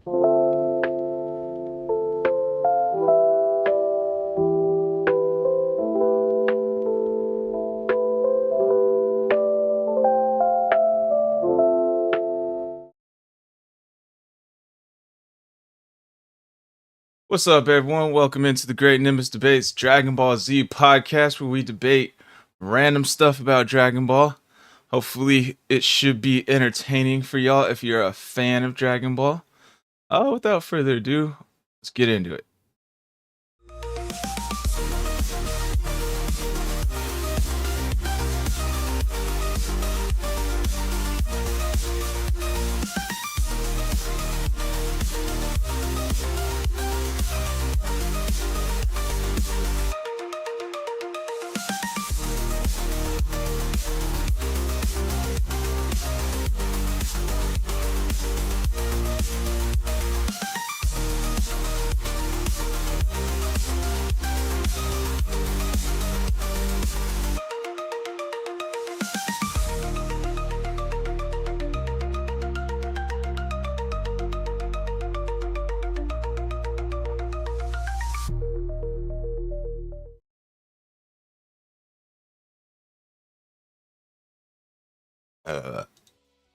What's up, everyone? Welcome into the Great Nimbus Debates Dragon Ball Z podcast, where we debate random stuff about Dragon Ball. Hopefully, it should be entertaining for y'all if you're a fan of Dragon Ball. Without further ado, let's get into it.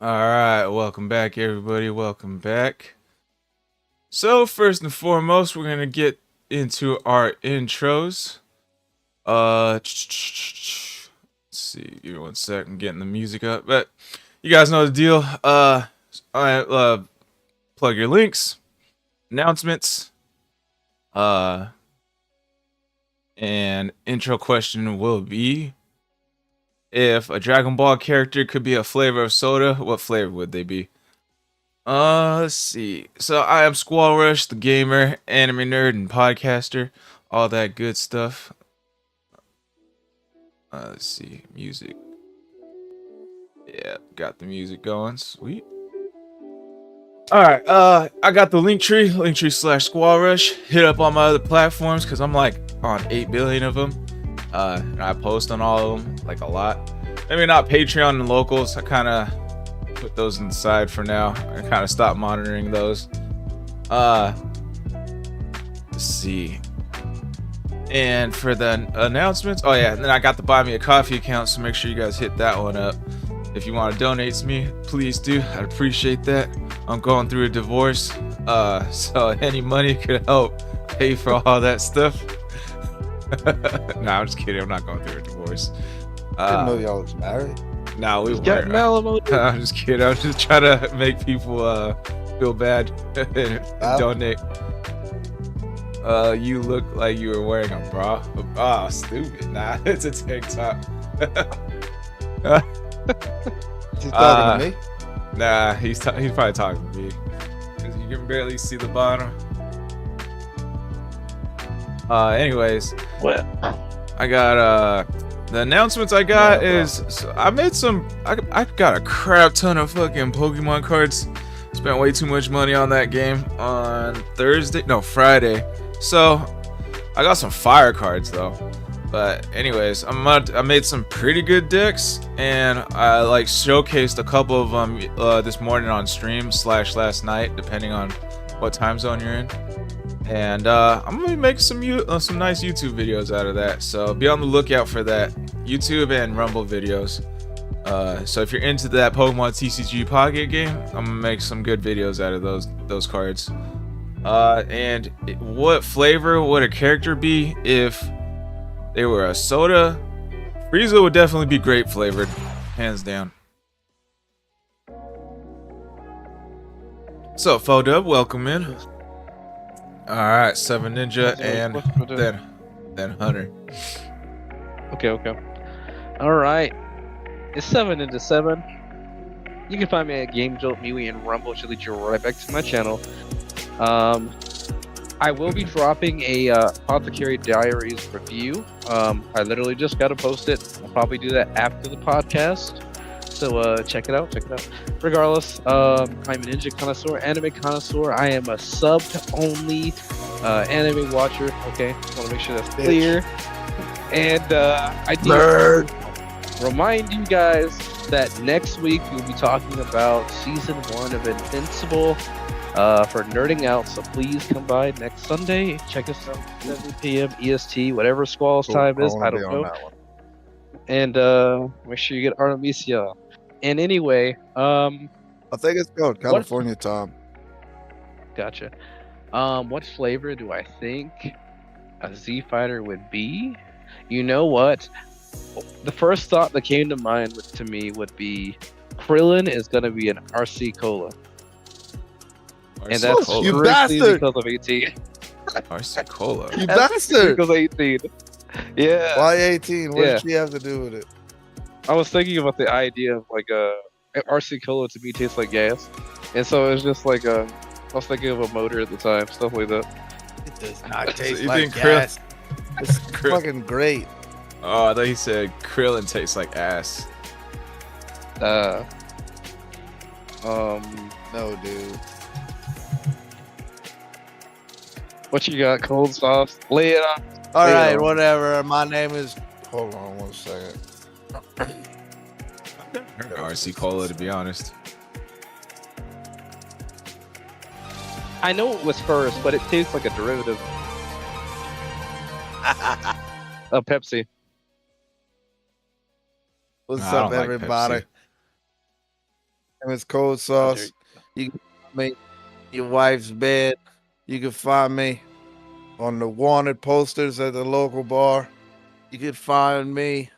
Alright, welcome back, everybody. Welcome back. So, first and foremost, we're gonna get into our intros. Let's see, give me 1 second, getting the music up. But you guys know the deal. Alright, plug your links, announcements, and intro question will be: if a Dragon Ball character could be a flavor of soda, what flavor would they be? Let's see. So I am SquallRush, the gamer, anime nerd, and podcaster. All that good stuff. Let's see. Music. Yeah, got the music going. Sweet. Alright, I got the Linktree /SquallRush. Hit up on my other platforms, because I'm like on 8 billion of them. And I post on all of them, like a lot. Maybe not Patreon and locals. I kind of put those inside for now. I kind of stopped monitoring those. Let's see. And for the announcements, oh yeah, and then I got the Buy Me a Coffee account, so make sure you guys hit that one up. If you want to donate to me, please do. I'd appreciate that. I'm going through a divorce, so any money could help pay for all that stuff. Nah, I'm just kidding. I'm not going through a divorce. I didn't know y'all was married. Nah, we weren't. I'm just kidding. I was just trying to make people feel bad and donate. You look like you were wearing a bra. Oh, stupid. Nah, it's a tank top. He's talking to me? Nah, he's probably talking to me. You can barely see the bottom. Anyways, what? I got the announcements I got is, so I made some, I got a crap ton of fucking Pokemon cards. Spent way too much money on that game on Friday. So I got some fire cards though. But anyways, I made some pretty good decks, and I like showcased a couple of them this morning on stream / last night, depending on what time zone you're in. And I'm gonna be making some nice YouTube videos out of that, so be on the lookout for that. YouTube and Rumble videos. So if you're into that Pokemon TCG Pocket game, I'm gonna make some good videos out of those cards. And what flavor would a character be if they were a soda? Frieza would definitely be grape flavored, hands down. So Fodub, welcome in. Alright, 7 Ninja and then Hunter. Okay. Alright. It's 7 into 7. You can find me at Game Jolt, MeWe, and Rumble, which will lead you right back to my channel. I will be dropping a Apothecary Diaries review. I literally just gotta post it. I'll probably do that after the podcast. So check it out. Regardless, I'm a ninja connoisseur, anime connoisseur. I am a subbed only anime watcher. Okay, want to make sure that's clear. And I do remind you guys that next week we'll be talking about season 1 of Invincible. for nerding out. So please come by next Sunday. Check us out 7 p.m. EST, whatever Squall's time is. I don't know. And make sure you get Artemisia. And anyway, I think it's called California time. Gotcha. What flavor do I think a Z Fighter would be? You know what? The first thought that came to mind to me would be Krillin is gonna be an RC Cola. And that's Cola. You bastard! because of 18. RC Cola. You bastard! Because of 18. Yeah. Why 18? What does she have to do with it? I was thinking about the idea of like RC Cola to me tastes like gas, and so it's just like I was thinking of a motor at the time, stuff like that. It does not taste You like think gas. It's fucking great. Oh, I thought he said Krillin tastes like ass. No, dude. What you got? Cold sauce? Lay it on. All Lay it right, on. whatever. My name is. Hold on 1 second. RC Cola, to be honest. I know it was first, but it tastes like a derivative of Pepsi. What's I up, don't like everybody? Pepsi. And it's cold sauce. You can find me your wife's bed. You can find me on the wanted posters at the local bar. You can find me.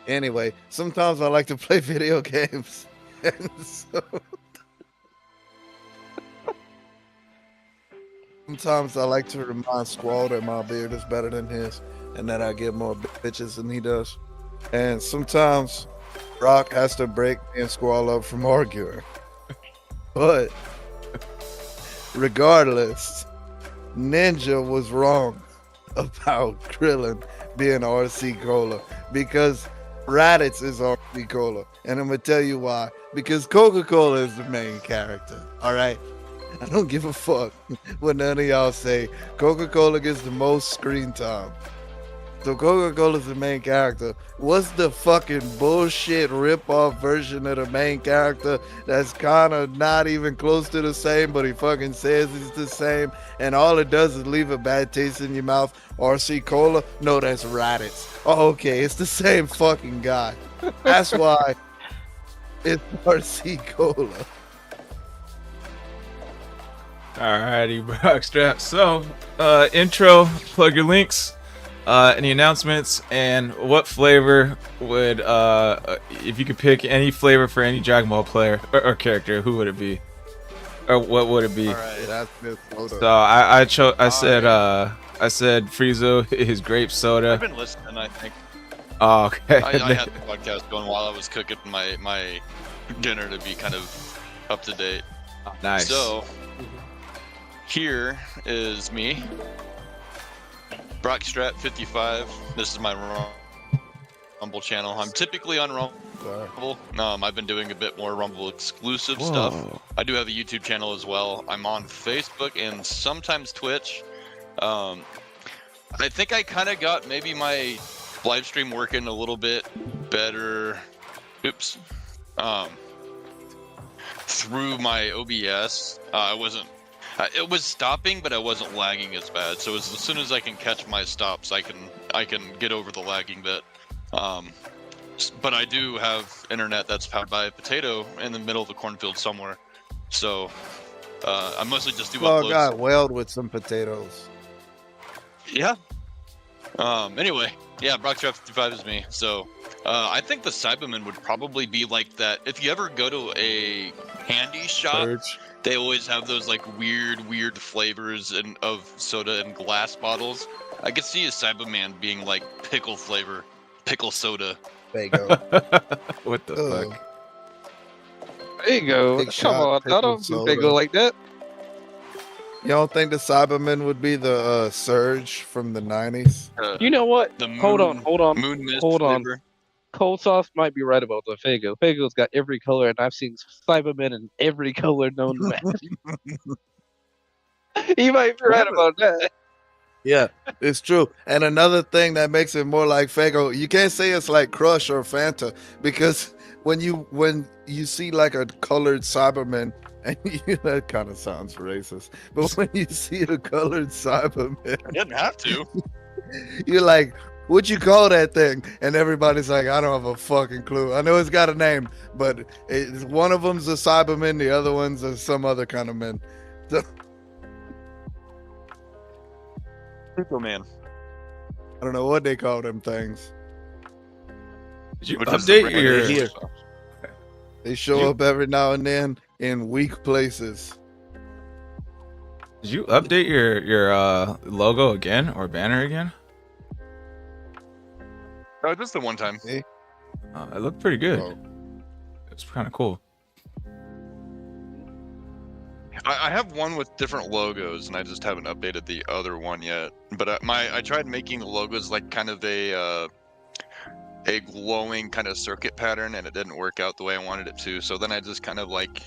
Anyway, sometimes I like to play video games. And so sometimes I like to remind Squall that my beard is better than his and that I get more bitches than he does. And sometimes Rock has to break me and Squall up from arguing. But regardless, Ninja was wrong about Krillin being RC Cola because Raditz is RC Cola. And I'm going to tell you why. Because Coca-Cola is the main character. All right? I don't give a fuck what none of y'all say. Coca-Cola gets the most screen time. So Coca-Cola's the main character. What's the fucking bullshit rip-off version of the main character that's kind of not even close to the same, but he fucking says it's the same, and all it does is leave a bad taste in your mouth? RC Cola? No, that's Raditz. Oh, okay, it's the same fucking guy. That's why it's RC Cola. Alrighty, Brockstrap. So, intro, plug your links. Any announcements, and what flavor would if you could pick any flavor for any Dragon Ball player or character, who would it be, or what would it be? All right, that's good soda. So I said Friezo, his grape soda. I've been listening, I think. Oh, okay. I had the podcast going while I was cooking my dinner to be kind of up to date. Nice. So here is me, Brockstrat55. This is my Rumble channel. I'm typically on Rumble. I've been doing a bit more Rumble exclusive stuff. I do have a YouTube channel as well. I'm on Facebook and sometimes Twitch. I think I kind of got maybe my live stream working a little bit better. Oops. Through my OBS. I wasn't. It was stopping, but I wasn't lagging as bad. So as soon as I can catch my stops, I can get over the lagging bit. But I do have internet that's powered by a potato in the middle of the cornfield somewhere. So I mostly just do uploads. got whaled with some potatoes. Yeah. Anyway, yeah, Brocktrap55 is me. So I think the Cyberman would probably be like that. If you ever go to a candy shop, they always have those like weird flavors of soda in glass bottles. I could see a Cyberman being like pickle flavor, pickle soda. There you go. What the fuck? There you go. Big Come shot, on, I pickle don't soda. think go like that. You don't think the Cyberman would be the Surge from the 90s? You know what? The moon, Hold on. Moon mist Hold on. flavor. Cold sauce might be right about the Fago. Fago's got every color, and I've seen Cybermen in every color known to man. He might be right about that. Yeah, it's true. And another thing that makes it more like Fago, you can't say it's like Crush or Fanta because when you see like a colored Cyberman, and that kind of sounds racist, but when you see a colored Cyberman, I didn't have to. you're like, what you call that thing? And everybody's like, I don't have a fucking clue. I know it's got a name, but one of them's a Cyberman, the other one's some other kind of man. So, Man. I don't know what they call them things. Did you Which is update the your? regular Here. stuff. They show up every now and then in weak places. Did you update your logo again or banner again? Oh, just the one time. Hey. It looked pretty good. Oh. It's kind of cool. I have one with different logos, and I just haven't updated the other one yet. But I tried making the logos like kind of a glowing kind of circuit pattern, and it didn't work out the way I wanted it to. So then I just kind of like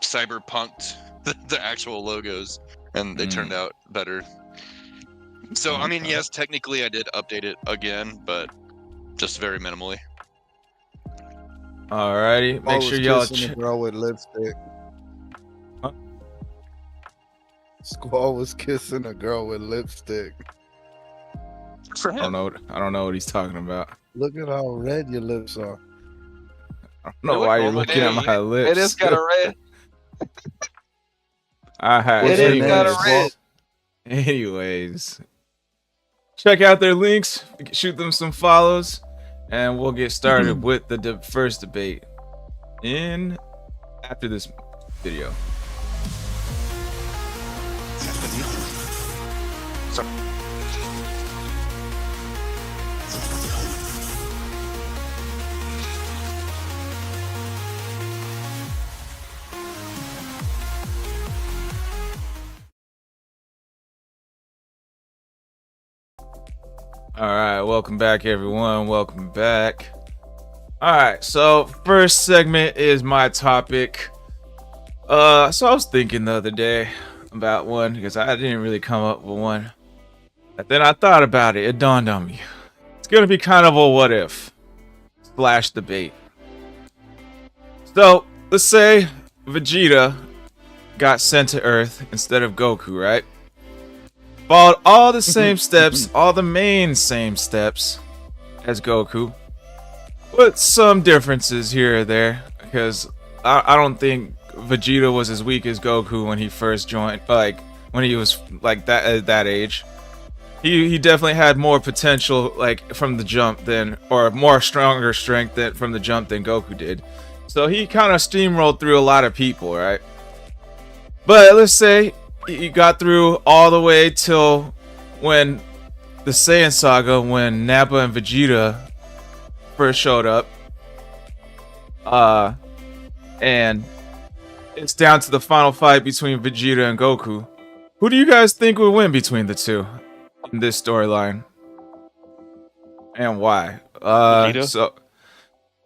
cyberpunked the actual logos, and they turned out better. So I mean, yes, technically I did update it again, but just very minimally. Alrighty, make sure y'all kissing a girl with lipstick. Huh? Squall was kissing a girl with lipstick. For I don't know what he's talking about. Look at how red your lips are. I don't know why you're looking at my lips. It is kind of red. Alright, It is kinda red. Anyways, check out their links, shoot them some follows, and we'll get started with the first debate after this video. All right, welcome back, everyone. Welcome back. All right, so first segment is my topic. So I was thinking the other day about one because I didn't really come up with one. And then I thought about it. It dawned on me. It's gonna be kind of a what if / debate. So let's say Vegeta got sent to Earth instead of Goku, right? Followed all the same steps, all the main same steps as Goku, with some differences here or there, because I don't think Vegeta was as weak as Goku when he first joined, like when he was like that at that age. He definitely had more potential like from the jump than, or more stronger strength than from the jump than Goku did. So he kind of steamrolled through a lot of people, right? But let's say he got through all the way till when the Saiyan Saga, when Nappa and Vegeta first showed up. And it's down to the final fight between Vegeta and Goku. Who do you guys think would win between the two in this storyline? And why? Vegeta? So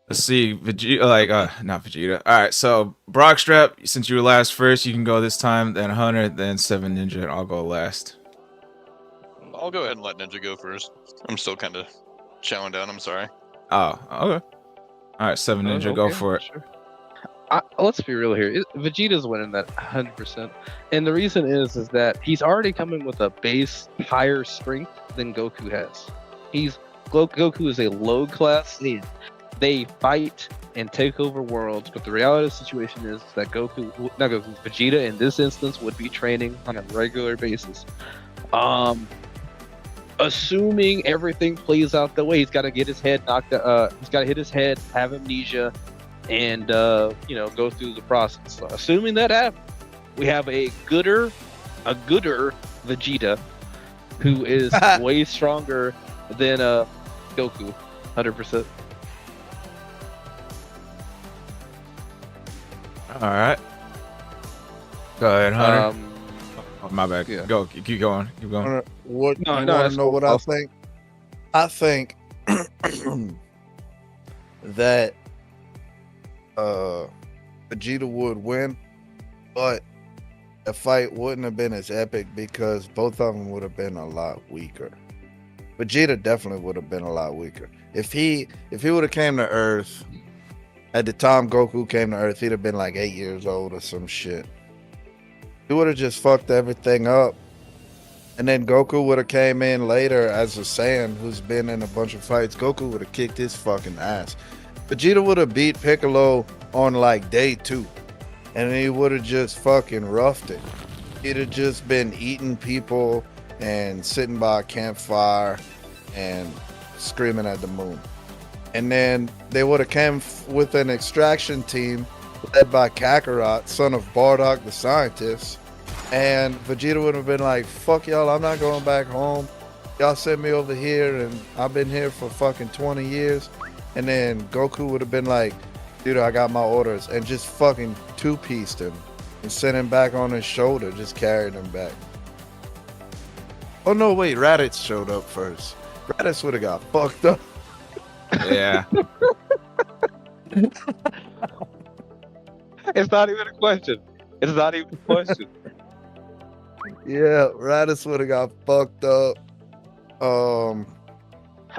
let's see, Vegeta, not Vegeta. All right, so Brockstrap, since you were last first, you can go this time. Then Hunter, then Seven Ninja, and I'll go last. I'll go ahead and let Ninja go first. I'm still kind of chowing down. I'm sorry. Oh, okay. All right, Seven Ninja, go for it. Sure. Let's be real here. Vegeta's winning that 100%, and the reason is that he's already coming with a base higher strength than Goku has. Goku is a low class Saiyan. They fight and take over worlds, but the reality of the situation is that Vegeta in this instance would be training on a regular basis. Assuming everything plays out the way, he's got to get his head knocked. He's got to hit his head, have amnesia, and go through the process. So assuming that happens, we have a gooder Vegeta, who is way stronger than Goku, 100%. All right. Go ahead, Hunter. Oh, my bad. Yeah. Go. Keep going. Keep going. What No, you no, want that's to know? cool. What I think? I think that Vegeta would win, but the fight wouldn't have been as epic because both of them would have been a lot weaker. Vegeta definitely would have been a lot weaker if he would have came to Earth At the time Goku came to Earth, he'd have been like 8 years old or some shit. He would have just fucked everything up. And then Goku would have came in later as a Saiyan who's been in a bunch of fights. Goku would have kicked his fucking ass. Vegeta would have beat Piccolo on like day 2. And he would have just fucking roughed it. He'd have just been eating people and sitting by a campfire and screaming at the moon. And then they would have come with an extraction team led by Kakarot, son of Bardock the scientist. And Vegeta would have been like, fuck y'all, I'm not going back home. Y'all sent me over here and I've been here for fucking 20 years. And then Goku would have been like, dude, I got my orders. And just fucking two-pieced him and sent him back on his shoulder, just carried him back. Oh no, wait, Raditz showed up first. Raditz would have got fucked up. Yeah. It's not even a question. It's not even a question. Yeah, Raditz would have got fucked up.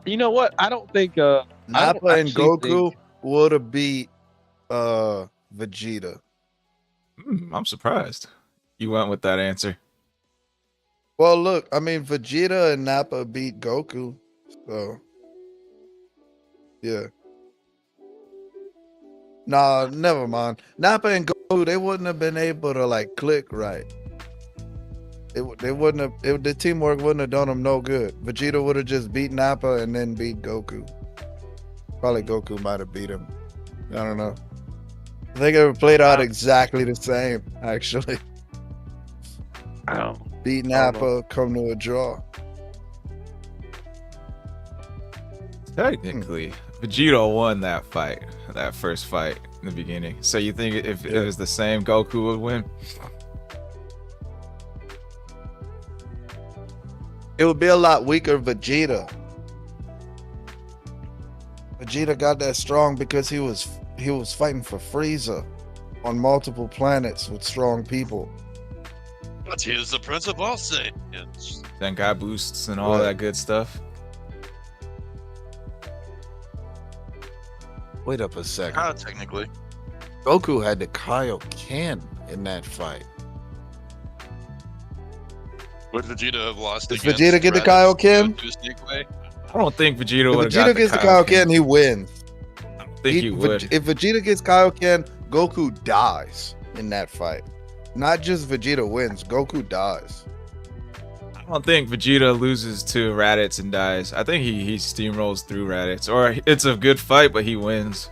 You know what? I don't think Nappa and actually Goku would have beat Vegeta. I'm surprised you went with that answer. Well, look, I mean, Vegeta and Nappa beat Goku, so yeah. Nah, never mind. Nappa and Goku, they wouldn't have been able to like click right. They wouldn't have. The teamwork wouldn't have done them no good. Vegeta would have just beat Nappa and then beat Goku. Probably Goku might have beat him. I don't know. I think it played out exactly the same, actually. Oh. Beat Nappa, come to a draw. Technically, Vegeta won that fight, that first fight in the beginning. So you think if it was the same, Goku would win? It would be a lot weaker Vegeta. Vegeta got that strong because he was fighting for Frieza on multiple planets with strong people. But he is the Prince of all Saiyans. Then got boosts and all that good stuff. Wait up a second. Technically. Goku had the Kaioken in that fight. Would Vegeta have lost Does against Vegeta get the Raditz Kaioken? to a sneak way? I don't think Vegeta If would have got Vegeta gets the Kaioken, he wins. I don't think he would. If Vegeta gets Kaioken, Goku dies in that fight. Not just Vegeta wins, Goku dies. I don't think Vegeta loses to Raditz and dies. I think he steamrolls through Raditz. Or it's a good fight, but he wins.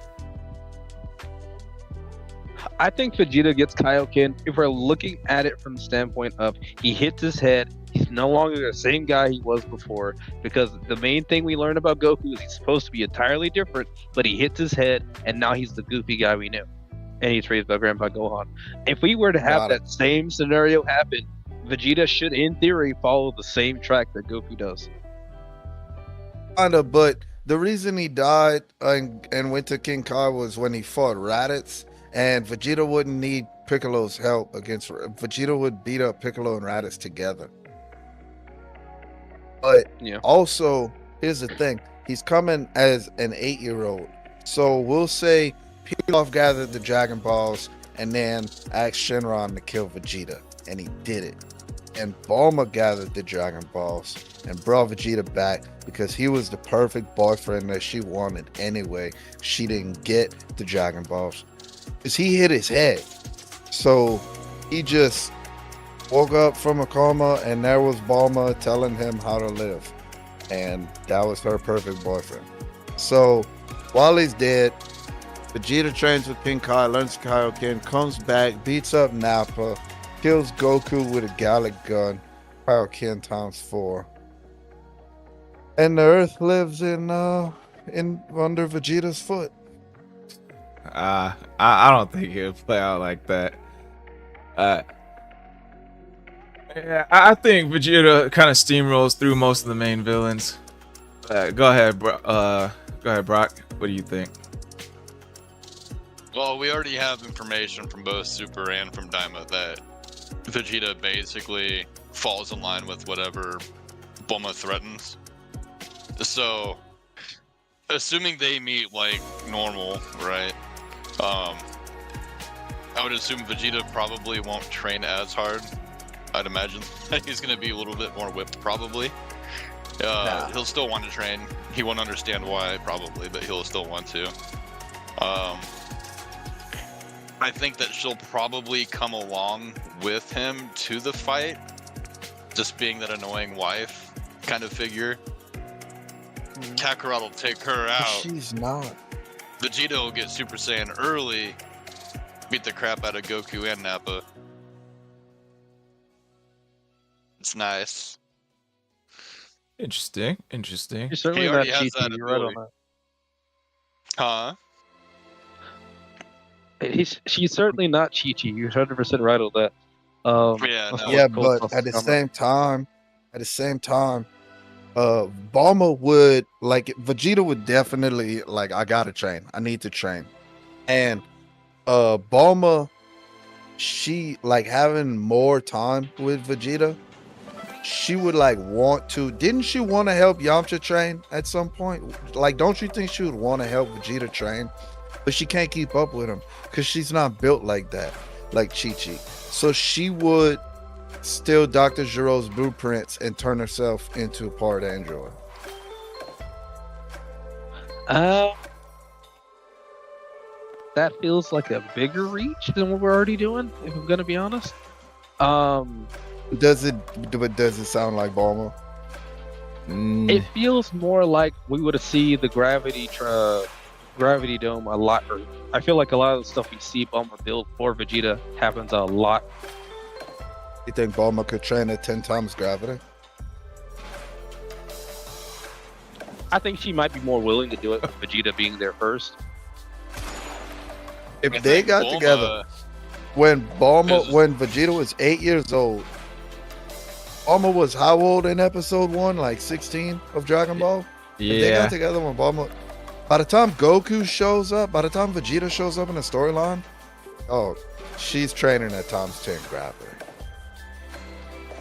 I think Vegeta gets Kaioken if we're looking at it from the standpoint of he hits his head. He's no longer the same guy he was before, because the main thing we learned about Goku is he's supposed to be entirely different, but he hits his head and now he's the goofy guy we knew. And he's raised by Grandpa Gohan. If we were to have that same scenario happen, Vegeta should, in theory, follow the same track that Goku does. Kinda, but the reason he died and went to King Kai was when he fought Raditz, and Vegeta wouldn't need Piccolo's help against Vegeta would beat up Piccolo and Raditz together. But also, here's the thing: he's coming as an 8-year-old, so we'll say Pilaf gathered the Dragon Balls and then asked Shenron to kill Vegeta, and he did it. And Bulma gathered the Dragon Balls and brought Vegeta back because he was the perfect boyfriend that she wanted anyway. She didn't get the Dragon Balls because he hit his head. So he just woke up from a coma, and there was Bulma telling him how to live. And that was her perfect boyfriend. So while he's dead, Vegeta trains with King Kai, learns Kaioken, comes back, beats up Nappa, kills Goku with a Gallic gun, Kaioken times 4. And the Earth lives in under Vegeta's foot. I don't think it would play out like that. Yeah, I think Vegeta kind of steamrolls through most of the main villains. Go ahead, Brock. What do you think? Well, we already have information from both Super and from Daima that Vegeta basically falls in line with whatever Bulma threatens. So, assuming they meet like normal, right? I would assume Vegeta probably won't train as hard. I'd imagine he's going to be a little bit more whipped, probably. He'll still want to train. He won't understand why, probably, but he'll still want to. I think that she'll probably come along with him to the fight, just being that annoying wife kind of figure. Kakarot will take her out. She's not. Vegeta will get Super Saiyan early, beat the crap out of Goku and Nappa. It's nice. Interesting. Interesting. You're certainly He not already has cheating. that You're right on ability. that. Huh? She's certainly not Chi-Chi. You're 100% right on that. Yeah, no. Yeah, but at the same time, Bulma would like Vegeta would definitely like I gotta train. I need to train. And Bulma, she like having more time with Vegeta, she would like want to. Didn't she want to help Yamcha train at some point? Like, don't you think she would want to help Vegeta train? But she can't keep up with him because she's not built like that, like Chi-Chi. So she would steal Dr. Giro's blueprints and turn herself into a part android. That feels like a bigger reach than what we're already doing, if I'm gonna be honest. Does it sound like Bulma? It feels more like we would have seen the gravity dome a lot. Or I feel like a lot of the stuff we see Bulma build for Vegeta happens a lot. You think Bulma could train at 10 times gravity? I think she might be more willing to do it with Vegeta being there first. If I they think got Bulma together when is- when Vegeta was 8 years old, Bulma was how old in episode 1? Like 16 of Dragon Ball? If they got together when Bulma, by the time Goku shows up, by the time Vegeta shows up in the storyline, oh, she's training at times 10 gravity.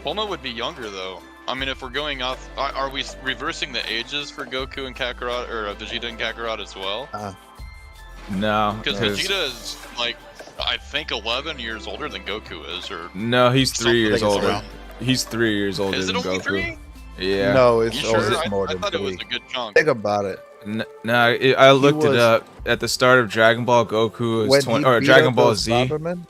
Bulma would be younger though. I mean, if we're going off, are we reversing the ages for Goku and Kakarot, or Vegeta and Kakarot as well? No, Because Vegeta is like, I think 11 years older than Goku is, or no, he's 3 something years older. around- He's 3 years older Is it than only Goku. 3? Yeah. No, it's, You sure? it's more I than thought it was 3. a good chunk. Think about it. No, I looked it was- up. At the start of Dragon Ball, Goku was When 20, he or beat Dragon up Ball those Z. Cybermen?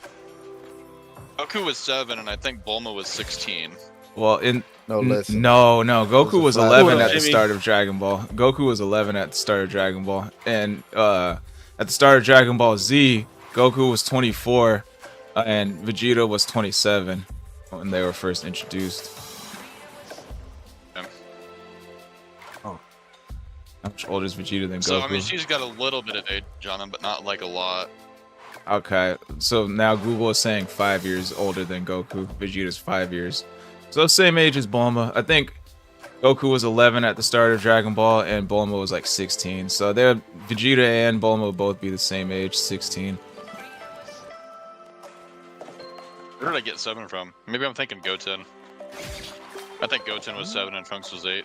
Goku was 7, and I think Bulma was 16. Well, No, listen. no, Goku Those was are 11 flat- at the Jimmy. start of Dragon Ball. Goku was 11 at the start of Dragon Ball, and at the start of Dragon Ball Z, Goku was 24, and Vegeta was 27 when they were first introduced. Yeah. How much older is Vegeta than Goku? So I mean, she's got a little bit of age on him, but not like a lot. Okay, so now Google is saying 5 years older than Goku. Vegeta's 5 years. So same age as Bulma. I think Goku was 11 at the start of Dragon Ball, and Bulma was like 16. So Vegeta and Bulma will both be the same age, 16. Where did I get 7 from? Maybe I'm thinking Goten. I think Goten was 7 and Trunks was 8.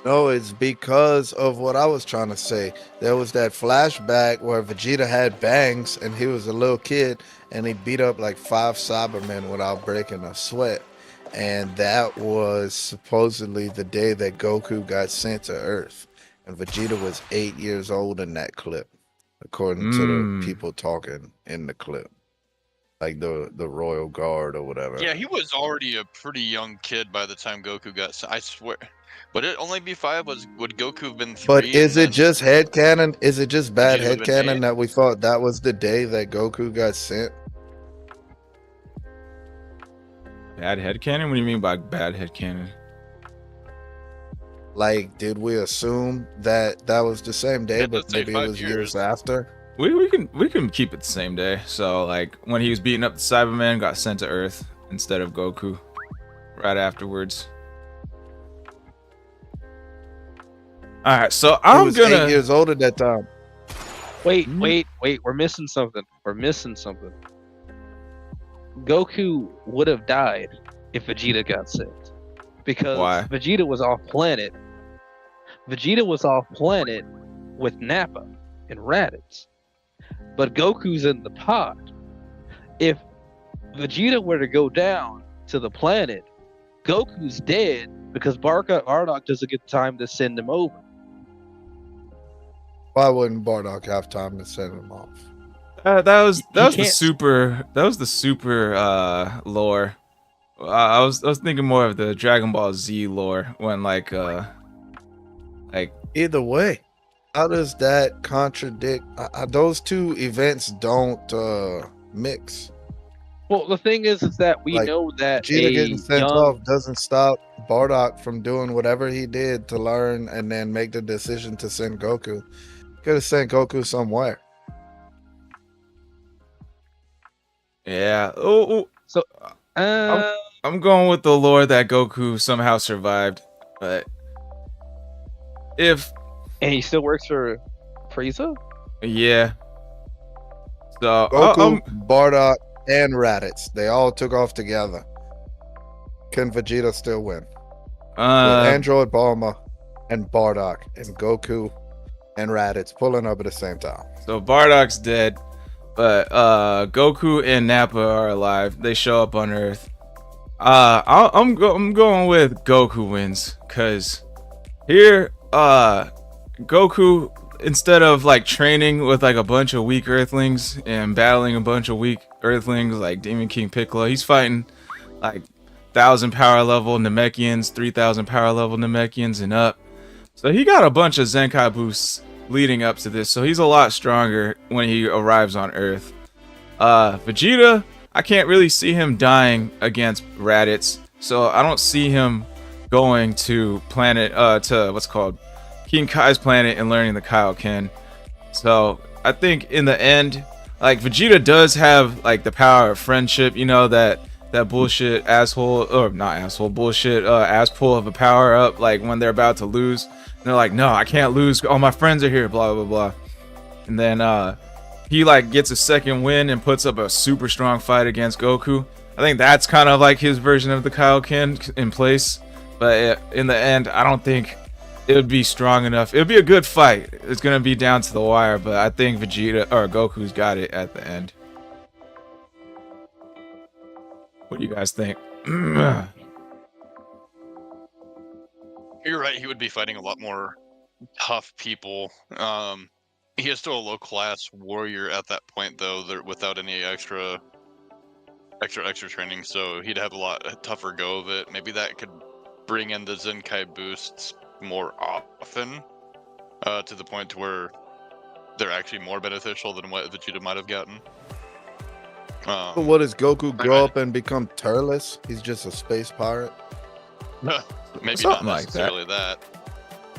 No, it's because of what I was trying to say. There was that flashback where Vegeta had bangs and he was a little kid and he beat up like 5 Cybermen without breaking a sweat. And that was supposedly the day that Goku got sent to Earth. And Vegeta was 8 years old in that clip, according to the people talking in the clip. Like the Royal Guard or whatever. Yeah, he was already a pretty young kid by the time Goku got sent. I swear. Would it only be 5? Would Goku have been 3? But is it just headcanon? Is it just bad Vegeta would've been headcanon 8? that we thought that was the day that Goku got sent? Bad headcanon? What do you mean by bad headcanon? Like, did we assume that that was the same day, It but does say maybe it 5 was years. years after? We can keep it the same day. So like when he was beating up the Cyberman, got sent to Earth instead of Goku right afterwards. All right, so He I'm was gonna 8 years old at that time. Wait, we're missing something. Goku would have died if Vegeta got sent. Because Why? Vegeta was off planet. Vegeta was off planet with Nappa and Raditz. but Goku's in the pod. If Vegeta were to go down to the planet, Goku's dead because Bardock doesn't get time to send him over. Why wouldn't Bardock have time to send him off? That was the can't- super lore. I was thinking more of the Dragon Ball Z lore when like Either way, how does that contradict? Those two events don't mix. Well, the thing is that we Like, know that Vegeta a getting sent young off doesn't stop Bardock from doing whatever he did to learn and then make the decision to send Goku. Could have sent Goku somewhere. yeah. uh, I'm going with the lore that Goku somehow survived, but if and he still works for Frieza. yeah, so Goku, Bardock, and Raditz, they all took off together. Can Vegeta still win? With Android Bulma and Bardock and Goku and Raditz pulling up at the same time. so Bardock's dead, but Goku and Nappa are alive. They show up on Earth. I'm going with Goku wins, cause here Goku, instead of like training with like a bunch of weak Earthlings and battling a bunch of weak Earthlings like Demon King Piccolo, he's fighting like 1,000 power level Namekians, 3,000 power level Namekians and up. So he got a bunch of Zenkai boosts leading up to this, so he's a lot stronger when he arrives on Earth. Vegeta, I can't really see him dying against Raditz, so I don't see him going to to what's called King Kai's planet and learning the Kaioken. So I think in the end, like Vegeta does have like the power of friendship, you know, that bullshit asshole, or not asshole, bullshit ass pull of a power up, like when they're about to lose. And they're like, no, I can't lose. All my friends are here, blah, blah, blah. And then he like gets a second win and puts up a super strong fight against Goku. I think that's kind of like his version of the Kaioken in place. But in the end, I don't think it would be strong enough. It would be a good fight. It's going to be down to the wire, but I think Vegeta or Goku's got it at the end. What do you guys think? You're right. He would be fighting a lot more tough people. He is still a low-class warrior at that point, though, without any extra training. So he'd have a lot tougher go of it. Maybe that could bring in the Zenkai boosts more often, to the point to where they're actually more beneficial than what Vegeta might have gotten. But what does Goku grow up and become turles? He's just a space pirate. Maybe Something not like necessarily that.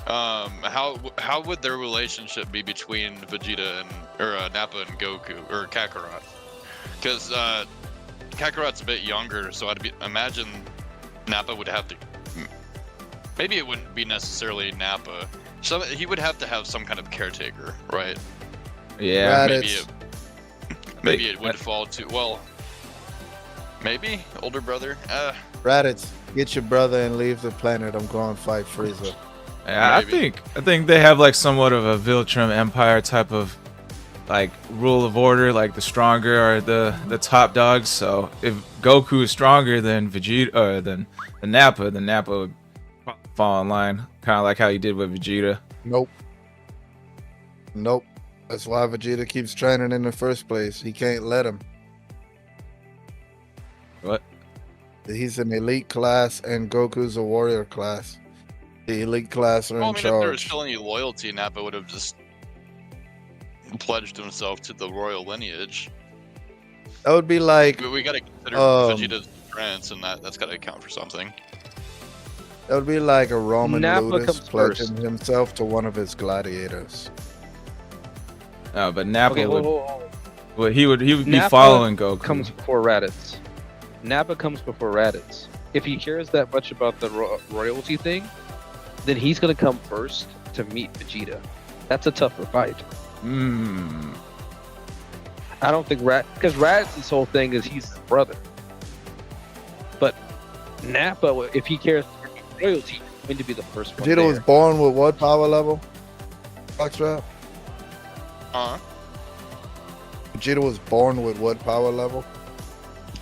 How would their relationship be between Vegeta and Nappa and Goku or Kakarot? Because Kakarot's a bit younger, so imagine Nappa would have to. Maybe it wouldn't be necessarily Nappa. He would have to have some kind of caretaker, right? Yeah. Maybe it would fall to, well, maybe older brother. Raditz, get your brother and leave the planet. I'm going to fight Frieza. Yeah, I think they have like somewhat of a Viltrum Empire type of like rule of order, like the stronger are the top dogs. So if Goku is stronger than Vegeta or than Nappa, then Nappa would fall in line, kind of like how he did with Vegeta. Nope. That's why Vegeta keeps training in the first place. He can't let him. What? He's an elite class and Goku's a warrior class. The elite class are in If there was charge. still any loyalty, Nappa would have just pledged himself to the royal lineage. That would be like We got to consider Vegeta's strengths, and that's got to account for something. that would be like a Roman Nappa Ludus comes pledging first. himself to one of his gladiators. No, but Nappa Okay, would. whoa. Well, he would be Nappa following Goku. Comes before Raditz. Nappa comes before Raditz. If he cares that much about the royalty thing, then he's gonna come first to meet Vegeta. That's a tougher fight. I don't think because Raditz's whole thing is he's his brother. But Nappa, if he cares for royalty, he's going to be the first one. Vegeta was born with what power level? Foxtrap? Vegeta was born with what power level?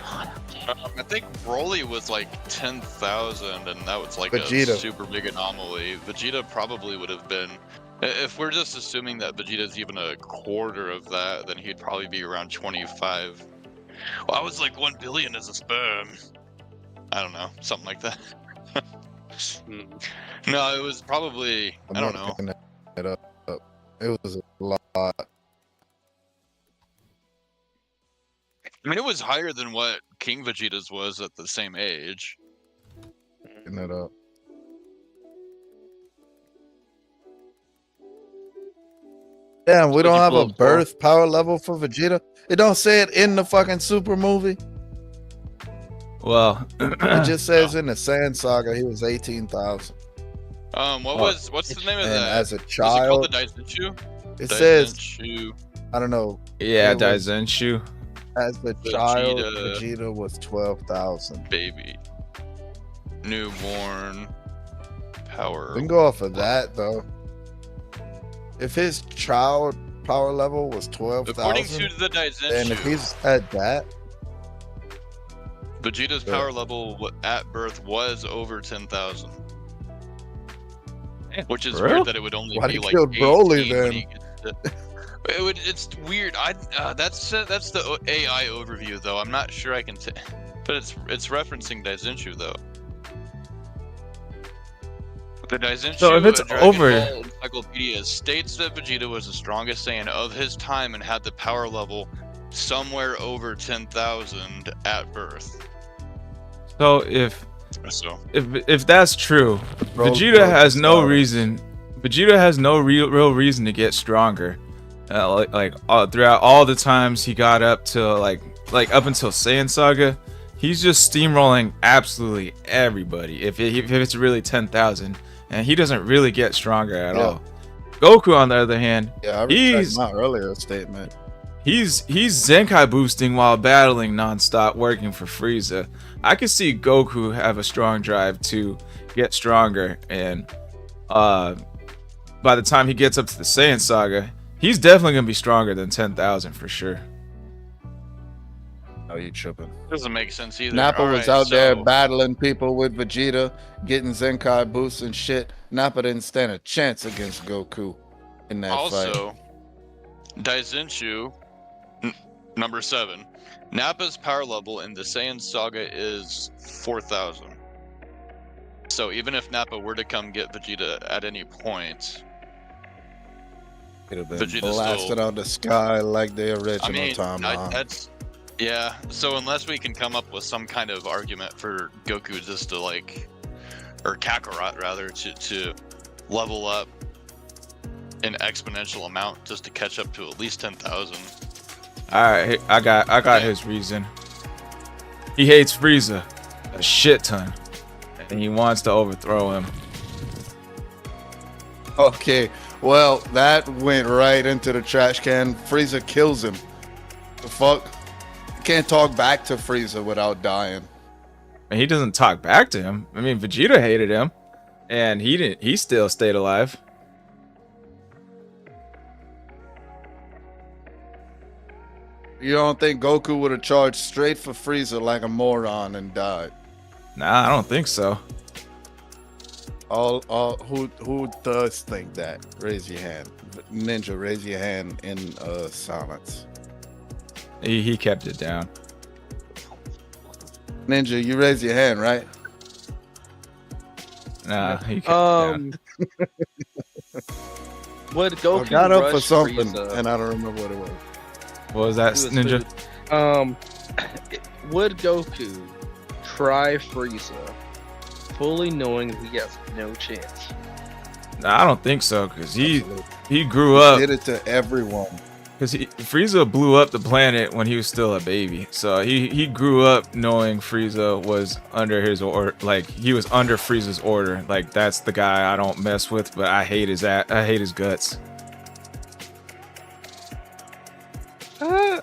I think Broly was like 10,000, and that was like Vegeta. a super big anomaly. Vegeta probably would have been. If we're just assuming that Vegeta's even a quarter of that, then he'd probably be around 25. Well, I was like 1 billion as a sperm. I don't know, something like that. No, it was probably, I don't know. It up. It was a lot. I mean, it was higher than what King Vegeta's was at the same age. Picking it up. Damn, we don't have a birth power level for Vegeta. It don't say it in the fucking Super movie. Well, It just says in the Saiyan Saga he was 18,000. What's the name of And that? as a Was it called child, the Daizenshu? it says, Daizenshu I don't know. yeah, It was- Daizenshu. As a child, Vegeta. Vegeta was 12,000. Baby. Newborn. Power. We can go off of that though. If his child power level was According 12,000, to the and if Daizenshu, he's at that, Vegeta's Yeah. power level at birth was over 10,000. Which is For real? weird that it would only Why'd be he like kill 18 Broly when then? he gets to- It's weird. That's the AI overview though. I'm not sure I can but it's referencing Daizenshu though. The Daizenshu So if it's Dragon over- Ball Encyclopedia states that Vegeta was the strongest Saiyan of his time and had the power level somewhere over 10,000 at birth. So if that's true, Vegeta has no reason. Vegeta has no real reason to get stronger. Throughout all the times he got up to like up until Saiyan Saga, he's just steamrolling absolutely everybody. If it's really 10,000, and he doesn't really get stronger at all. Goku, on the other hand, yeah, I retract my earlier statement. He's Zenkai boosting while battling nonstop, working for Frieza. I can see Goku have a strong drive to get stronger, and by the time he gets up to the Saiyan Saga, he's definitely gonna be stronger than 10,000 for sure. Oh, you tripping? Doesn't make sense either. Nappa was Alright, out there so- battling people with Vegeta, getting Zenkai boosts and shit. Nappa didn't stand a chance against Goku in that fight. Also, Daizenshu, number 7. Nappa's power level in the Saiyan Saga is 4,000. So even if Nappa were to come get Vegeta at any point, Could have been Vegeta's blasted still- out of the sky like the original I mean, timeline. that's yeah. So unless we can come up with some kind of argument for Goku just to or Kakarot rather, to level up an exponential amount just to catch up to at least 10,000. All right, I got his reason. He hates Frieza a shit ton, and he wants to overthrow him. Okay, well, that went right into the trash can. Frieza kills him. The fuck? You can't talk back to Frieza without dying. And he doesn't talk back to him. I mean, Vegeta hated him, and he didn't. He still stayed alive. You don't think Goku would have charged straight for Frieza like a moron and died? Nah, I don't think so. Who does think that? Raise your hand. Ninja, raise your hand in silence. He kept it down. Ninja, you raise your hand, right? Nah, he kept it down. Would I Goku got up for rush something, Frieza? and I don't remember what it was. What was that, It was Ninja? food. Would Goku try Frieza, fully knowing he has no chance? Nah, I don't think so, cause he Absolutely. grew up. Did it to everyone. Because Frieza blew up the planet when he was still a baby, so he grew up knowing Frieza was under his order, like he was under Frieza's order. Like that's the guy I don't mess with, but I hate his guts.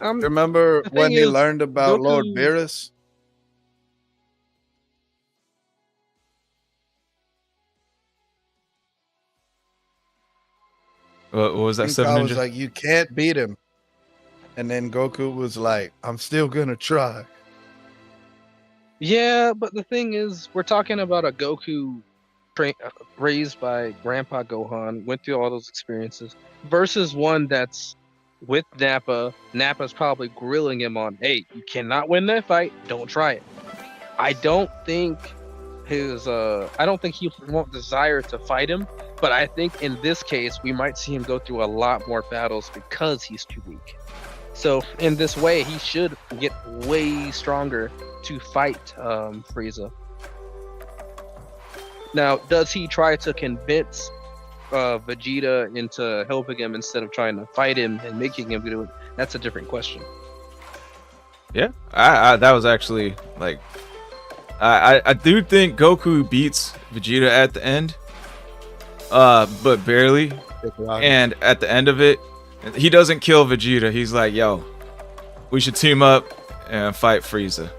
Remember The when thing he is, learned about Lord Goku- Beerus? What was that, I Seven was Ninja? like, you can't beat him. And then Goku was like, I'm still gonna try. Yeah, but the thing is, we're talking about a Goku raised by Grandpa Gohan, went through all those experiences, versus one that's with Nappa. Nappa's probably grilling him on, hey, you cannot win that fight, don't try it. I don't think I don't think he won't desire to fight him, but I think in this case, we might see him go through a lot more battles because he's too weak. So in this way, he should get way stronger to fight Frieza. Now, does he try to convince Vegeta into helping him instead of trying to fight him and making him do it? That's a different question. Yeah, that was actually like, I do think Goku beats Vegeta at the end, but barely. And at the end of it, he doesn't kill Vegeta. He's like, yo, we should team up and fight Frieza.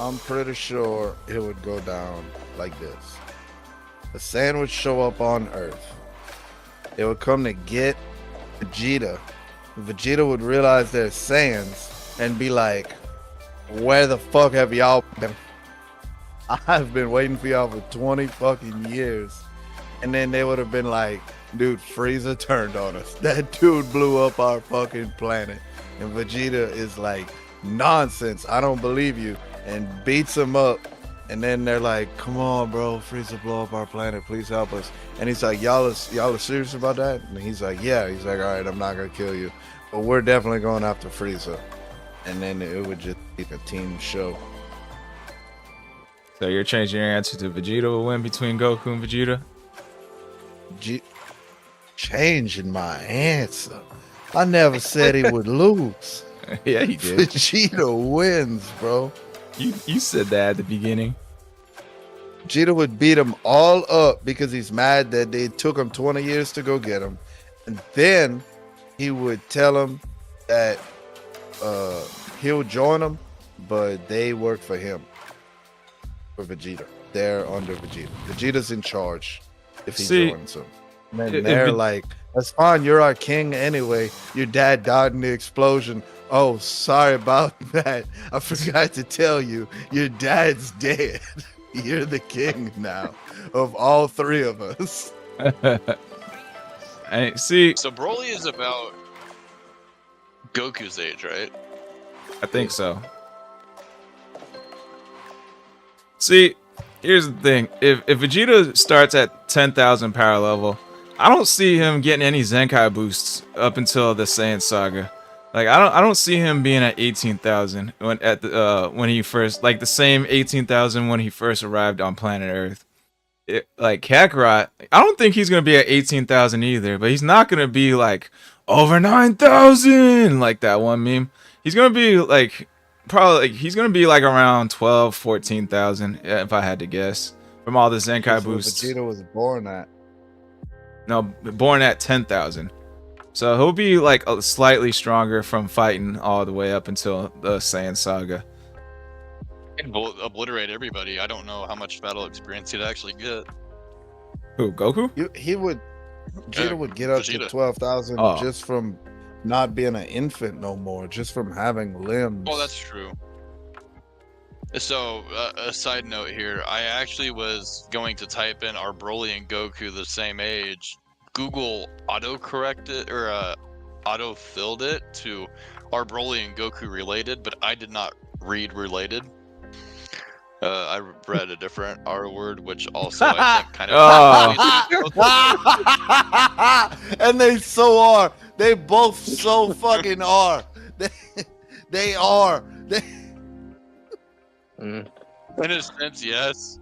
I'm pretty sure it would go down like this. The Saiyan would show up on Earth. They would come to get Vegeta. Vegeta would realize they're Saiyans and be like, where the fuck have y'all been? I've been waiting for y'all for 20 fucking years. And then they would have been like, dude, Frieza turned on us. That dude blew up our fucking planet. And Vegeta is like, nonsense, I don't believe you. And beats him up. And then they're like, come on, bro, Frieza blow up our planet, please help us. And he's like, y'all are serious about that? And he's like, yeah. He's like, all right, I'm not gonna kill you, but we're definitely going after Frieza. And then it would just be a team show. So you're changing your answer to Vegeta will win between Goku and Vegeta? Changing my answer. I never said he would lose. Yeah, he did. Vegeta wins, bro. You said that at the beginning. Vegeta would beat him all up because he's mad that they took him 20 years to go get him. And then he would tell him that he'll join them, but they work for him. For Vegeta. They're under Vegeta. Vegeta's in charge if he joins them. And they're like, that's fine, you're our king anyway. Your dad died in the explosion. Oh, sorry about that. I forgot to tell you, your dad's dead. You're the king now of all three of us. I see. So Broly is about Goku's age, right? I think so. See, here's the thing. If Vegeta starts at 10,000 power level, I don't see him getting any Zenkai boosts up until the Saiyan Saga. Like I don't see him being at 18,000 when he first, like the same 18,000 when he first arrived on planet Earth. Like Kakarot, I don't think he's gonna be at 18,000 either, but he's not gonna be like over 9,000 like that one meme. He's gonna be like probably he's gonna be like around 12, 14,000 if I had to guess from all the Zenkai boosts. Vegeta was born at. No, born at 10,000. So he'll be like slightly stronger from fighting all the way up until the Saiyan Saga. And will obliterate everybody. I don't know how much battle experience he'd actually get. Who, Goku? Vegeta would get up to 12,000 just from not being an infant no more, just from having limbs. Oh, that's true. So, a side note here, I actually was going to type in, are Broly and Goku the same age? Google auto-corrected, or auto-filled it to, are Broly and Goku related? But I did not read related. I read a different R word, which also I think kind of... And they so are. They both so fucking are. They are. In a sense, yes.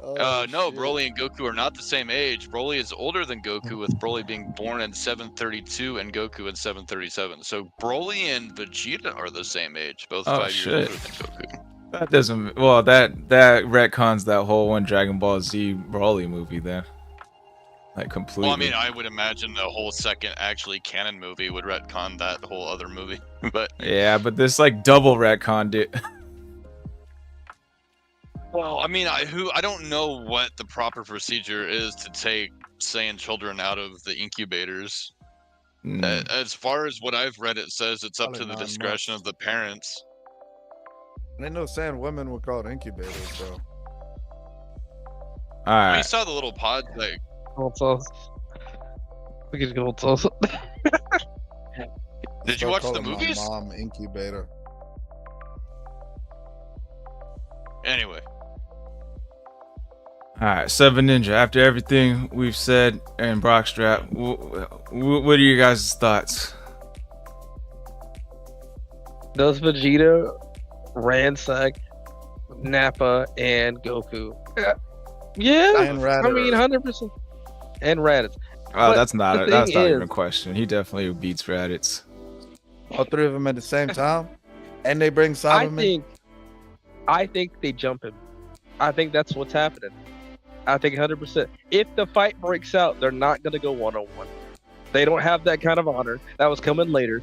No, Broly and Goku are not the same age. Broly is older than Goku, with Broly being born in 732 and Goku in 737. So Broly and Vegeta are the same age, both 5 years older than Goku. That doesn't. Well, that retcons that whole one Dragon Ball Z Broly movie then. Like completely. Well, I mean, I would imagine the whole second actually canon movie would retcon that whole other movie, but yeah, but this like double retconned it. Well, I mean, I don't know what the proper procedure is to take saying children out of the incubators. Mm. As far as what I've read, it says it's up Probably to the 9 discretion months. of the parents. Ain't no saying women were called incubators, bro. All We right. saw the little pods that. Gold sauce. We could gold sauce. Did you Start watch the calling my movies? mom incubator. Anyway, All right, Seven Ninja. After everything we've said and Brockstrap, what are your guys' thoughts? Does Vegeta ransack Nappa and Goku? Yeah, And I mean, Raditz. 100%. And Raditz. Oh, But that's the not thing even a is- question. He definitely beats Raditz. All 3 of them at the same time, and they bring Cyberman. I think they jump him. I think that's what's happening. I think 100%. If the fight breaks out, they're not gonna go 1-on-1. They don't have that kind of honor. That was coming later.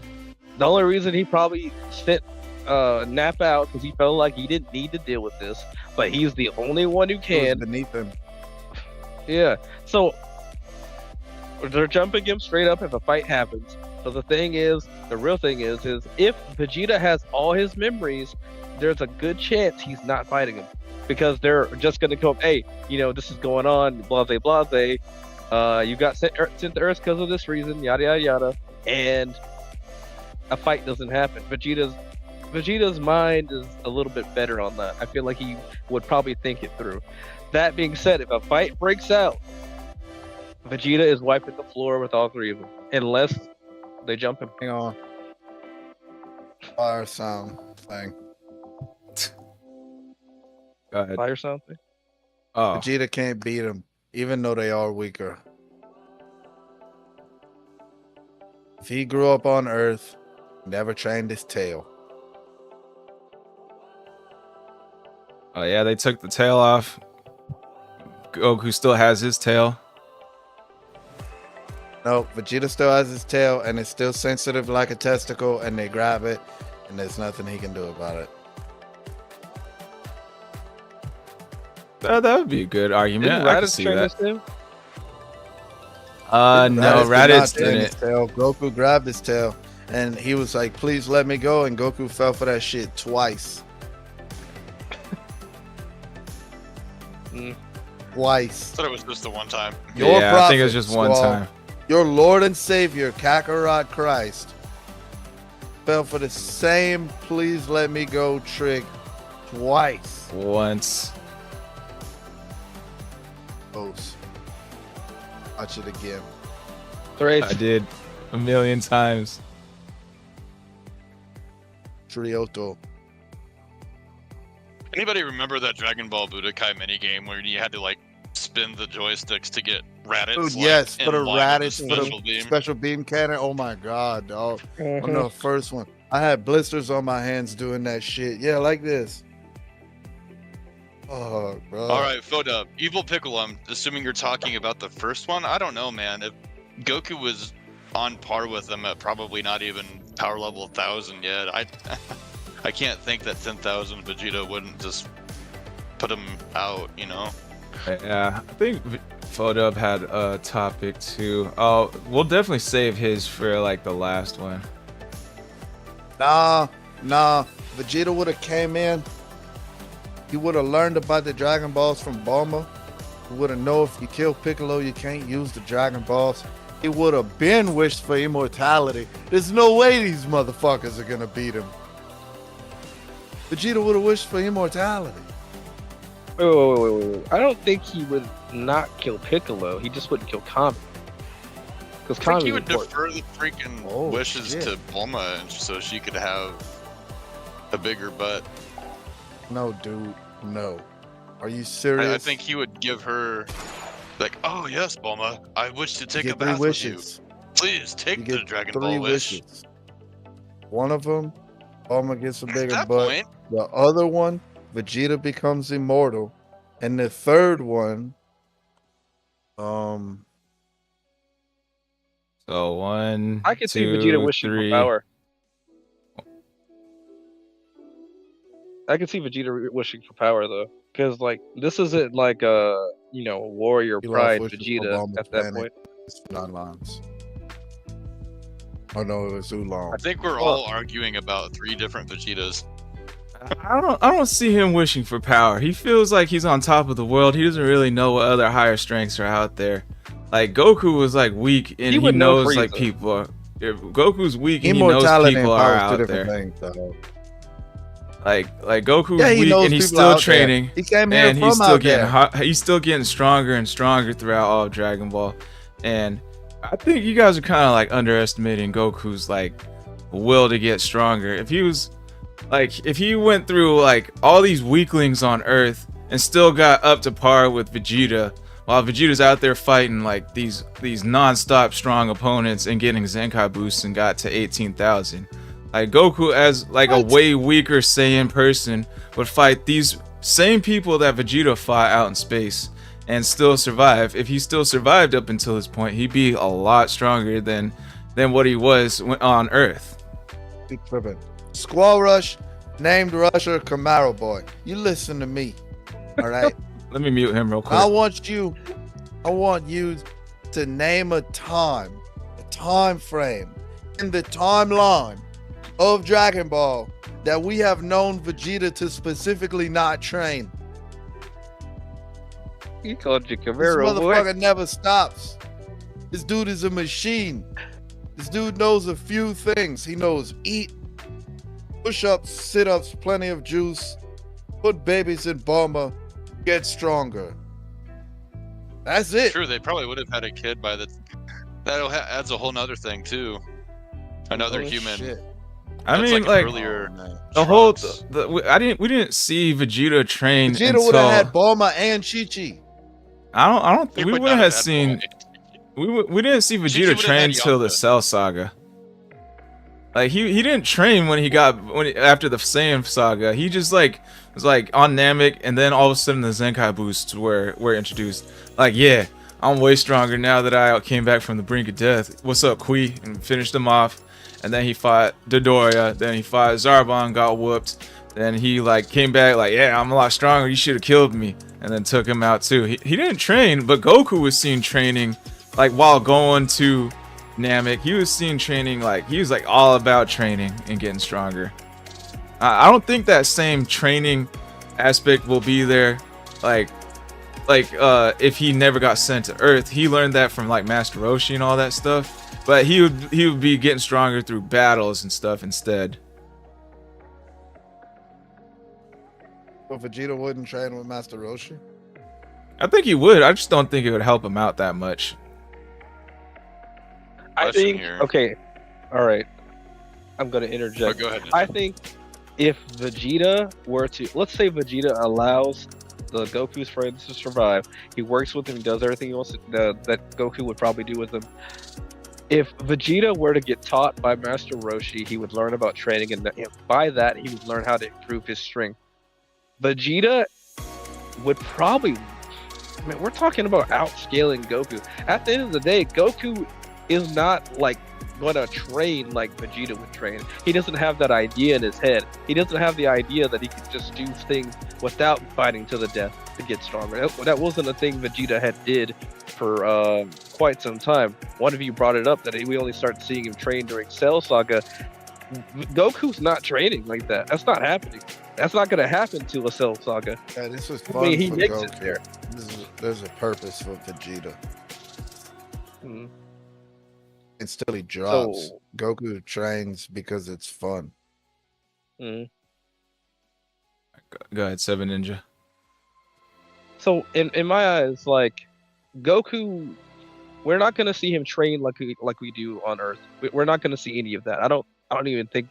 The only reason he probably sent Nap out because he felt like he didn't need to deal with this, but he's the only one who It was can. beneath him. Yeah. So they're jumping him straight up if a fight happens. But the thing is, the real thing is if Vegeta has all his memories, there's a good chance he's not fighting him. Because they're just gonna go, hey, this is going on, blase blase. You got sent to Earth because of this reason, yada yada yada, and a fight doesn't happen. Vegeta's mind is a little bit better on that. I feel like he would probably think it through. That being said, if a fight breaks out, Vegeta is wiping the floor with all 3 of them, unless they jump him. Hang on. Fire sound thing. Go ahead. Fire something. Oh, Vegeta can't beat him, even though they are weaker. If he grew up on Earth, never trained his tail. oh yeah, they took the tail off. Goku still has his tail. No, Vegeta still has his tail, and it's still sensitive like a testicle, and they grab it, and there's nothing he can do about it. That would be a good argument. Didn't I can Raditz see train that. this too? No, did not Raditz train his didn't. tail. Goku grabbed his tail, and he was like, "Please let me go," and Goku fell for that shit twice. Mm. Twice. I thought it was just the one time. Your Yeah, I think it was prophet, just one Squall, time. Your Lord and Savior, Kakarot Christ, fell for the same "please let me go" trick twice. Once. Watch it again. Great. I did 1,000,000 times. Trioto. Anybody remember that Dragon Ball Budokai minigame where you had to like spin the joysticks to get Raditz? Dude, like, yes, in for the line with Raditz, the for special the beam? special beam cannon. Oh my god, dog. Mhm. On the first one, I had blisters on my hands doing that shit. Yeah, like this. Oh, bro. All right, Fodub, Evil Piccolo. I'm assuming you're talking about the first one. I don't know, man. If Goku was on par with them at probably not even power level 1,000 yet, I can't think that 10,000 Vegeta wouldn't just put him out. Yeah, I think Photodub had a topic too. Oh, we'll definitely save his for like the last one. Nah. Vegeta would have came in. He would have learned about the Dragon Balls from Bulma. He would have known if you kill Piccolo, you can't use the Dragon Balls. He would have been wished for immortality. There's no way these motherfuckers are gonna beat him. Vegeta would have wished for immortality. Wait. I don't think he would not kill Piccolo. He just wouldn't kill Kami. Because I think Kami he would would defer the freaking Oh, wishes shit. to Bulma so she could have a bigger butt. No, dude. No. Are you serious? I think he would give her, like, oh yes, Bulma, I wish to take you a get 3 bath with you. wishes. Please take You the get Dragon 3 Ball wish. wishes. One of them, Bulma gets a At bigger that butt. point, The other one, Vegeta becomes immortal. And the third one, So 1, I could see 2, Vegeta wishing 3. for power. I can see Vegeta wishing for power though, because like this isn't like warrior He pride lost wishes Vegeta for Bulma at that Planet. point. It's non-lines. Oh no, it was Oolong. I think we're all arguing about 3 different Vegetas. I don't see him wishing for power. He feels like he's on top of the world. He doesn't really know what other higher strengths are out there. Like Goku was like weak, and he knows like people are. If Goku's weak, and he knows people are out there. Things, though. Like Goku's weak, and he's still training. He came here and from he's still out getting there. he's still getting stronger and stronger throughout all of Dragon Ball. And I think you guys are kind of like underestimating Goku's like will to get stronger. If he went through like all these weaklings on Earth and still got up to par with Vegeta, while Vegeta's out there fighting like these non-stop strong opponents and getting Zenkai boosts and got to 18,000. Like Goku as like a way weaker Saiyan person would fight these same people that Vegeta fought out in space and still survive. If he still survived up until this point, he'd be a lot stronger than what he was on Earth. Keep tripping. Squall Rush, named Rusher Camaro Boy. You listen to me, all right? Let me mute him real quick. I want you to name a time frame in the timeline of Dragon Ball that we have known Vegeta to specifically not train. He called you This Camaro boy. motherfucker never stops. This dude is a machine. This dude knows a few things. He knows eat, push-ups, sit-ups, plenty of juice, put babies in Bulma, get stronger. That's it. True, they probably would have had a kid by the. That adds a whole nother thing too. Another Oh, human. shit. I That's mean, like like earlier. Oh, man. the whole Trunks. we didn't see Vegeta train Vegeta until would have had Bulma and Chi-Chi. I don't They we would wouldn't not have had seen Bulma. we didn't see Chi-Chi Vegeta would have train had till the Yamcha. Cell Saga. Like he didn't train after the Saiyan Saga. He just like was like on Namek, and then all of a sudden the Zenkai boosts were introduced. Like, yeah, I'm way stronger now that I came back from the brink of death. What's up, Kui? And finished him off. And then he fought Dodoria. Then he fought Zarbon, got whooped. Then he like came back like, yeah, I'm a lot stronger. You should have killed me. And then took him out too. He didn't train, but Goku was seen training like while going to Namek. He was seen training like he was like all about training and getting stronger. I don't think that same training aspect will be there. Like if he never got sent to Earth, he learned that from like Master Roshi and all that stuff. But he would be getting stronger through battles and stuff instead. So Vegeta wouldn't train with Master Roshi? I think he would. I just don't think it would help him out that much. I Question think. here. Okay, all right. I'm gonna interject. Oh, go ahead. I think if Vegeta were to, let's say Vegeta allows the Goku's friends to survive, he works with him, he does everything else that Goku would probably do with him. If Vegeta were to get taught by Master Roshi, he would learn about training, and by that he would learn how to improve his strength. Vegeta would probably, I mean, we're talking about outscaling Goku. At the end of the day, Goku is not like going to train like Vegeta would train. He doesn't have that idea in his head. He doesn't have the idea that he could just do things without fighting to the death to get stronger. That wasn't a thing Vegeta had did for quite some time. One of you brought it up that we only started seeing him train during Cell Saga. Goku's not training like that. That's not happening. That's not going to happen to a Cell Saga. Yeah, this was I fun mean, he for makes Goku. it there. There's a purpose for Vegeta. Mhm. And still he drops. So- Goku trains because it's fun. Mhm. Go ahead, Seven Ninja. So in my eyes, like Goku, we're not gonna see him train like we do on Earth. We're not gonna see any of that. I don't even think.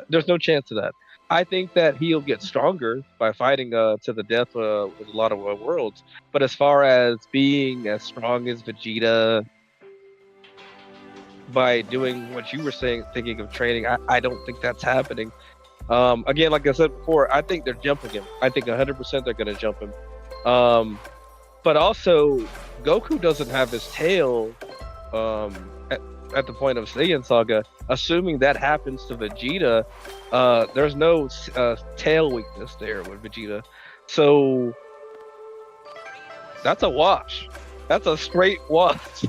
There's no chance of that. I think that he'll get stronger by fighting to the death with a lot of worlds. But as far as being as strong as Vegeta, by doing what you were saying, thinking of training, I don't think that's happening. Again, like I said before, I think they're jumping him. I think 100% they're going to jump him. But also, Goku doesn't have his tail at the point of Saiyan Saga. Assuming that happens to Vegeta, there's no tail weakness there with Vegeta. So That's a wash. That's a straight wash.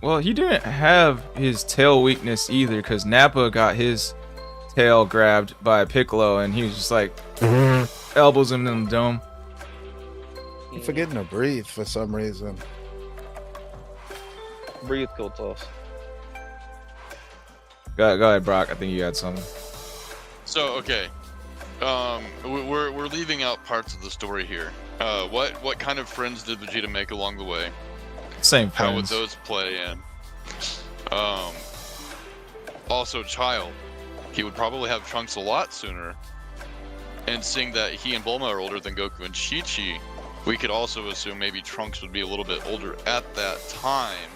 Well, he didn't have his tail weakness either, because Nappa got his tail grabbed by Piccolo, and he was just like elbows him in the dome. I'm forgetting to breathe for some reason. Breathe, cool toss. Go ahead, Brock. I think you had something. So okay, we're leaving out parts of the story here. What kind of friends did Vegeta make along the way? Same How would friends. those play in? Also, Child. He would probably have Trunks a lot sooner. And seeing that he and Bulma are older than Goku and Chi-Chi, we could also assume maybe Trunks would be a little bit older at that time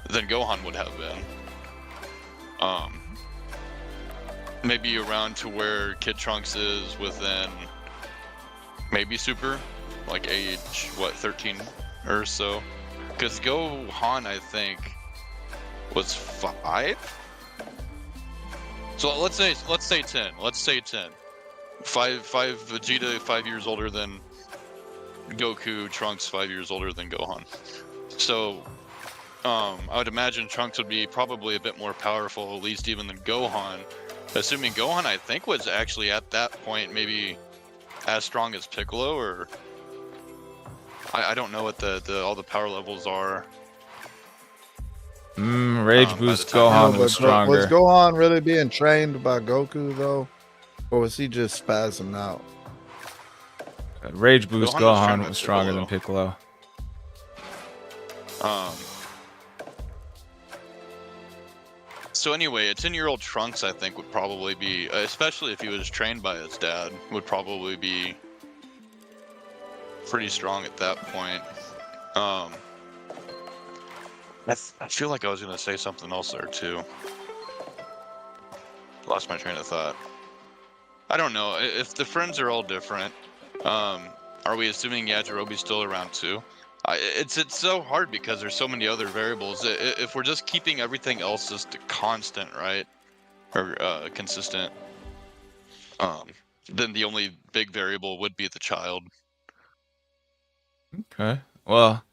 than Gohan would have been. Maybe around to where Kid Trunks is within maybe Super, like age, what, 13 or so? Because Gohan, I think, was 5? So let's say 10. Let's say 10. 5 Vegeta 5 years older than Goku, Trunks 5 years older than Gohan. So I would imagine Trunks would be probably a bit more powerful, at least even than Gohan. Assuming Gohan, I think, was actually at that point maybe as strong as Piccolo, or I don't know what all the power levels are. Rage by boost the time- Gohan No, was but was stronger. Gohan really being trained by Goku though, or was he just spazzing out? Rage boost Gohan was trained Gohan by was stronger than Piccolo. So anyway, a 10-year-old Trunks, I think, would probably be, especially if he was trained by his dad, would probably be pretty strong at that point. I feel like I was gonna say something else there too. Lost my train of thought. I don't know if the friends are all different. Are we assuming Yajirobe's still around too? It's so hard because there's so many other variables. If we're just keeping everything else just constant, right, or consistent, then the only big variable would be the child. Okay. Well,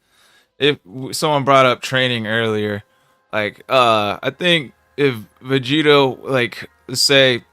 if someone brought up training earlier, like I think if Vegeta, like, let's say,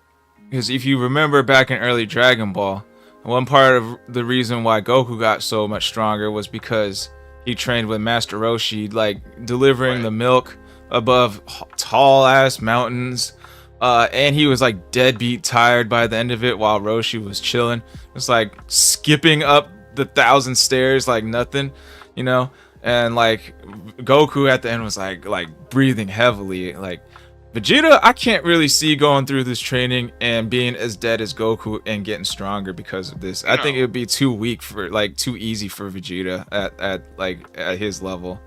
because if you remember back in early Dragon Ball, one part of the reason why Goku got so much stronger was because he trained with Master Roshi, like delivering Right. the milk above tall ass mountains, and he was like deadbeat tired by the end of it while Roshi was chilling. It's like skipping up the 1,000 stairs like nothing, you know. And like Goku at the end was like breathing heavily. Like Vegeta, I can't really see going through this training and being as dead as Goku and getting stronger because of this. I think it would be too weak for, like, too easy for Vegeta at his level.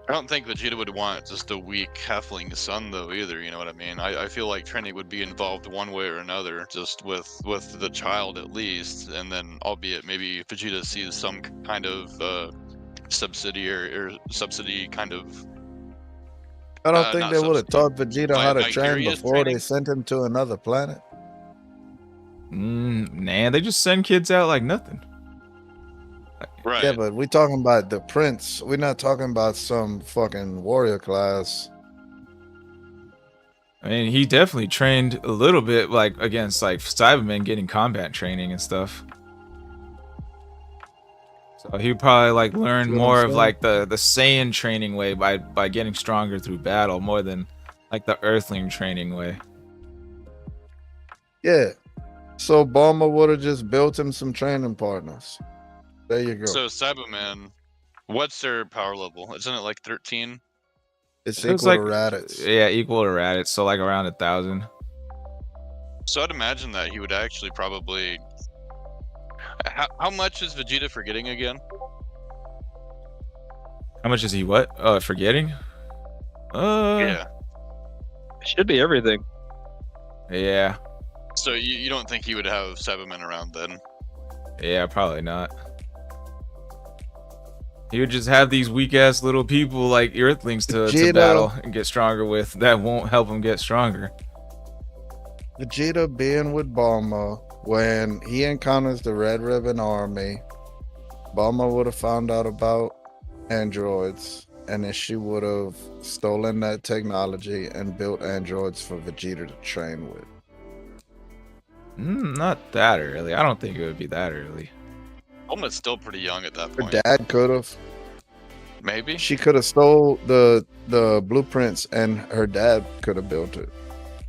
I don't think Vegeta would want just a weak halfling son though either, you know what I mean? I feel like training would be involved one way or another, just with the child at least, and then albeit maybe Vegeta sees some kind of subsidy kind of. I don't think not they would have taught subsidy. Vegeta how to train Vicarious before they training? sent him to another planet. Nah, they just send kids out like nothing. Right. Yeah, but we talking about the prince. We're not talking about some fucking warrior class. I mean, he definitely trained a little bit, like, against, like, Cybermen, getting combat training and stuff. So he would probably, like, learn See what more I'm of, saying? like, the Saiyan training way by getting stronger through battle more than, like, the Earthling training way. Yeah. So Bulma would have just built him some training partners. There you go. So Cyberman, what's their power level? Isn't it like 13? It's It was equal like, to Raditz. yeah, equal to Raditz, so, like, around 1,000. So I'd imagine that he would actually probably. How much is Vegeta forgetting again? How much is he, what? Forgetting? Yeah. Should be everything. Yeah. So you don't think he would have Cybermen around then? Yeah, probably not. He would just have these weak-ass little people like Earthlings to Vegeta. battle and get stronger with. That won't help him get stronger. Vegeta being with Bulma when he encounters the Red Ribbon Army, Bulma would have found out about androids, and then she would have stolen that technology and built androids for Vegeta to train with. Not that early. I don't think it would be that early. Bulma's still pretty young at that Her point. dad could have. Maybe. She could have stole the blueprints, and her dad could have built it.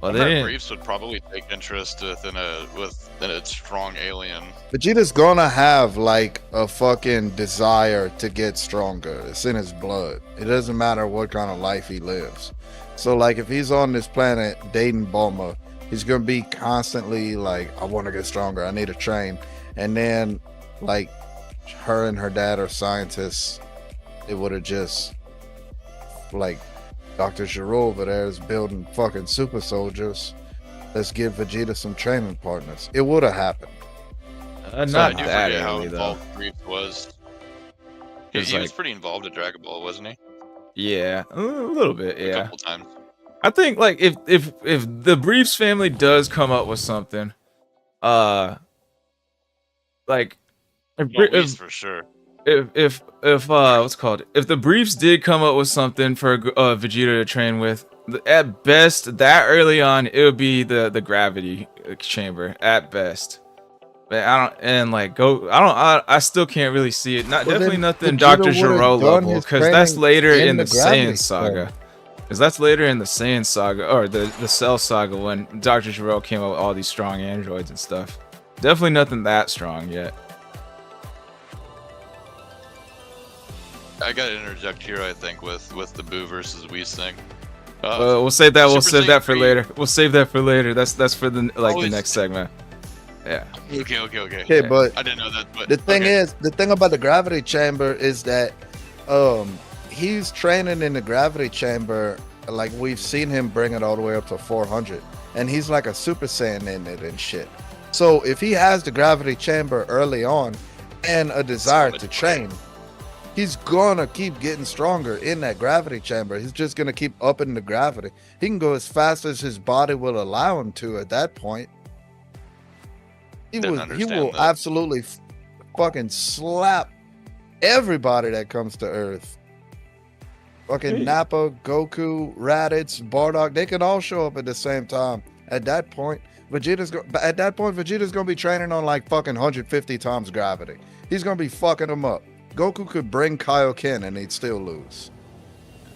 Well, Her they didn't. briefs would probably take interest within a strong alien. Vegeta's gonna have like a fucking desire to get stronger. It's in his blood. It doesn't matter what kind of life he lives. So like if he's on this planet dating Bulma, he's gonna be constantly like, I want to get stronger. I need to train. And then like her and her dad are scientists. It would have just like Dr. Gero over there is building fucking super soldiers. Let's give Vegeta some training partners. It would have happened. So I Not do that forget how early though. involved Brief was. He It's was like- pretty involved at Dragon Ball, wasn't he? Yeah, a little bit. A Yeah. couple times. I think like if the Briefs family does come up with something, like if, Well, at if, least for sure. if what's it called, if the Briefs did come up with something for Vegeta to train with, at best that early on it would be the gravity chamber at best. But I still can't really see it. Well, Definitely then nothing Vegeta Dr. would've Gero done level, his because that's training later in in the the gravity Saiyan saga. Because that's later in the Saiyan saga, or the Cell saga, when Dr. Gero came up with all these strong androids and stuff. Definitely nothing that strong yet. I gotta interject here, I think, with the Boo versus Whis thing. We'll save that. We'll Super save that Saiyan for 3. later. We'll save that for later. That's for the the Always- next segment. Yeah. Okay. Okay, but I didn't know that. But the thing okay. is, the thing about the gravity chamber is that he's training in the gravity chamber. Like we've seen him bring it all the way up to 400, and he's like a Super Saiyan in it and shit. So if he has the gravity chamber early on and a desire to train, he's gonna keep getting stronger in that gravity chamber. He's just gonna keep upping the gravity. He can go as fast as his body will allow him to at that point. He Didn't will understand that. absolutely fucking slap everybody that comes to Earth. Fucking Hey. Nappa, Goku, Raditz, Bardock, they can all show up at the same time. At that point, Vegeta's gonna be training on like fucking 150 times gravity. He's gonna be fucking him up. Goku could bring Kaioken and he'd still lose.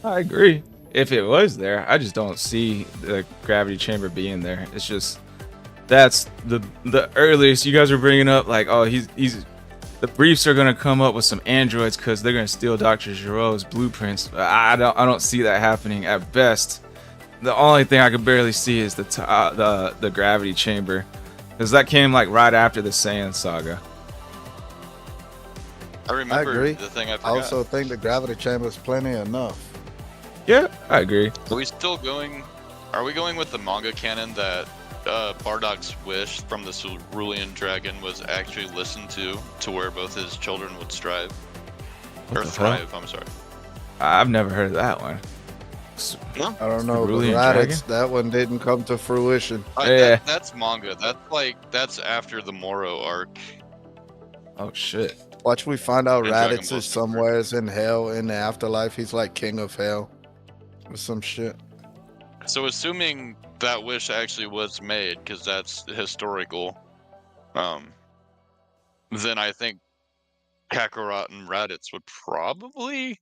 I agree. If it was there, I just don't see the gravity chamber being there. It's just that's the earliest you guys are bringing up. Like, oh, he's the Briefs are gonna come up with some androids because they're gonna steal Dr. Gero's blueprints. I don't see that happening. At best, the only thing I could barely see is the gravity chamber, because that came like right after the Saiyan saga. I remember agree. the thing I I forgot. also think the gravity chamber is plenty enough. Yeah, I agree. Are we still going? Are we going with the manga canon that Bardock's wish from the Cerulean Dragon was actually listened to where both his children would strive What or the hell? thrive? I'm sorry. I've never heard of that one. I don't know, but Cerulean Raditz, Dragon? that one didn't come to fruition. Yeah. That's manga. That's after the Moro arc. Oh shit. Watch, we find out And Dragon Raditz Ball is Super. somewheres in hell in the afterlife. He's like king of hell or some shit. So assuming that wish actually was made, because that's historical, then I think Kakarot and Raditz would probably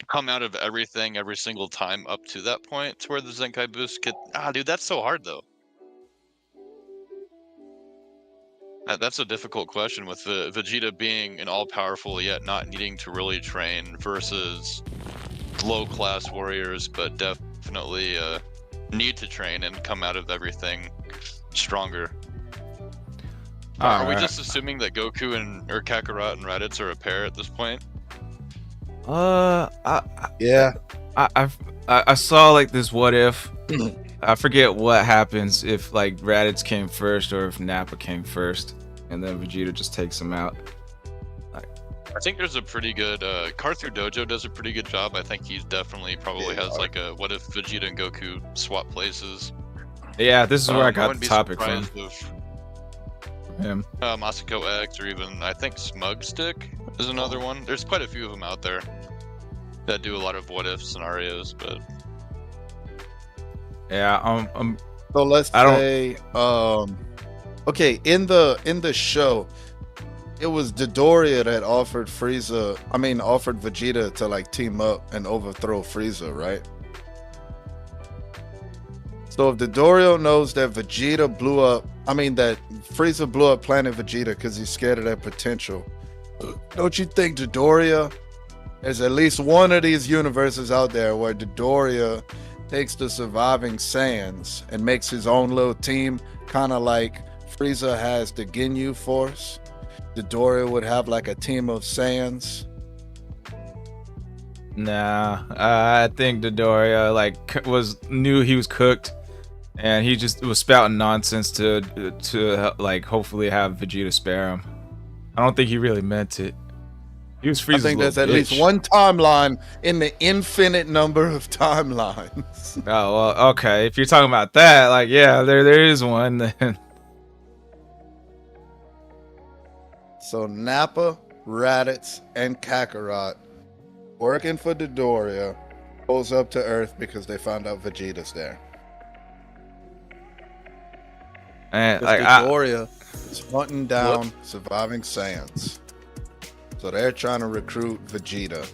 come out of everything every single time up to that point to where the Zenkai boost could. Dude, that's so hard though. That's a difficult question with the Vegeta being an all-powerful yet not needing to really train versus low-class warriors, but definitely need to train and come out of everything stronger. Are we Alright. just assuming that Goku or Kakarot and Raditz are a pair at this point? Yeah, I saw like this what if. I forget what happens if like Raditz came first or if Nappa came first, and then Vegeta just takes him out. I think there's a pretty good Karthu Dojo does a pretty good job. I think he definitely probably Yeah. has like a what if Vegeta and Goku swap places. Yeah, this is where I got wouldn't the be topic from. surprised if him. Masako X, or even I think Smug Stick is another one. There's quite a few of them out there that do a lot of what if scenarios, but Yeah, So let's I don't- say, okay, in the show, it was Dodoria that offered Vegeta to like team up and overthrow Frieza, right? So if Dodoria knows that that Frieza blew up Planet Vegeta because he's scared of that potential, don't you think Dodoria, there's at least one of these universes out there where Dodoria takes the surviving Saiyans and makes his own little team, kind of like Frieza has the Ginyu Force? Dodoria would have like a team of Saiyans. Nah, I think Dodoria knew he was cooked, and he just was spouting nonsense to like hopefully have Vegeta spare him. I don't think he really meant it. He was Frieza's I think there's little at least bitch. one timeline in the infinite number of timelines. Oh well, okay. If you're talking about that, like, yeah, there is one. Then So Nappa, Raditz, and Kakarot working for Dodoria goes up to Earth because they found out Vegeta's there. and Because like Dodoria is hunting down surviving Saiyans. So they're trying to recruit Vegeta.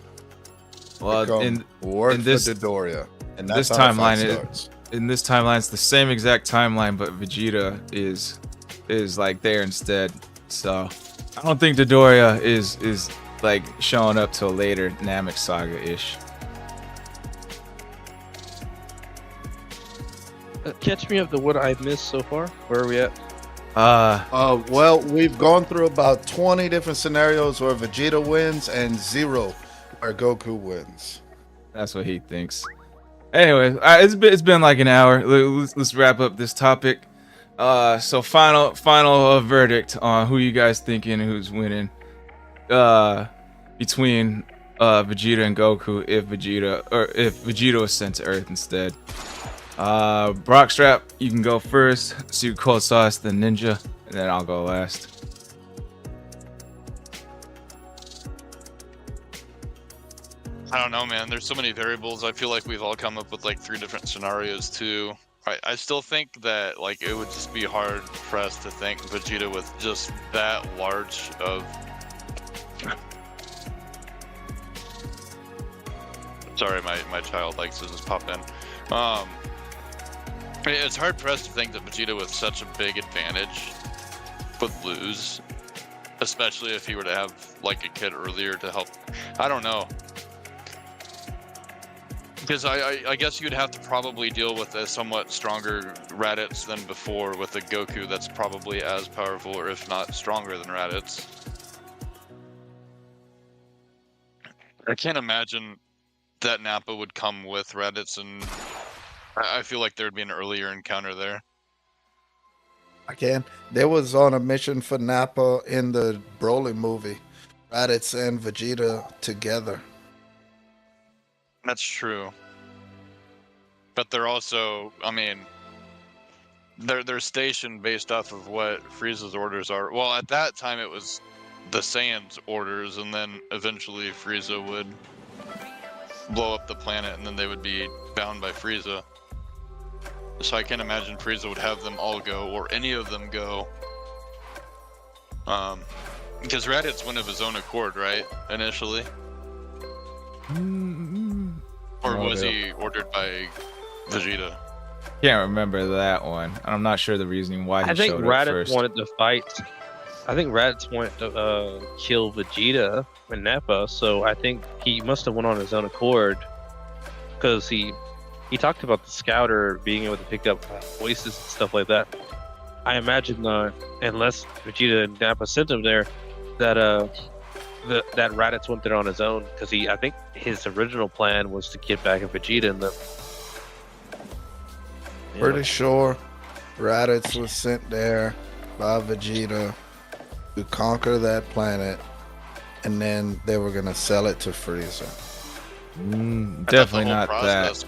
well, Become work in this- for Dodoria. And this that's how the fight timeline starts. in this timeline, it's the same exact timeline, but Vegeta is like there instead. So I don't think Dodoria is like showing up till later Namek Saga ish. Catch me up to what I've missed so far. Where are we at? Well, we've gone through about 20 different scenarios where Vegeta wins and 0 where Goku wins. That's what he thinks. Anyway, it's been like an hour. Let's wrap up this topic. So final verdict on who you guys thinking who's winning between Vegeta and Goku if Vegeta was sent to Earth instead. Brockstrap, you can go first. Super Cold Sauce, then Ninja, and then I'll go last. I don't know, man. There's so many variables. I feel like we've all come up with like 3 different scenarios too. I still think that like it would just be hard pressed to think Vegeta with just that large of. Sorry, my child likes to just pop in. It's hard pressed to think that Vegeta with such a big advantage would lose, especially if he were to have like a kid earlier to help. I don't know. Because I guess you'd have to probably deal with a somewhat stronger Raditz than before with a Goku that's probably as powerful or if not stronger than Raditz. I can't imagine that Nappa would come with Raditz, and I feel like there'd be an earlier encounter there. Again, there was on a mission for Nappa in the Broly movie. Raditz and Vegeta together. That's true. But they're also, I mean, they're stationed based off of what Frieza's orders are. Well, at that time it was the Saiyans' orders, and then eventually Frieza would blow up the planet, and then they would be bound by Frieza. So I can't imagine Frieza would have them all go, or any of them go. Because Raditz went of his own accord, right? Initially. Or was he ordered by Vegeta? Can't remember that one. I'm not sure the reasoning why he I think showed up Raditz first. wanted to fight. I think Raditz wanted to kill Vegeta and Nappa, so I think he must have went on his own accord because he talked about the scouter being able to pick up voices and stuff like that. I imagine unless Vegeta and Nappa sent him there, that that Raditz went there on his own because I think his original plan was to get back at Vegeta and them. Pretty sure Raditz was sent there by Vegeta to conquer that planet, and then they were gonna sell it to Frieza. Definitely not that.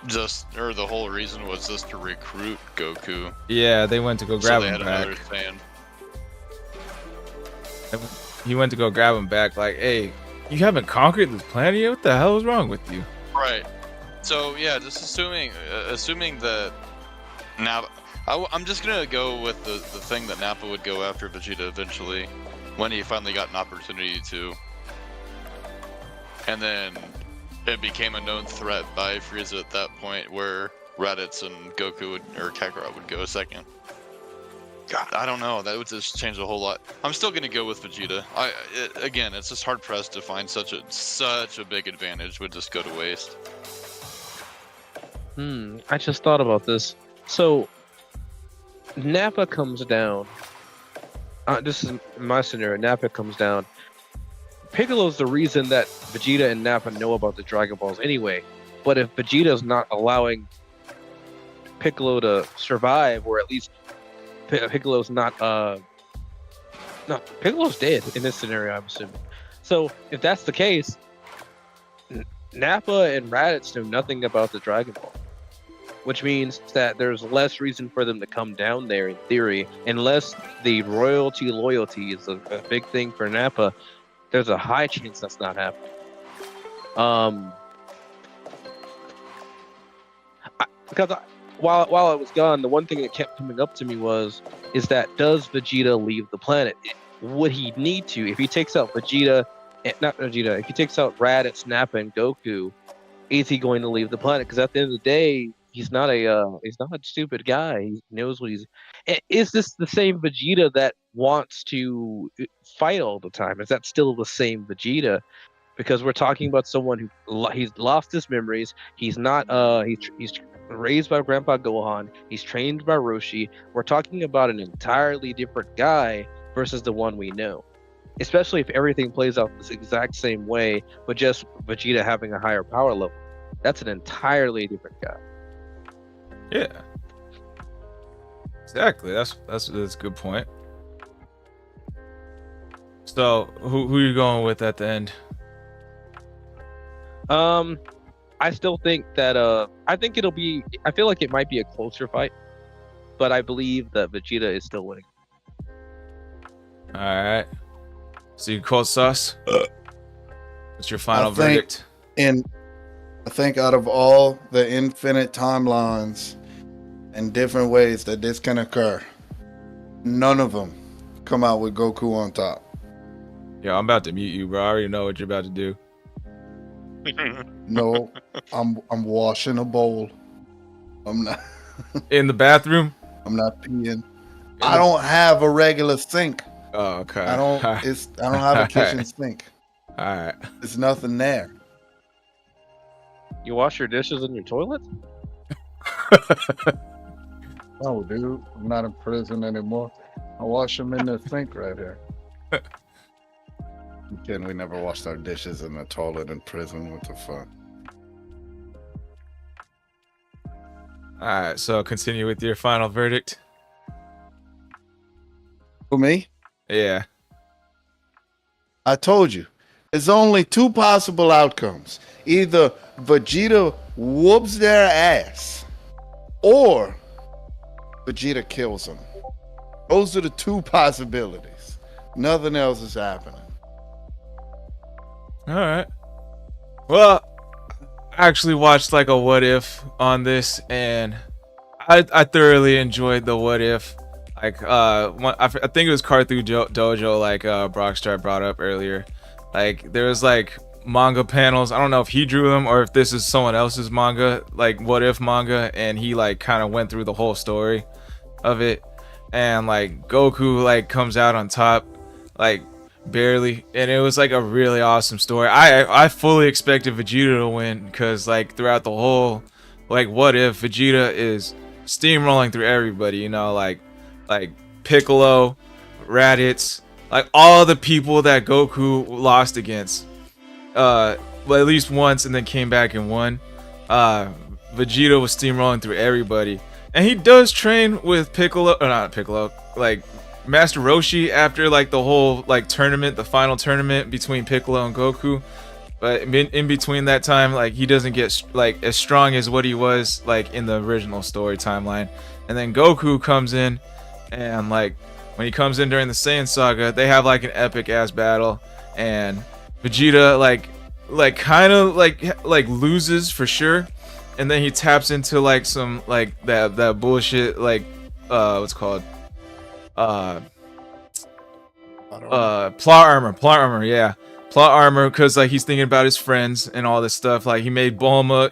the whole reason was just to recruit Goku. Yeah, they went to go So grab they him had back. another fan. He went to go grab him back. Like, hey, you haven't conquered this planet yet? What the hell is wrong with you? Right. So yeah, just assuming that Nappa, I'm just gonna go with the thing that Nappa would go after Vegeta eventually, when he finally got an opportunity to, and then it became a known threat by Frieza at that point, where Raditz and Goku or Kakarot would go second. God, I don't know. That would just change a whole lot. I'm still gonna go with Vegeta. Again, it's just hard pressed to find such a big advantage would just go to waste. I just thought about this. So Nappa comes down. This is my scenario. Nappa comes down. Piccolo's the reason that Vegeta and Nappa know about the Dragon Balls anyway. But if Vegeta's not allowing Piccolo to survive, or at least Piccolo's not Piccolo's dead in this scenario, I'm assuming. So if that's the case, Nappa and Raditz know nothing about the Dragon Ball, which means that there's less reason for them to come down there in theory, unless the royalty loyalty is a big thing for Nappa. There's a high chance that's not happening. While I was gone, the one thing that kept coming up to me is that does Vegeta leave the planet? Would he need to? If he takes out if he takes out Raditz, Nappa, and Goku, is he going to leave the planet? Because at the end of the day, he's not a stupid guy. He knows what he's. Is this the same Vegeta that wants to fight all the time? Is that still the same Vegeta? Because we're talking about someone he's lost his memories. He's not. He's raised by Grandpa Gohan. He's trained by Roshi. We're talking about an entirely different guy versus the one we know. Especially if everything plays out this exact same way, but just Vegeta having a higher power level. That's an entirely different guy. Yeah. Exactly. That's a good point. So who are you going with at the end? I still think that I feel like it might be a closer fight, but I believe that Vegeta is still winning. All right. So you call sus? What's your final verdict? I think out of all the infinite timelines and different ways that this can occur, none of them come out with Goku on top. Yeah, I'm about to mute you, bro. I already know what you're about to do. No, I'm washing a bowl. I'm not in the bathroom. I'm not peeing. I don't have a regular sink. Oh, okay. I don't have a kitchen sink. All right. There's nothing there. You wash your dishes in your toilet? Oh, dude, I'm not in prison anymore. I wash them in the sink right here. Again, we never washed our dishes in the toilet in prison. What the fuck? All right. So continue with your final verdict. For me? Yeah. I told you. There's only two possible outcomes. Either Vegeta whoops their ass, or Vegeta kills them. Those are the two possibilities. Nothing else is happening. All right. Well, I actually watched like a what if on this, and I thoroughly enjoyed the what if. Like I think it was Carthu Dojo, like Brockstar brought up earlier. Like there was like manga panels. I don't know if he drew them or if this is someone else's manga, like what if manga, and he like kind of went through the whole story of it, and like Goku like comes out on top, like barely, and it was like a really awesome story. I fully expected Vegeta to win, because like throughout the whole like what if, Vegeta is steamrolling through everybody, you know, like Piccolo, Raditz, like all the people that Goku lost against well, at least once, and then came back and won. Vegeta was steamrolling through everybody, and he does train with like Master Roshi after like the whole like tournament, the final tournament between Piccolo and Goku. But in between that time, like he doesn't get like as strong as what he was like in the original story timeline. And then Goku comes in, and like when he comes in during the Saiyan saga, they have like an epic ass battle, and Vegeta like kind of like loses for sure, and then he taps into like some like that bullshit like what's it called plot armor, yeah, plot armor, because like he's thinking about his friends and all this stuff. Like he met Bulma,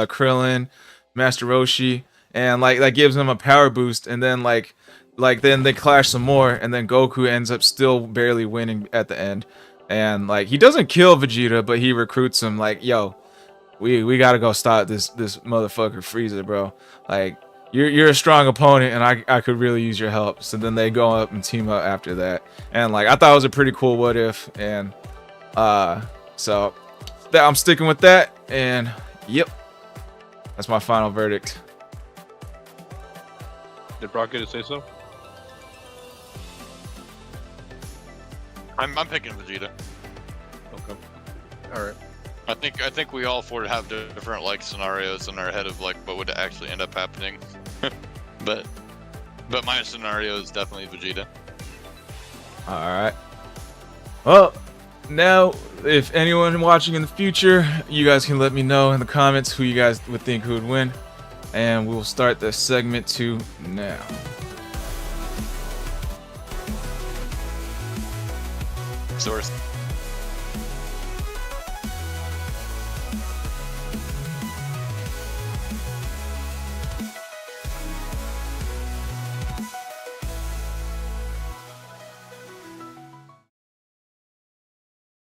Krillin, Master Roshi, and like that gives him a power boost. And then like then they clash some more, and then Goku ends up still barely winning at the end. And like he doesn't kill Vegeta, but he recruits him like, yo, we gotta go stop this motherfucker Frieza, bro. Like you're a strong opponent, and I could really use your help. So then they go up and team up after that. And like I thought it was a pretty cool what if, and so that I'm sticking with that. And yep, that's my final verdict. Did Brock get to say so? I'm picking Vegeta. Okay. All right. I think we all four have different like scenarios in our head of like what would actually end up happening. but my scenario is definitely Vegeta. All right. Well, now if anyone watching in the future, you guys can let me know in the comments who you guys would think who would win, and we'll start the segment 2 now. Source.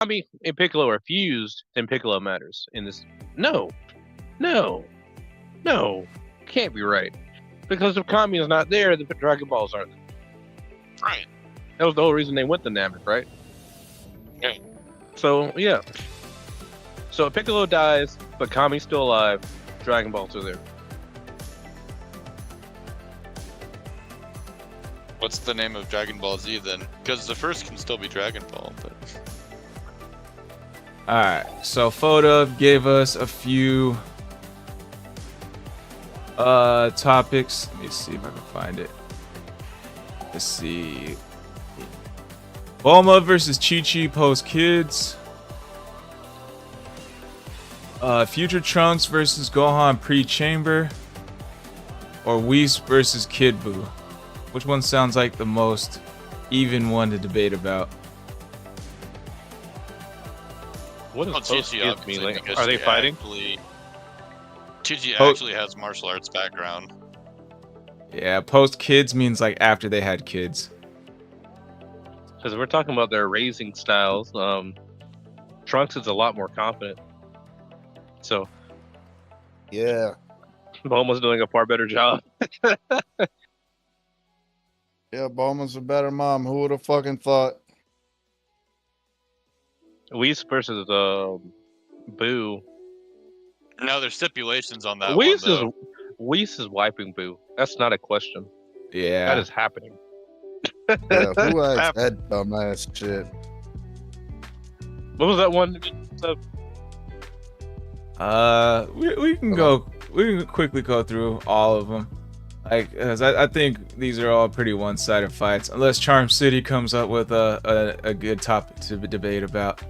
Kami and Piccolo are fused, then Piccolo matters in this. No, can't be right. Because if Kami is not there, the Dragon Balls aren't there. Right. That was the whole reason they went to Namek, right? Yeah. So yeah. So if Piccolo dies, but Kami's still alive, Dragon Balls are there. What's the name of Dragon Ball Z then? Because the first can still be Dragon Ball, but. Alright, so Photo gave us a few topics. Let me see if I can find it. Let's see. Bulma versus Chi-Chi post kids. Future Trunks versus Gohan pre-chamber. Or Whis versus Kid Buu. Which one sounds like the most even one to debate about? What does post Chi-Chi kids mean? obviously, Like, because are they she fighting? Chi-Chi actually has martial arts background. Yeah, post kids means like after they had kids. Because we're talking about their raising styles. Trunks is a lot more confident. So Yeah. Bulma's doing a far better job. Yeah, Bulma's a better mom. Who would have fucking thought? Whis versus Boo. No, there's stipulations on that Whis one, though. Whis is wiping Boo. That's not a question. Yeah. That is happening. Yeah, who has that dumbass shit? What was that one? We can quickly go through all of them. Like, as I think these are all pretty one-sided fights, unless Charm City comes up with a good topic to debate about.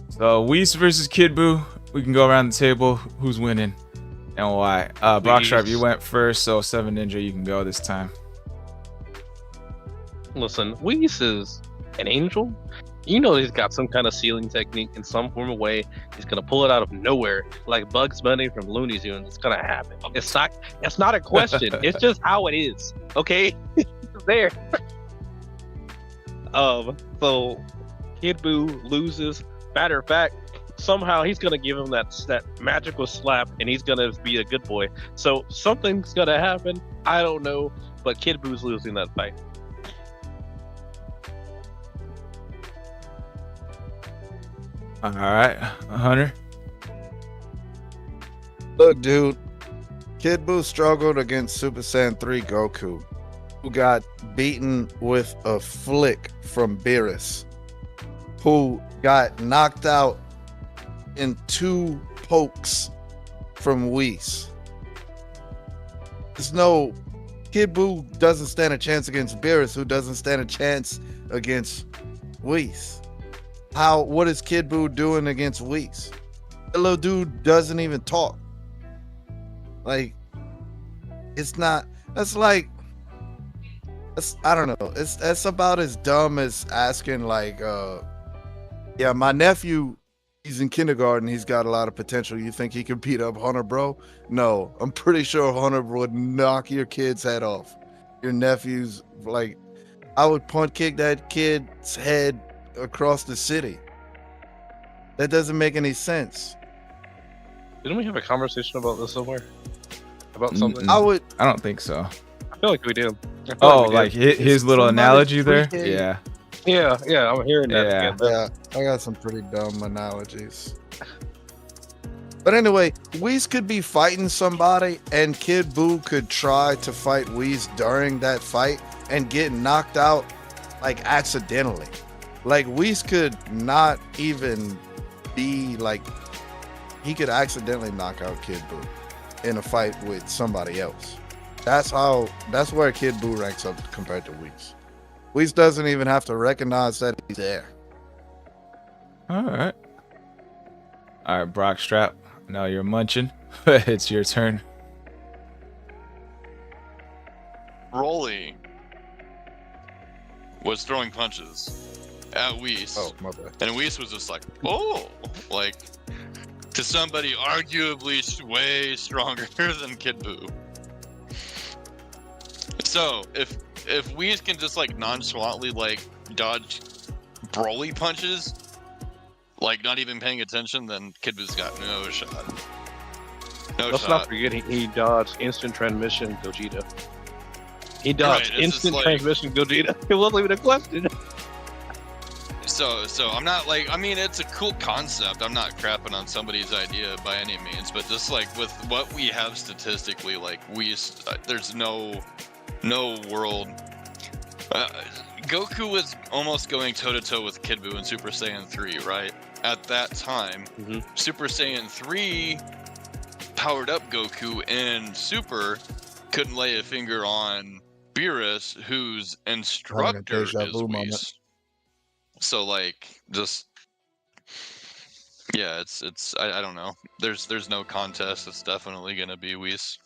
So Whis versus Kid Buu. We can go around the table. Who's winning and why? Brock Sharp, you went first, so 7 Ninja, you can go this time. Listen, Whis is an angel. You know he's got some kind of sealing technique in some form of way. He's gonna pull it out of nowhere, like Bugs Bunny from Looney Tunes. It's gonna happen. It's not a question. It's just how it is. Okay, it's there. So Kid Buu loses. Matter of fact, somehow he's gonna give him that magical slap, and he's gonna be a good boy. So something's gonna happen. I don't know, but Kid Buu's losing that fight. All right, Hunter. Look, dude. Kid Buu struggled against Super Saiyan 3 Goku, who got beaten with a flick from Beerus. who got knocked out in 2 pokes from Whis. There's no Kid Buu doesn't stand a chance against Beerus, who doesn't stand a chance against Whis. What is Kid Buu doing against Whis? The little dude doesn't even talk. Like, it's not, that's like, I don't know. That's about as dumb as asking like, yeah, my nephew, he's in kindergarten. He's got a lot of potential. You think he could beat up Hunter, bro? No, I'm pretty sure Hunter would knock your kid's head off. Your nephew's like, I would punt kick that kid's head across the city. That doesn't make any sense. Didn't we have a conversation about this somewhere? About something? I would. I don't think so. I feel like we did. Oh, like his little analogy there? Yeah. Yeah, I'm hearing that again. Yeah, I got some pretty dumb analogies. But anyway, Whis could be fighting somebody, and Kid Buu could try to fight Whis during that fight and get knocked out, like, accidentally. Like, Whis could not even be, like, he could accidentally knock out Kid Buu in a fight with somebody else. That's where Kid Buu ranks up compared to Whis. Whis doesn't even have to recognize that he's there. All right, Brock Strap. Now you're munching. It's your turn. Broly was throwing punches at Whis. Oh, my bad. And Whis was just like, oh, like, to somebody arguably way stronger than Kid Buu. So if Whis can just like nonchalantly like dodge Broly punches, like not even paying attention, then Kid Buu's got no shot. Let's not forget he dodged instant transmission Gogeta. He dodged instant transmission Gogeta. It wasn't even a question. So I'm not like, I mean, it's a cool concept. I'm not crapping on somebody's idea by any means, but just like with what we have statistically, like there's no world. Goku was almost going toe-to-toe with Kid Buu in Super Saiyan 3, right? At that time, Super Saiyan 3 powered up Goku, and Super couldn't lay a finger on Beerus, whose instructor is Whis. So like, just yeah, it's I don't know. There's no contest. It's definitely gonna be Whis.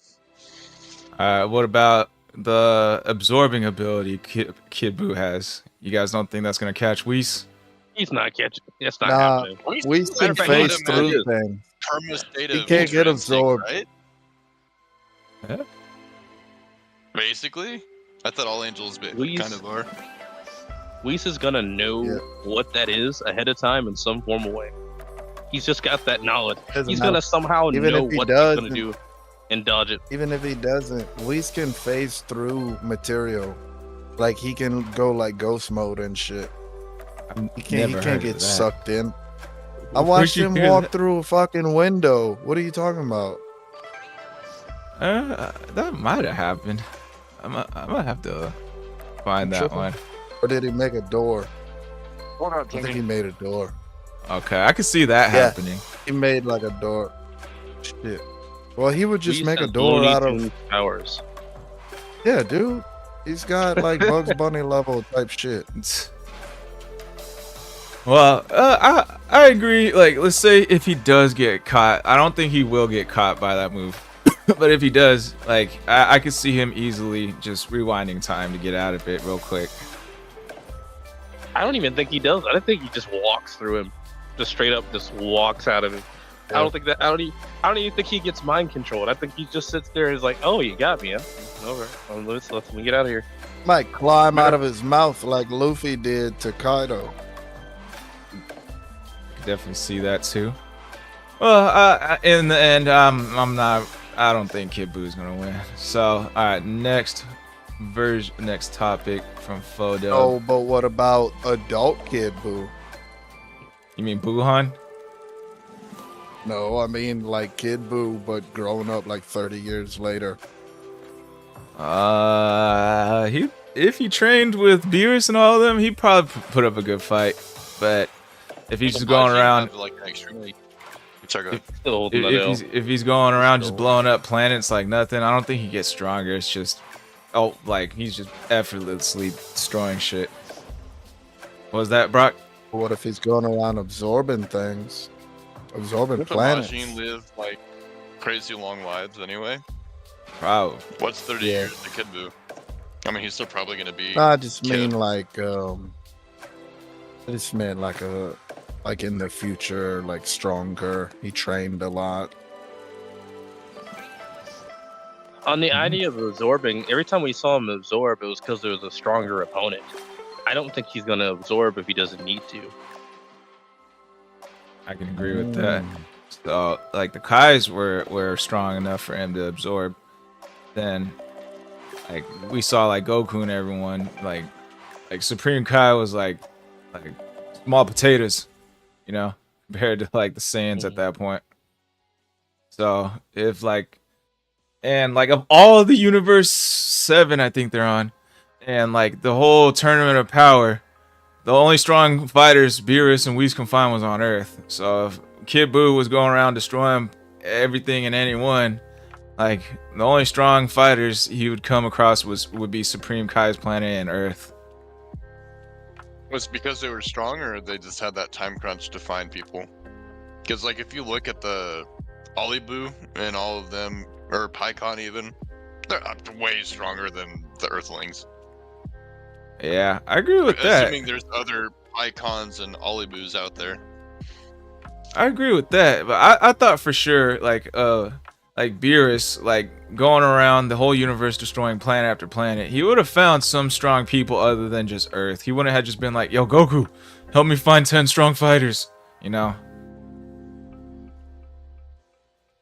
What about the absorbing ability Kid Buu has? You guys don't think that's gonna catch Whis? He's not catching. It's not happening. Whis can face through things. He can't get absorbed. Right? Yeah. Basically, I thought all angels kind of are. Whis is gonna know what that is ahead of time in some form of way. He's just got that knowledge. He's gonna somehow know what he's gonna do and dodge it. Even if he doesn't, Whis can phase through material. Like, he can go like ghost mode and shit. He can't get sucked in. I watched him walk through a fucking window. What are you talking about? That might have happened. I might have to find that one. Or did he make a door? I think he made a door. Okay, I can see that happening. He made like a door. Shit. Well, he would just make a door out of powers. Yeah, dude. He's got like Bugs Bunny level type shit. Well, I agree. Like, let's say if he does get caught, I don't think he will get caught by that move. But if he does, like, I could see him easily just rewinding time to get out of it real quick. I don't even think he does. I think he just walks through him, just straight up, just walks out of him. Yeah. I don't even think he gets mind controlled. I think he just sits there and is like, "Oh, you got me, huh? Over. Let me get out of here." Might climb out of his mouth like Luffy did to Kaido. Definitely see that too. Well, in the end, I don't think Kid Buu's gonna win. So, all right, next topic from Fodo. Oh, but what about adult Kid Buu? You mean Buuhan? No, I mean like Kid Buu, but grown up like 30 years later. If he trained with Beerus and all of them, he'd probably put up a good fight. But if he's just Well, going if you around, have, like, an extremely... Sorry, go ahead. Still holding that L. if he's going around just blowing up planets like nothing, I don't think he gets stronger. It's just, like he's just effortlessly destroying shit. What was that, Brock? What if he's going around absorbing things, absorbing Doesn't planets? Majin live, like, crazy long lives anyway? Probably. What's 30 years to Kid Buu? I mean, he's still probably gonna be... No, I just Kid. mean like I just meant like in the future, like stronger. He trained a lot. On the idea of absorbing, every time we saw him absorb, it was because there was a stronger opponent. I don't think he's gonna absorb if he doesn't need to. I can agree with that. So, like, the Kais were strong enough for him to absorb. Then, like, we saw, like, Goku and everyone, like Supreme Kai was, like small potatoes, you know, compared to, like, the Saiyans at that point. So, if, like, and, like, of all the Universe 7, I think they're on, and, like, the whole Tournament of Power, the only strong fighters Beerus and Whis Confine was on Earth. So if Kid Buu was going around destroying everything and anyone, like, the only strong fighters he would come across would be Supreme Kai's planet and Earth. Was it because they were strong, or they just had that time crunch to find people? Because, like, if you look at the Olibu and all of them, or Pycon even, they're way stronger than the Earthlings. Yeah, I agree with that. Assuming there's other Pycons and Olibus out there. I agree with that, but I thought for sure, like Beerus, like, going around the whole universe destroying planet after planet, he would have found some strong people other than just Earth. He wouldn't have just been like, yo, Goku, help me find 10 strong fighters, you know?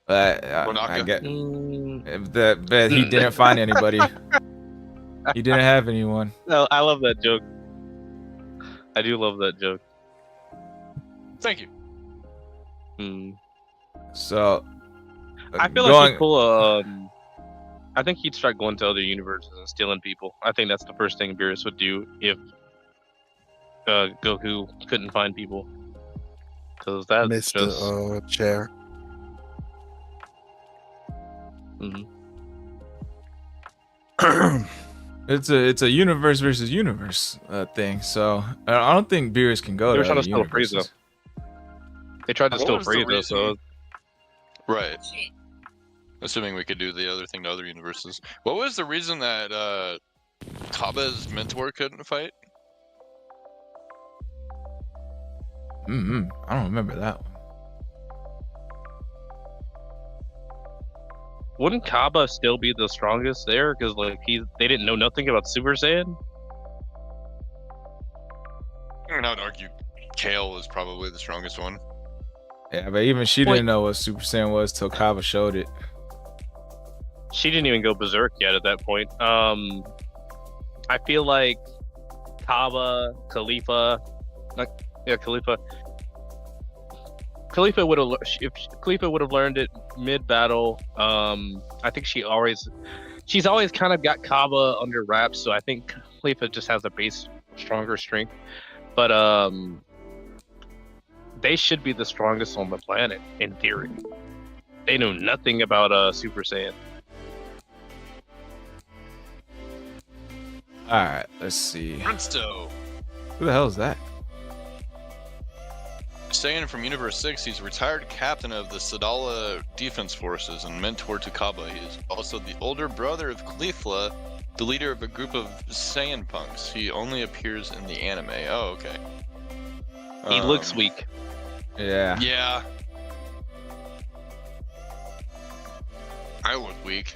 But I get that he didn't find anybody. He didn't have anyone. No, I love that joke. I do love that joke. Thank you. So, I feel like he'd pull I think he'd start going to other universes and stealing people. I think that's the first thing Beerus would do if Goku couldn't find people. Because that's Missed just... the chair. It's a universe versus universe thing. So I don't think Beerus can go. They were to trying to other steal Frieza. universes. They tried to What steal was the Frieza, so Right. Assuming we could do the other thing to other universes. What was the reason that Kaba's mentor couldn't fight? I don't remember that one. wouldn't Kaba still be the strongest there? Because like they didn't know nothing about Super Saiyan. I would argue Kale is probably the strongest one. Yeah, but even she didn't know what Super Saiyan was till Kaba showed it. She didn't even go berserk yet at that point. I feel like Kaba, Khalifa would have if Khalifa would have learned it mid battle. I think she's always kind of got Kaba under wraps, so I think Khalifa just has a base stronger strength. But they should be the strongest on the planet in theory. They know nothing about Super Saiyan. All right, let's see. Prinsto. Who the hell is that? Saiyan from Universe 6, he's retired captain of the Sadala Defense Forces and mentor to Kaba. He is also the older brother of Caulifla, the leader of a group of Saiyan punks. He only appears in the anime. Oh, okay. He looks weak. Yeah. Yeah. I look weak.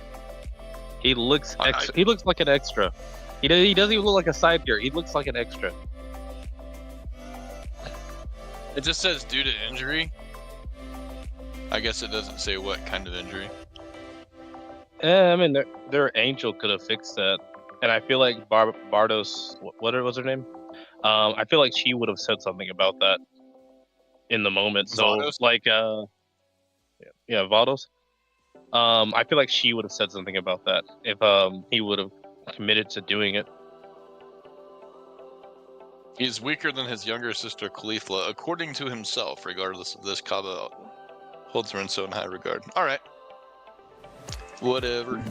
He looks he looks like an extra. He doesn't even look like a side gear. He looks like an extra. It just says due to injury. I guess it doesn't say what kind of injury. I mean, their angel could have fixed that, and I feel like Bardos, what was her name? I feel like she would have said something about that in the moment. So Vados? like, yeah, Vados. I feel like she would have said something about that if he would have committed to doing it. He's weaker than his younger sister Khalifa, according to himself. Regardless of this, Kaba holds her in so high regard. All right, whatever.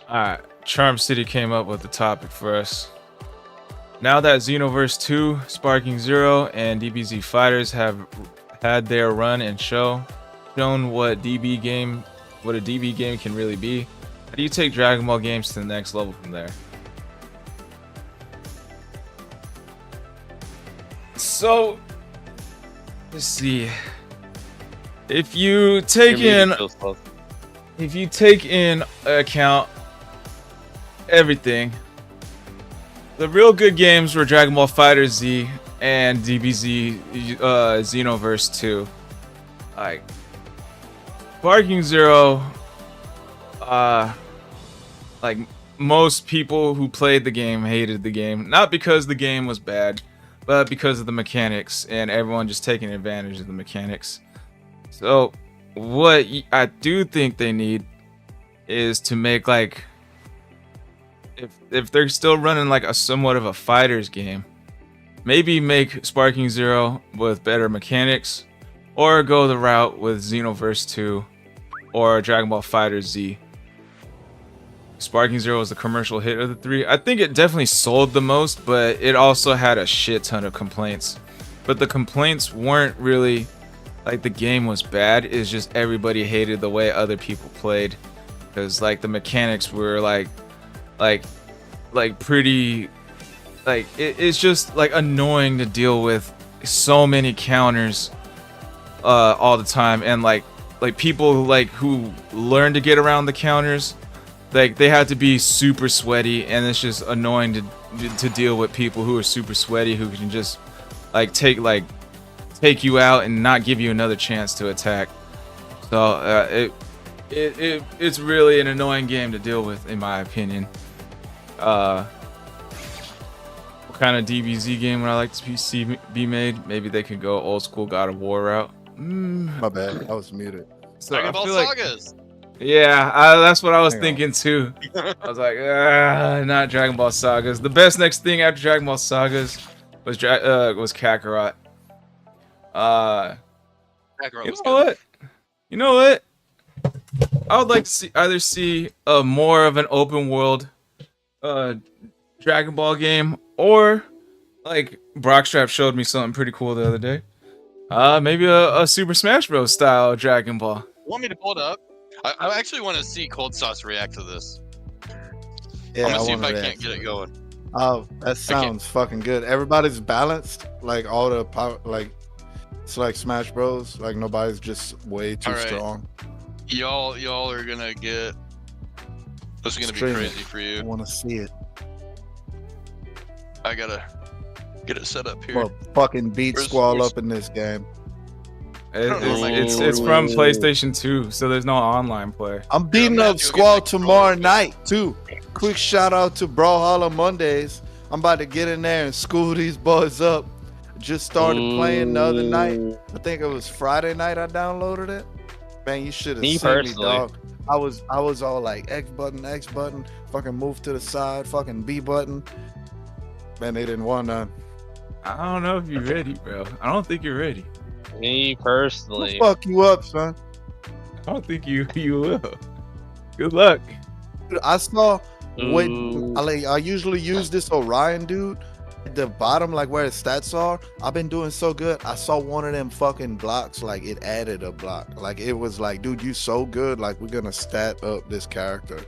All right, Charm City came up with the topic for us. Now that Xenoverse 2, Sparking Zero, and DBZ Fighters have had their run and shown what a DB game can really be, how do you take Dragon Ball games to the next level from there? So, let's see. If you take in account everything, the real good games were Dragon Ball FighterZ Z and DBZ Xenoverse 2. Like Sparking Zero, like most people who played the game hated the game, not because the game was bad, but because of the mechanics and everyone just taking advantage of the mechanics. So what I do think they need is to make like, if they're still running like a somewhat of a fighters game, maybe make Sparking Zero with better mechanics, or go the route with Xenoverse 2 or Dragon Ball FighterZ. Sparking Zero was the commercial hit of the three. I think it definitely sold the most, but it also had a shit ton of complaints. But the complaints weren't really like the game was bad, it's just everybody hated the way other people played, because like the mechanics were like pretty, like it's just like annoying to deal with so many counters all the time, and like people like who learn to get around the counters, like they have to be super sweaty, and it's just annoying to deal with people who are super sweaty who can just like take you out and not give you another chance to attack. So it's really an annoying game to deal with, in my opinion. What kind of DBZ game would I like to see be made? Maybe they could go old school God of War route. My bad, I was muted. So Dragon Ball Sagas. Yeah, that's what I was thinking too. I was like, not Dragon Ball Sagas. The best next thing after Dragon Ball Sagas was Kakarot. You know what? I would like to either see more of an open world Dragon Ball game, or like Brockstrap showed me something pretty cool the other day. Maybe a Super Smash Bros. Style Dragon Ball. You want me to pull it up? I actually want to see Cold Sauce react to this. Yeah, I'm gonna see if I can't get it going. Oh, that sounds fucking good. Everybody's balanced, like all the power, like it's like Smash Bros. Like nobody's just way too strong. Y'all are gonna get. This is gonna be crazy for you. I want to see it. I gotta get it set up here. Well, fucking beat Squall up in this game. It's from PlayStation 2, so there's no online play. I'm beating up Squall tomorrow night too. Quick shout out to Brawlhalla Mondays. I'm about to get in there and school these boys up. Just started playing the other night. I think it was Friday night I downloaded it. Man, you should have seen me, dog. I was all like X button, fucking move to the side, fucking B button. Man, they didn't want none. I don't know if you're ready, bro. I don't think you're ready. Me personally. Who fuck you up, son? I don't think you will. Good luck. Dude, I saw when I usually use this Orion dude at the bottom, like where the stats are. I've been doing so good. I saw one of them fucking blocks, like it added a block. Like it was like, dude, you so good. Like we're gonna stat up this character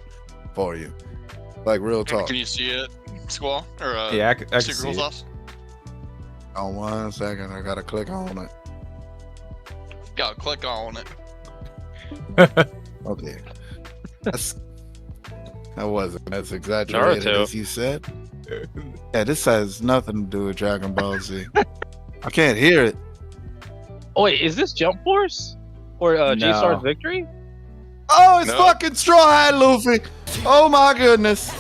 for you. Like real talk. Can you see it, Squall? Or yeah, I can see it. Oh, 1 second, I gotta click on it. Gotta click on it. Okay. That's exaggerated Naruto. as you said. Yeah, this has nothing to do with Dragon Ball Z. I can't hear it. Oh wait, is this Jump Force or J-Star's Victory? Oh, it's fucking Straw Hat Luffy. Oh my goodness.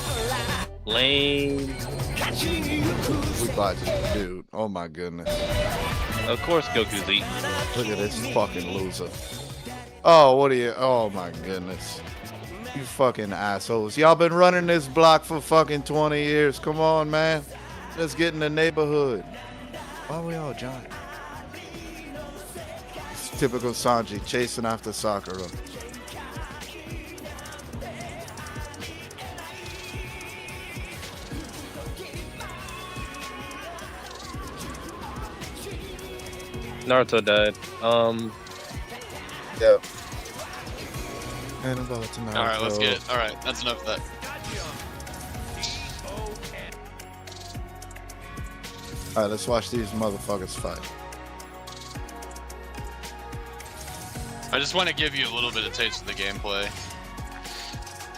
Lame. We bought this dude. Oh my goodness. Of course, Goku's eating. Look at this fucking loser. Oh, what are you? Oh my goodness. You fucking assholes. Y'all been running this block for fucking 20 years. Come on, man. Let's get in the neighborhood. Why are we all giant? It's typical Sanji chasing after Sakura. Naruto died. Yep. And about to Naruto. Alright, let's get it. Alright, that's enough of that. Alright, let's watch these motherfuckers fight. I just want to give you a little bit of taste of the gameplay.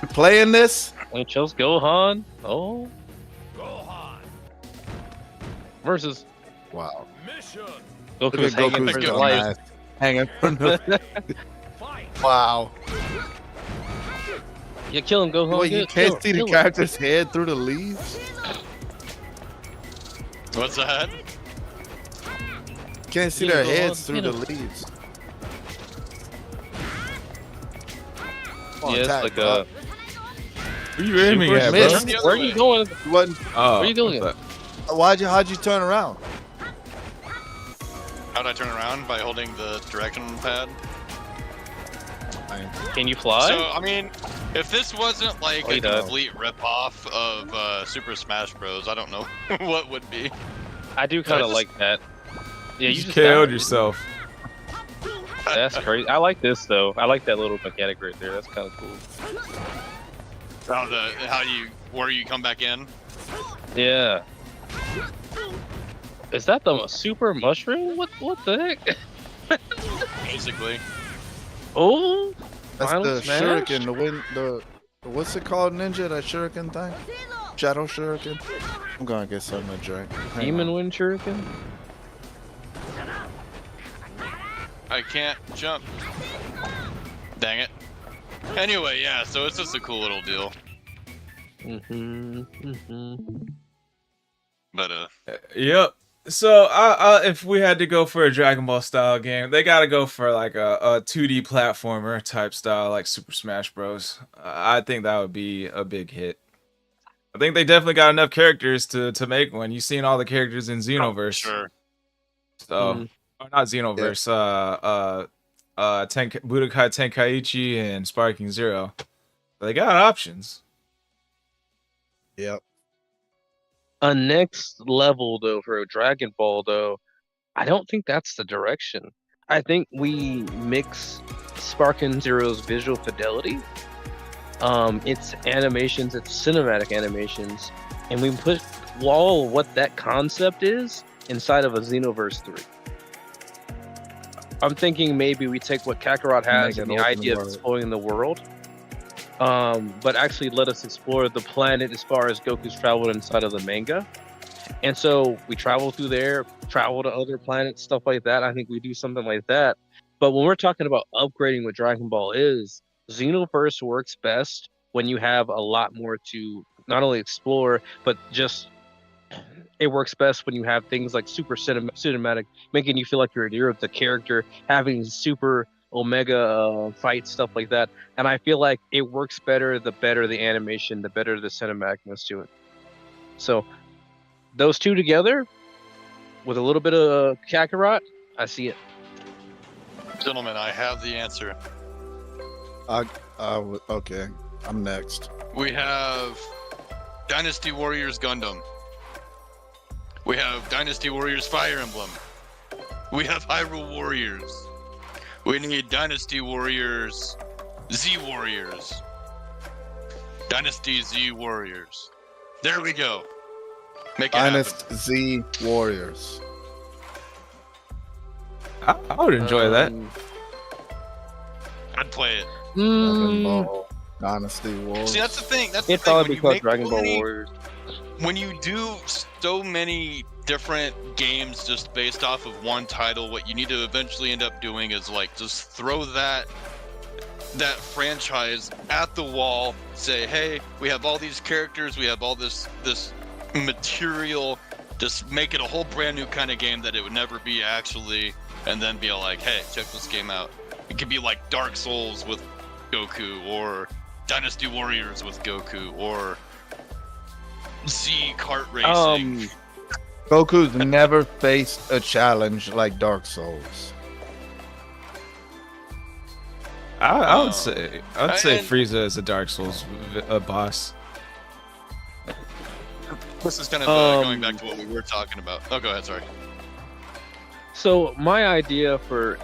You playing this? We chose Gohan. Oh. Versus Wow. Goku's Look at hanging Goku's for his dumb life. ass hanging from the... Wow. You kill him, Gohan. Well, you can't see the character's head through the leaves? What's that? Can't see Yeah, their go heads on, through hit the 'em. leaves. Oh, Yeah, it's attack, like bro. Where you aiming Super at, miss. bro? The other Where are you way. going? You wasn't- Oh, Where you going? what how'd you turn around? How'd I turn around? By holding the direction pad? Can you fly? So, I mean, if this wasn't like Oh, a he does. complete ripoff of Super Smash Bros., I don't know what would be. I do kind of just- like that. Yeah, You you just just KO'd died. yourself. That's crazy. I like this though. I like that little mechanic right there. That's kind of cool. Where you come back in? Yeah. Is that the super mushroom? What the heck? Basically. Oh, That's Final the Smash? shuriken, the what's it called, ninja? That shuriken thing? Shadow shuriken? I'm gonna get something to drink. Hang Demon on. Wind Shuriken. I can't jump. Dang it. Anyway, yeah, so it's just a cool little deal. But, Yep. So, if we had to go for a Dragon Ball style game, they gotta go for like a 2D platformer type style, like Super Smash Bros. I think that would be a big hit. I think they definitely got enough characters to make one. You've seen all the characters in Xenoverse, sure. so or not Xenoverse. Budokai Tenkaichi and Sparking Zero. They got options. Yep. A next level though for a Dragon Ball though, I don't think that's the direction. I think we mix Sparkin Zero's visual fidelity, its animations, its cinematic animations, and we put all of what that concept is inside of a Xenoverse 3. I'm thinking maybe we take what Kakarot has Make and it the open idea of world. exploring the world, but actually let us explore the planet as far as Goku's traveled inside of the manga. And so we travel through there, travel to other planets, stuff like that. I think we do something like that. But when we're talking about upgrading what Dragon Ball is, Xenoverse works best when you have a lot more to not only explore, but just it works best when you have things like super cinematic, making you feel like you're a hero of the character, having super Omega fights, stuff like that. And I feel like it works better the better the animation, the better the cinematicness to it. So those two together, with a little bit of Kakarot, I see it. Gentlemen, I have the answer. Okay, I'm next. We have Dynasty Warriors Gundam. We have Dynasty Warriors Fire Emblem. We have Hyrule Warriors. We need Dynasty Warriors Z Warriors. Dynasty Z Warriors. There we go. Make it Dynasty Z Warriors. I would enjoy that. happen. I'd play it. Dragon Ball Dynasty Warriors. See, that's the thing. That's the It'd thing. probably When be you called make Dragon so Ball many- Warriors. When you do so many different games just based off of one title, what you need to eventually end up doing is like just throw that franchise at the wall, say, hey, we have all these characters, we have all this material, just make it a whole brand new kind of game that it would never be actually, and then be like, hey, check this game out. It could be like Dark Souls with Goku, or Dynasty Warriors with Goku, or Z kart racing. Goku's never faced a challenge like Dark Souls. I would say and- Frieza is a Dark Souls boss. This is kind of going back to what we were talking about. Oh, go ahead. Sorry. So my idea for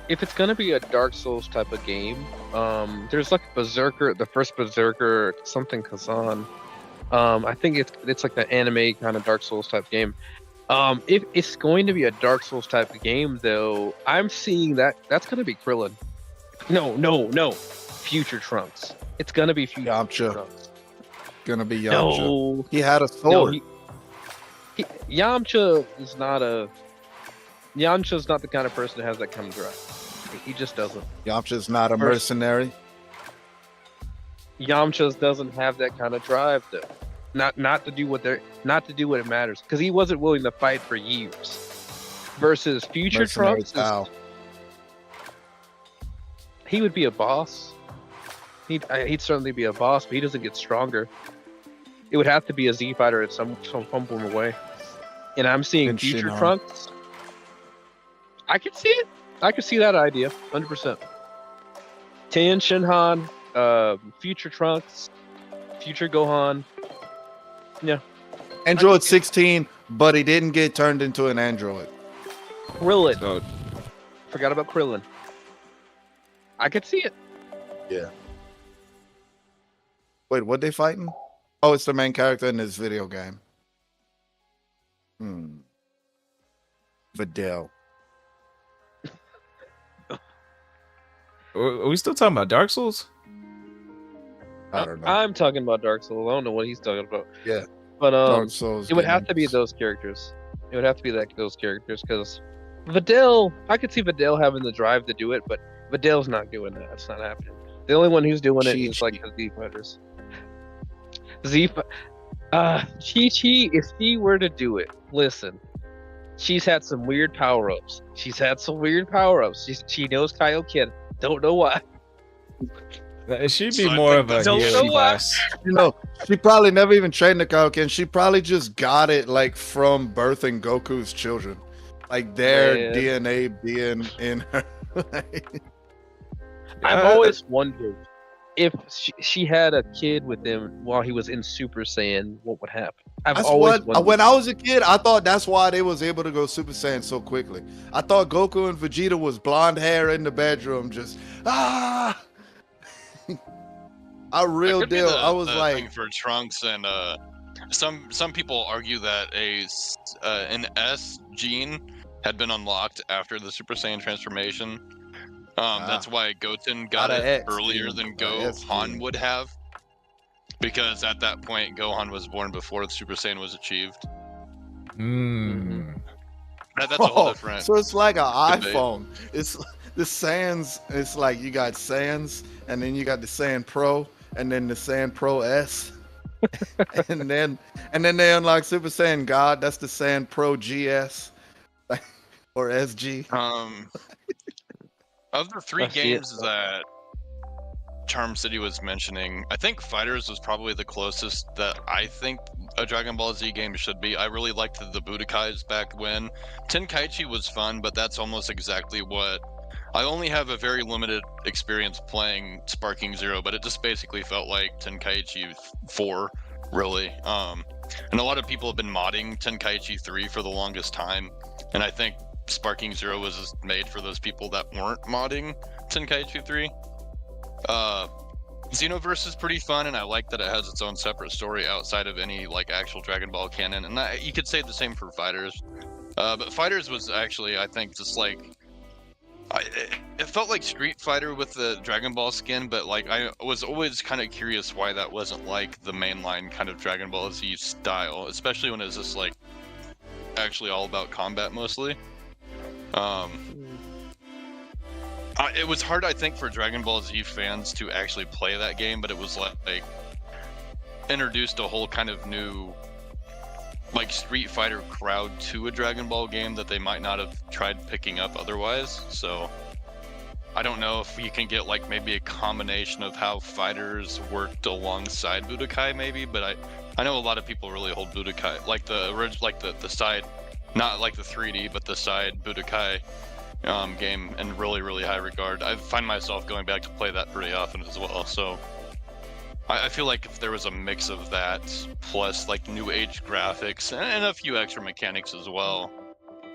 if it's gonna be a Dark Souls type of game, there's like Berserker, the first Berserker, something Kazan. I think it's like the anime kind of Dark Souls type game. If it's going to be a Dark Souls type of game, though, I'm seeing that's gonna be Krillin. No, Future Trunks. It's gonna be Future Yamcha. Trunks. Gonna be Yamcha. No, He had a no, sword. Yamcha is not a. Yamcha's not the kind of person that has that kind of drive. He just doesn't. Yamcha's not a mercenary. Yamcha doesn't have that kind of drive, though. Not to do what it matters, because he wasn't willing to fight for years. Versus Future Mercenary Trunks, Tao. he would be a boss. He'd certainly be a boss, but he doesn't get stronger. It would have to be a Z fighter in some form of way. And I'm seeing And Future Shinhan. Trunks. I can see it. I can see that idea, 100%. Tien Shinhan, Future Trunks, Future Gohan. Yeah. Android 16, but he didn't get turned into an android. Krillin. So, Forgot about Krillin. I could see it. Wait, what they fighting? Oh, it's the main character in this video game. Videl. are we still talking about Dark Souls? I don't know. I'm talking about Dark Souls. I don't know what he's talking about. Yeah. But Dark Souls. it would have to be games. those characters. It would have to be those characters, because Videl, I could see Videl having the drive to do it, but Videl's not doing that. It's not happening. The only one who's doing it is like the Z fighters. Chi-Chi, if she were to do it, listen, she's had some weird power-ups. She knows Kaioken. Don't know why. She'd So be I more think of a that's- Don't healing know why. class. You know, she probably never even trained the Kaioken. She probably just got it like from birthing Goku's children, like their Man. DNA being in her. I've always wondered if she had a kid with him while he was in Super Saiyan, what would happen? That's always what. wondered. When I was a kid, I thought that's why they was able to go Super Saiyan so quickly. I thought Goku and Vegeta was blonde hair in the bedroom, just ah. I real That could be deal. the- I was the like, thing for Trunks, and some people argue that an S gene had been unlocked after the Super Saiyan transformation. That's why Goten got Not a it X earlier gene, than a S Gohan gene. would have, because at that point Gohan was born before the Super Saiyan was achieved. That's a whole oh, different. so it's like an debate. iPhone. It's the Saiyans. It's like you got Saiyans, and then you got the Saiyan Pro, and then the Saiyan Pro S, and then they unlock Super Saiyan God. That's the Saiyan Pro GS or SG. Of the three I see it. games that Charm City was mentioning, I think Fighters was probably the closest that I think a Dragon Ball Z game should be. I really liked the Budokais back when. Tenkaichi was fun, but that's almost exactly what... I only have a very limited experience playing Sparking Zero, but it just basically felt like Tenkaichi 4, really. And a lot of people have been modding Tenkaichi 3 for the longest time, and I think Sparking Zero was just made for those people that weren't modding Tenkaichi 3. Xenoverse is pretty fun, and I like that it has its own separate story outside of any like actual Dragon Ball canon, and you could say the same for Fighters. But Fighters was actually, I think, just like it felt like Street Fighter with the Dragon Ball skin, but like I was always kind of curious why that wasn't like the mainline kind of Dragon Ball Z style, especially when it's just like actually all about combat mostly. It was hard, I think, for Dragon Ball Z fans to actually play that game, but it was like introduced a whole kind of new like Street Fighter crowd to a Dragon Ball game that they might not have tried picking up otherwise. So I don't know if you can get like maybe a combination of how Fighters worked alongside Budokai maybe, but I know a lot of people really hold Budokai, like the the side, not like the 3D, but the side Budokai game in really high regard. I find myself going back to play that pretty often as well. So I feel like if there was a mix of that plus like new age graphics and a few extra mechanics as well,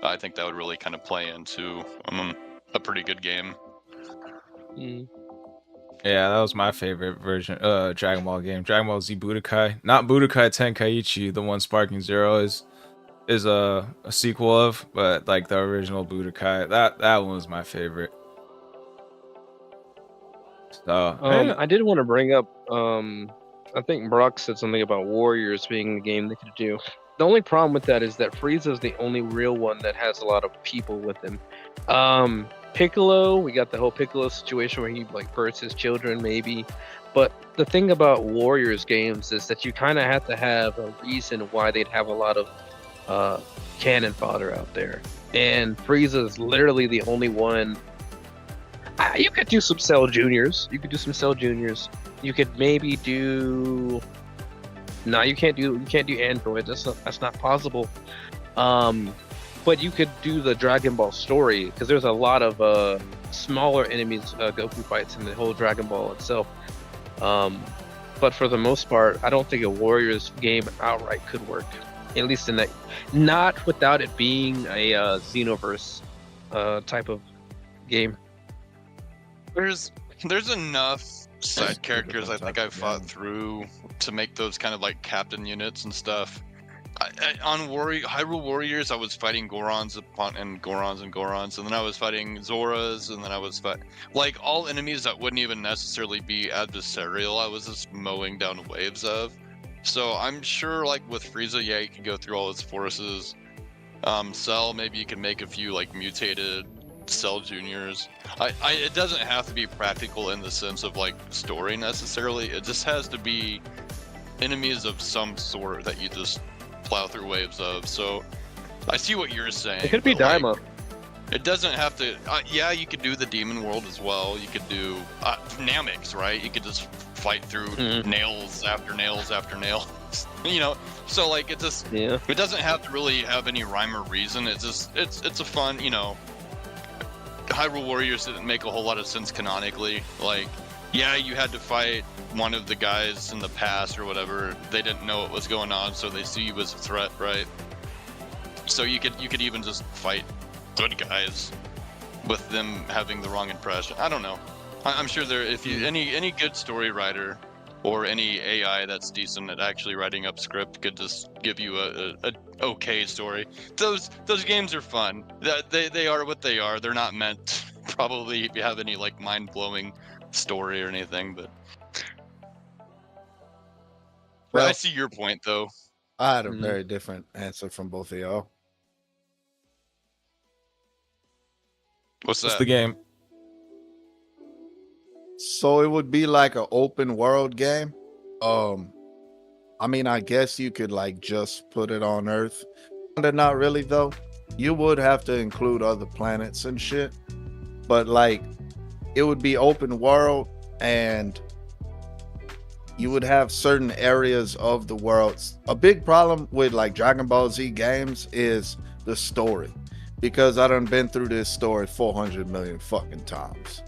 I think that would really kind of play into a pretty good game. Yeah, that was my favorite version. Dragon Ball game, Dragon Ball Z Budokai, not Budokai Tenkaichi, the one Sparking Zero is a sequel of, but like the original Budokai, that one was my favorite. So I did want to bring up. I think Brock said something about Warriors being the game they could do. The only problem with that is that Frieza's the only real one that has a lot of people with him. Piccolo, we got the whole Piccolo situation where he like births his children, maybe. But the thing about Warriors games is that you kind of have to have a reason why they'd have a lot of cannon fodder out there. And Frieza is literally the only one. You could do some Cell Juniors. You could maybe do. No, you can't do Android. That's not possible. But you could do the Dragon Ball story because there's a lot of smaller enemies Goku fights in the whole Dragon Ball itself. But for the most part, I don't think a Warriors game outright could work. At least in that, not without it being a Xenoverse type of game. There's enough side characters I think I've fought through to make those kind of like captain units and stuff. On Hyrule Warriors, I was fighting Gorons and Gorons, and then I was fighting Zoras, and then I was like all enemies that wouldn't even necessarily be adversarial. I was just mowing down waves of. So I'm sure, like with Frieza, yeah, you can go through all his forces. Cell, maybe you can make a few like mutated Cell Juniors. It doesn't have to be practical in the sense of like story necessarily. It just has to be enemies of some sort that you just plow through waves of. So I see what you're saying. It could be Daima. Like, it doesn't have to. Yeah, you could do the Demon World as well. You could do Namex, right? You could just fight through nails after nails after nails. You know, so like it just it doesn't have to really have any rhyme or reason. It's just it's a fun, you know. Hyrule Warriors didn't make a whole lot of sense canonically. Like, yeah, you had to fight one of the guys in the past or whatever. They didn't know what was going on, so they see you as a threat, right? So you could even just fight good guys with them having the wrong impression. I don't know. I'm sure if you any good story writer or any AI that's decent at actually writing up script could just give you a okay story. Those games are fun. They are what they are. They're not meant to probably have any like mind-blowing story or anything, but I see your point though. I had a very different answer from both of y'all. What's that? the game. So it would be like an open world game. I mean, I guess you could like just put it on Earth. Not really though. You would have to include other planets and shit. But like it would be open world and you would have certain areas of the world. A big problem with like Dragon Ball Z games is the story. Because I done been through this story 400 million fucking times.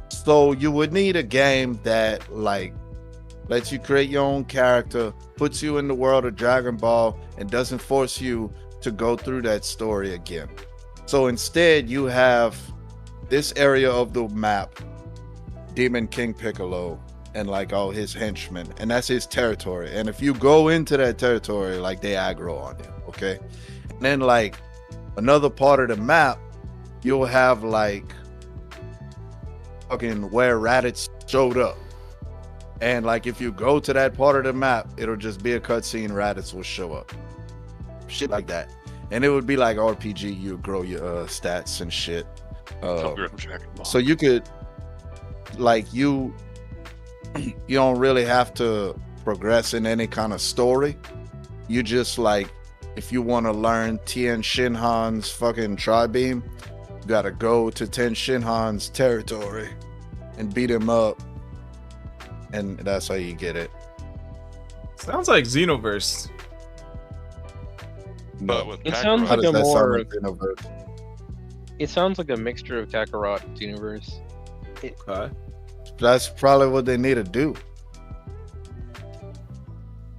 So you would need a game that like lets you create your own character, puts you in the world of Dragon Ball, and doesn't force you to go through that story again. So instead you have this area of the map, Demon King Piccolo, and like all his henchmen, and that's his territory. And if you go into that territory, like they aggro on you, okay? And then like another part of the map, you'll have like fucking where Raditz showed up. And like if you go to that part of the map, it'll just be a cutscene, Raditz will show up. Shit like that. And it would be like RPG, you grow your stats and shit. So you could like you don't really have to progress in any kind of story. You just like, if you want to learn Tien Shinhan's fucking tri-beam, you gotta go to Tien Shinhan's territory and beat him up, and that's how you get it. Sounds like Xenoverse. But with It sounds How like does a that sound more. like Xenoverse? It sounds like a mixture of Kakarot and Xenoverse. Okay. That's probably what they need to do.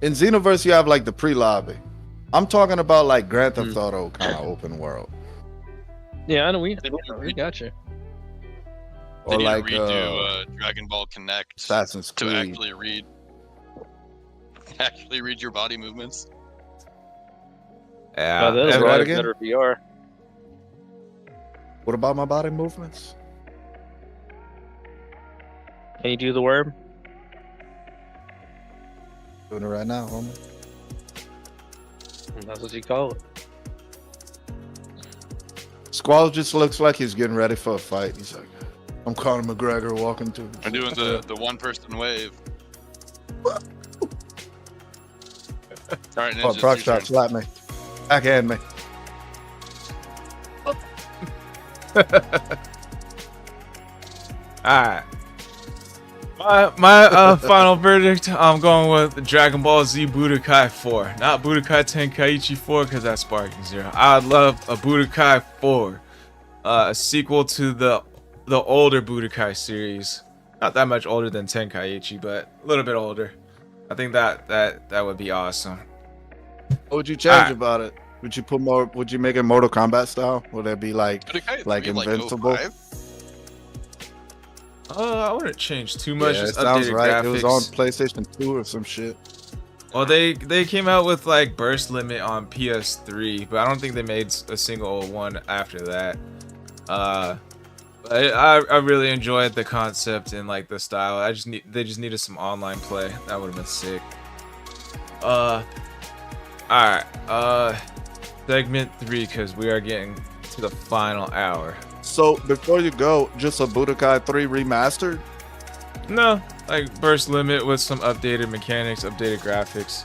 In Xenoverse, you have like the pre-lobby. I'm talking about like Grand Theft Auto kind of open world, Yeah, I know we gotcha. They or need like to redo Dragon Ball Connect Assassin's to Creed. actually read your body movements. Yeah. That'll Say that drive again? better VR. What about my body movements? Can you do the worm? Doing it right now, homie. That's what you call it. Squall just looks like he's getting ready for a fight. He's like, I'm Conor McGregor walking to. I'm doing the one person wave. All right, Oh, Ninja, proc it's your shot, turn. slap me, backhand me. Alright. My final verdict, I'm going with Dragon Ball Z Budokai 4. Not Budokai Tenkaichi 4 because that's Sparking Zero. I'd love a Budokai 4. A sequel to the older Budokai series. Not that much older than Tenkaichi, but a little bit older. I think that would be awesome. What would you change about it? Would you put more? Would you make it Mortal Kombat style? Would it be like Budokai like 3, Invincible? 05? I wouldn't change too much. Yeah, it Just sounds updated right. graphics. It was on PlayStation 2 or some shit. Well, they came out with like burst limit on PS3, but I don't think they made a single one after that. I really enjoyed the concept and like the style. They just needed some online play. That would have been sick. All right. Segment 3 because we are getting to the final hour. So before you go, just a Budokai 3 remastered. No, like burst limit with some updated mechanics, updated graphics.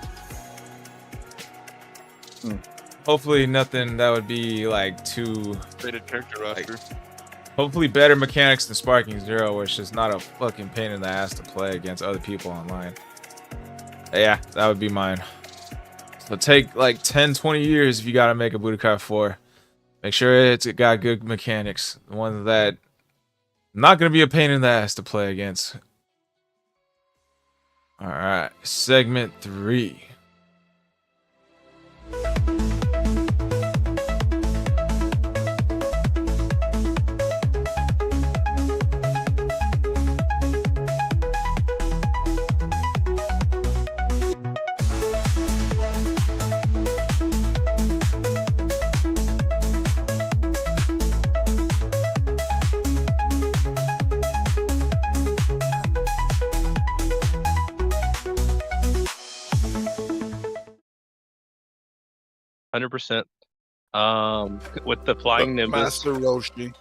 Hopefully nothing that would be like too. Rated character roster. Hopefully better mechanics than Sparking Zero, where it's just not a fucking pain in the ass to play against other people online. Yeah, that would be mine. So take like 10, 20 years if you gotta make a Budokai 4. Make sure it's got good mechanics. The ones that not gonna be a pain in the ass to play against. Alright, segment 3. %. With the flying Nimbus Master Roshi.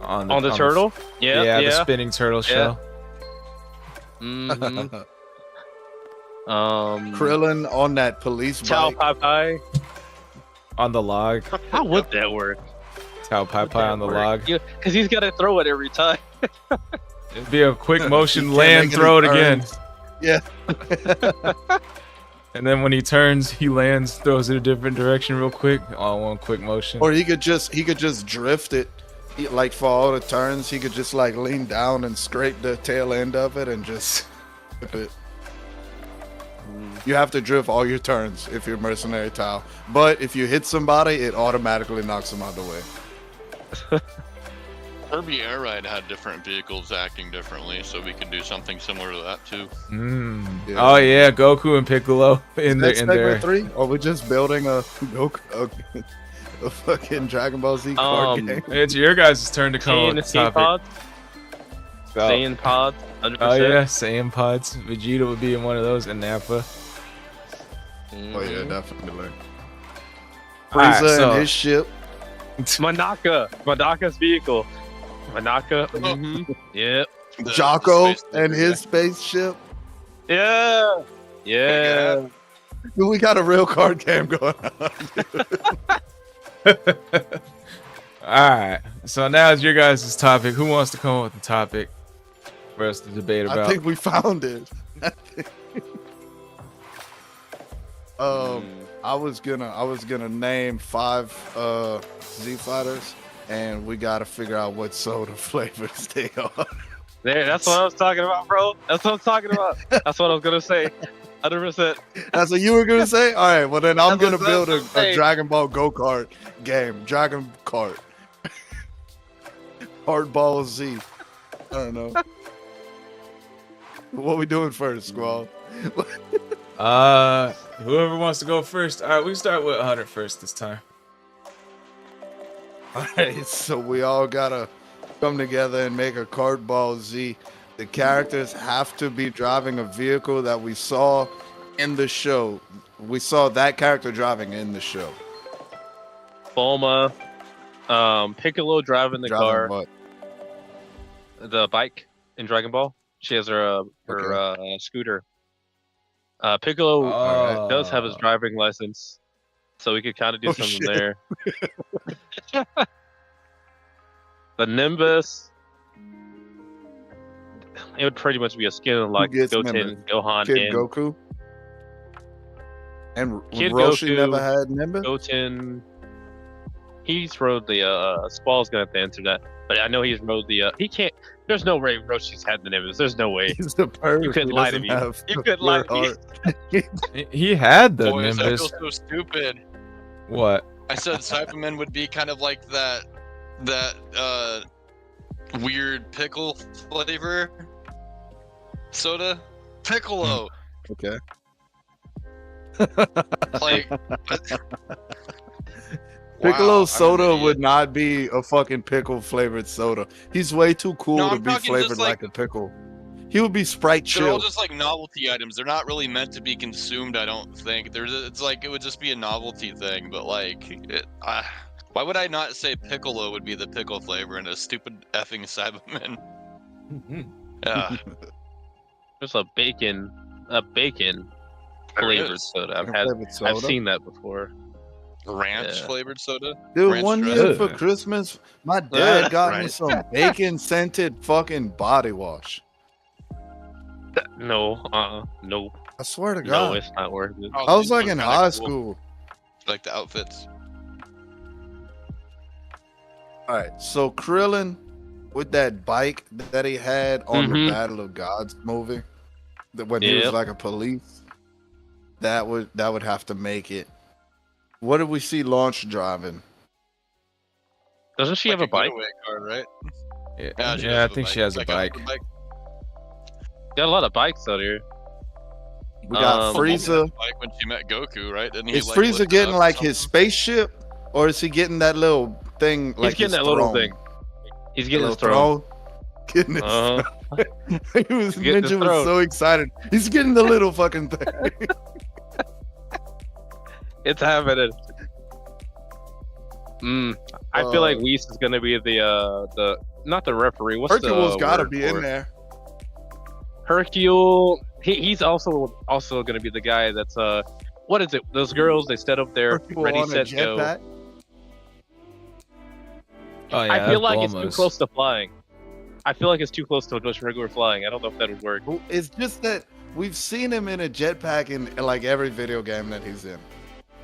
On the turtle. Yeah, the spinning turtle shell. Mhm. Krillin on that police Chow bike. Pai Pai. On the log. How would that work? Tao Pai Pai on the log. Because he's got to throw it every time. It'd be a quick motion, Can't land, make any throw it again. turns. Yeah. And then when he turns, he lands, throws it a different direction real quick. All one quick motion. Or he could just drift it. Like for all the turns, he could just like lean down and scrape the tail end of it and just whip it. You have to drift all your turns if you're Mercenary Tau. But if you hit somebody, it automatically knocks them out of the way. Kirby Air Ride had different vehicles acting differently, so we could do something similar to that too. Yeah. Oh yeah, Goku and Piccolo in Next there. segment 3? Or we're just building a fucking Dragon Ball Z card game. It's your guys' turn to come Saiyan up with the escape topic. pods. Saiyan pods. 100%. Oh yeah, Saiyan pods. Vegeta would be in one of those, and Nappa. Oh yeah, definitely. Alright, Frieza so- and his ship. Manaka's vehicle. Manaka. Yep. The Jocko space and nigger his spaceship. Yeah. Yeah. Dude, we got a real card game going on. Alright, so now it's your guys' topic. Who wants to come up with the topic for us to debate about? I think we found it. I was gonna name 5 Z fighters, and we gotta figure out what soda flavors they are. There, that's what I was talking about, bro. That's what I'm talking about. That's what I was gonna say. 100%. That's what you were gonna say. All right, well then I'm That's gonna what build I was a saying. Dragon Ball go-kart game. Dragon Kart. Hardball Z. I don't know. What we doing first, Squall? Whoever wants to go first. All right, we start with 100 first this time. All right, so we all gotta come together and make a Hardball Z. The characters have to be driving a vehicle that we saw in the show. We saw that character driving in the show. Bulma, Piccolo driving the car, What? the bike in Dragon Ball. She has her scooter. Piccolo does have his driving license, so we could kind of do something there. The Nimbus, it would pretty much be a skin like Goten, Gohan, Kid and Goku. And Kid Roshi Goku, never had Nimbus? Goten. He's rode the Squall's gonna have to answer that, but I know he's rode the. He can't. There's no way Roshi's had the Nimbus. There's no way. He's the person. You couldn't lie to me. You couldn't lie to me. He had the Boys, I Nimbus. feel so stupid. What? I said Cyberman would be kind of like that weird pickle flavor soda. Piccolo. Okay. Like Piccolo wow, soda I'm an would idiot. not be a fucking pickle flavored soda. He's way too cool No, to I'm be talking flavored just like like- a pickle. He would be Sprite They're all chill. just like novelty items. They're not really meant to be consumed. I don't think. It's like it would just be a novelty thing. But like, why would I not say Piccolo would be the pickle flavor in a stupid effing Cyberman? Yeah, There's a bacon There flavored is. soda. Flavored I've soda? seen that before. ranch Yeah. flavored soda. Dude, ranch one dressing. year for Christmas, my dad got me Right. some bacon scented fucking body wash. No, no, I swear to no, God. it's not worth it. Oh, I was these like ones in kinda high cool. school. Like the outfits. All right, so Krillin with that bike that he had on the Mhm. Battle of Gods movie, that when he was Yep. like a police, that would have to make it. What did we see Launch driving? Doesn't she have a bike? getaway car, right? Yeah, she yeah, does I have a think bike. she has a Like bike. Got a lot of bikes out here. We got Um, Frieza. Like when she met Goku, right? Didn't he, Is like, Frieza lift it getting up or like his something? spaceship, or is he getting that little thing? Like He's getting his that little throne? thing. He's getting his Little throne. Getting his Uh-huh. he was getting his Ninja was throne. so excited. He's getting the little fucking thing. It's happening. I feel like Uh, Whis is gonna be the not the referee. What's Hercule's the gotta word be for in it? there. Hercule. He's also gonna be the guy that's what is it? Those girls they set up there, Hercule ready, on a set, go. jetpack. Oh yeah, I feel like it's too Bulma's. close to flying. I feel like it's too close to just regular flying. I don't know if that would work. It's just that we've seen him in a jetpack in like every video game that he's in,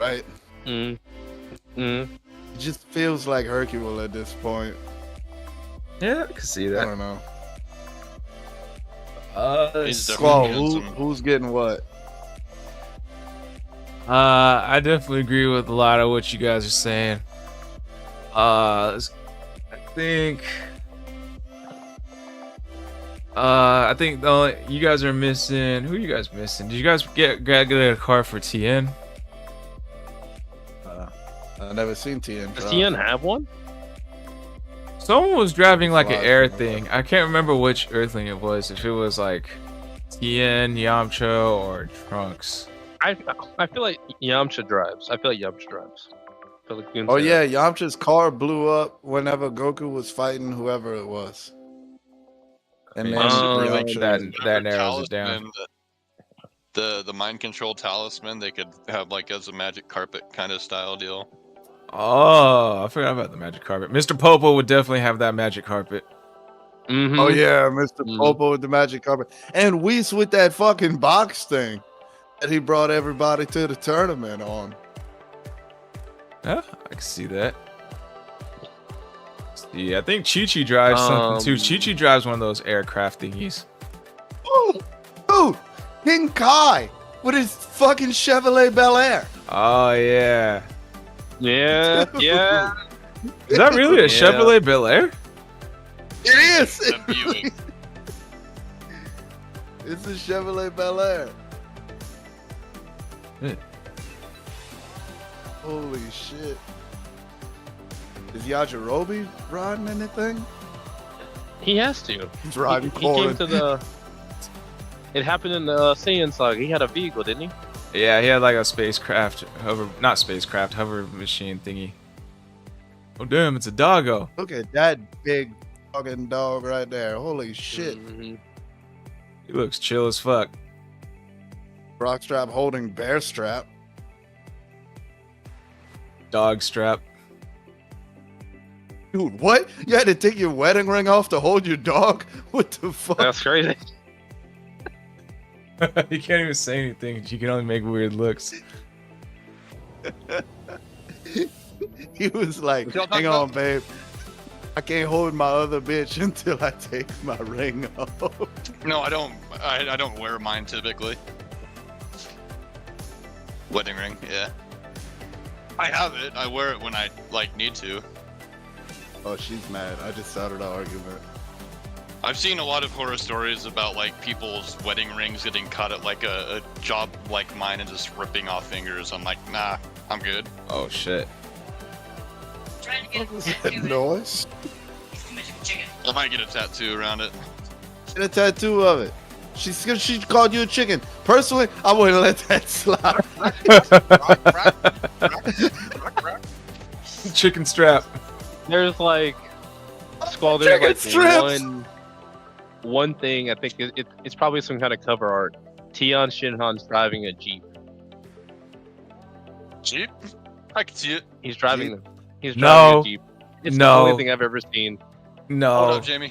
right? Mm. It just feels like Hercule at this point. Yeah, I can see I that. don't know. He's Squall, definitely handsome. who's getting what? I definitely agree with a lot of what you guys are saying. I think the only, you guys are missing. Who are you guys missing? Did you guys get a car for TN? I've never seen TN. Does drive. Tien have one? Someone was driving like an Flies air in the thing. I can't remember which Earthling it was. If it was like TN, Yamcha, or Trunks. I feel like Yamcha drives. I feel like I feel like you can Oh say yeah, Yamcha's car blew up whenever Goku was fighting whoever it was. And then Yamcha- that narrows it down. Talisman, the mind control talisman they could have like as a magic carpet kind of style deal. Oh, I forgot about the magic carpet. Mr. Popo would definitely have that magic carpet. Mhm. Oh yeah, Mr. Mhm. Popo with the magic carpet, and Whis with that fucking box thing. that he brought everybody to the tournament on. Yeah, I can see that. Yeah, I think Chi-Chi drives something too. Chi-Chi drives one of those aircraft thingies. Oh, dude, King Kai with his fucking Chevrolet Bel Air. Oh yeah. Yeah, yeah. Is that really a Chevrolet Bel Air? It is. The Buick. It's a Chevrolet Bel Air. Holy shit. Is Yajirobe riding anything? He has to. He's riding He came to the. It happened in the Saiyan saga. He had a vehicle, didn't he? Yeah, he had like a spacecraft, not spacecraft, hover machine thingy. Oh damn, it's a doggo. Look at that big fucking dog right there. Holy shit. Mm-hmm. He looks chill as fuck. Rockstrap holding bear strap. Dog strap. Dude, what? You had to take your wedding ring off to hold your dog? What the fuck? That's crazy. You can't even say anything. You can only make weird looks. He was like, hang on, babe. I can't hold my other bitch until I take my ring off. No, I don't. I don't wear mine typically. Wedding ring, yeah. I have it. I wear it when I need to. Oh, she's mad. I just started an argument. I've seen a lot of horror stories about like people's wedding rings getting cut at like a job like mine and just ripping off fingers. I'm like, nah, I'm good. Oh shit. What was that noise? I might get a tattoo around it. Get a tattoo of it. She called you a chicken. Personally, I wouldn't let that slide. Chicken strap. There's like Squall. Chicken There's like strips! one thing. I think it's probably some kind of cover art. Tion Shinhan's driving a Jeep. Jeep? I can see it. He's driving. He's driving No. a Jeep. It's No. the only thing I've ever seen. Hold No. up, Jamie.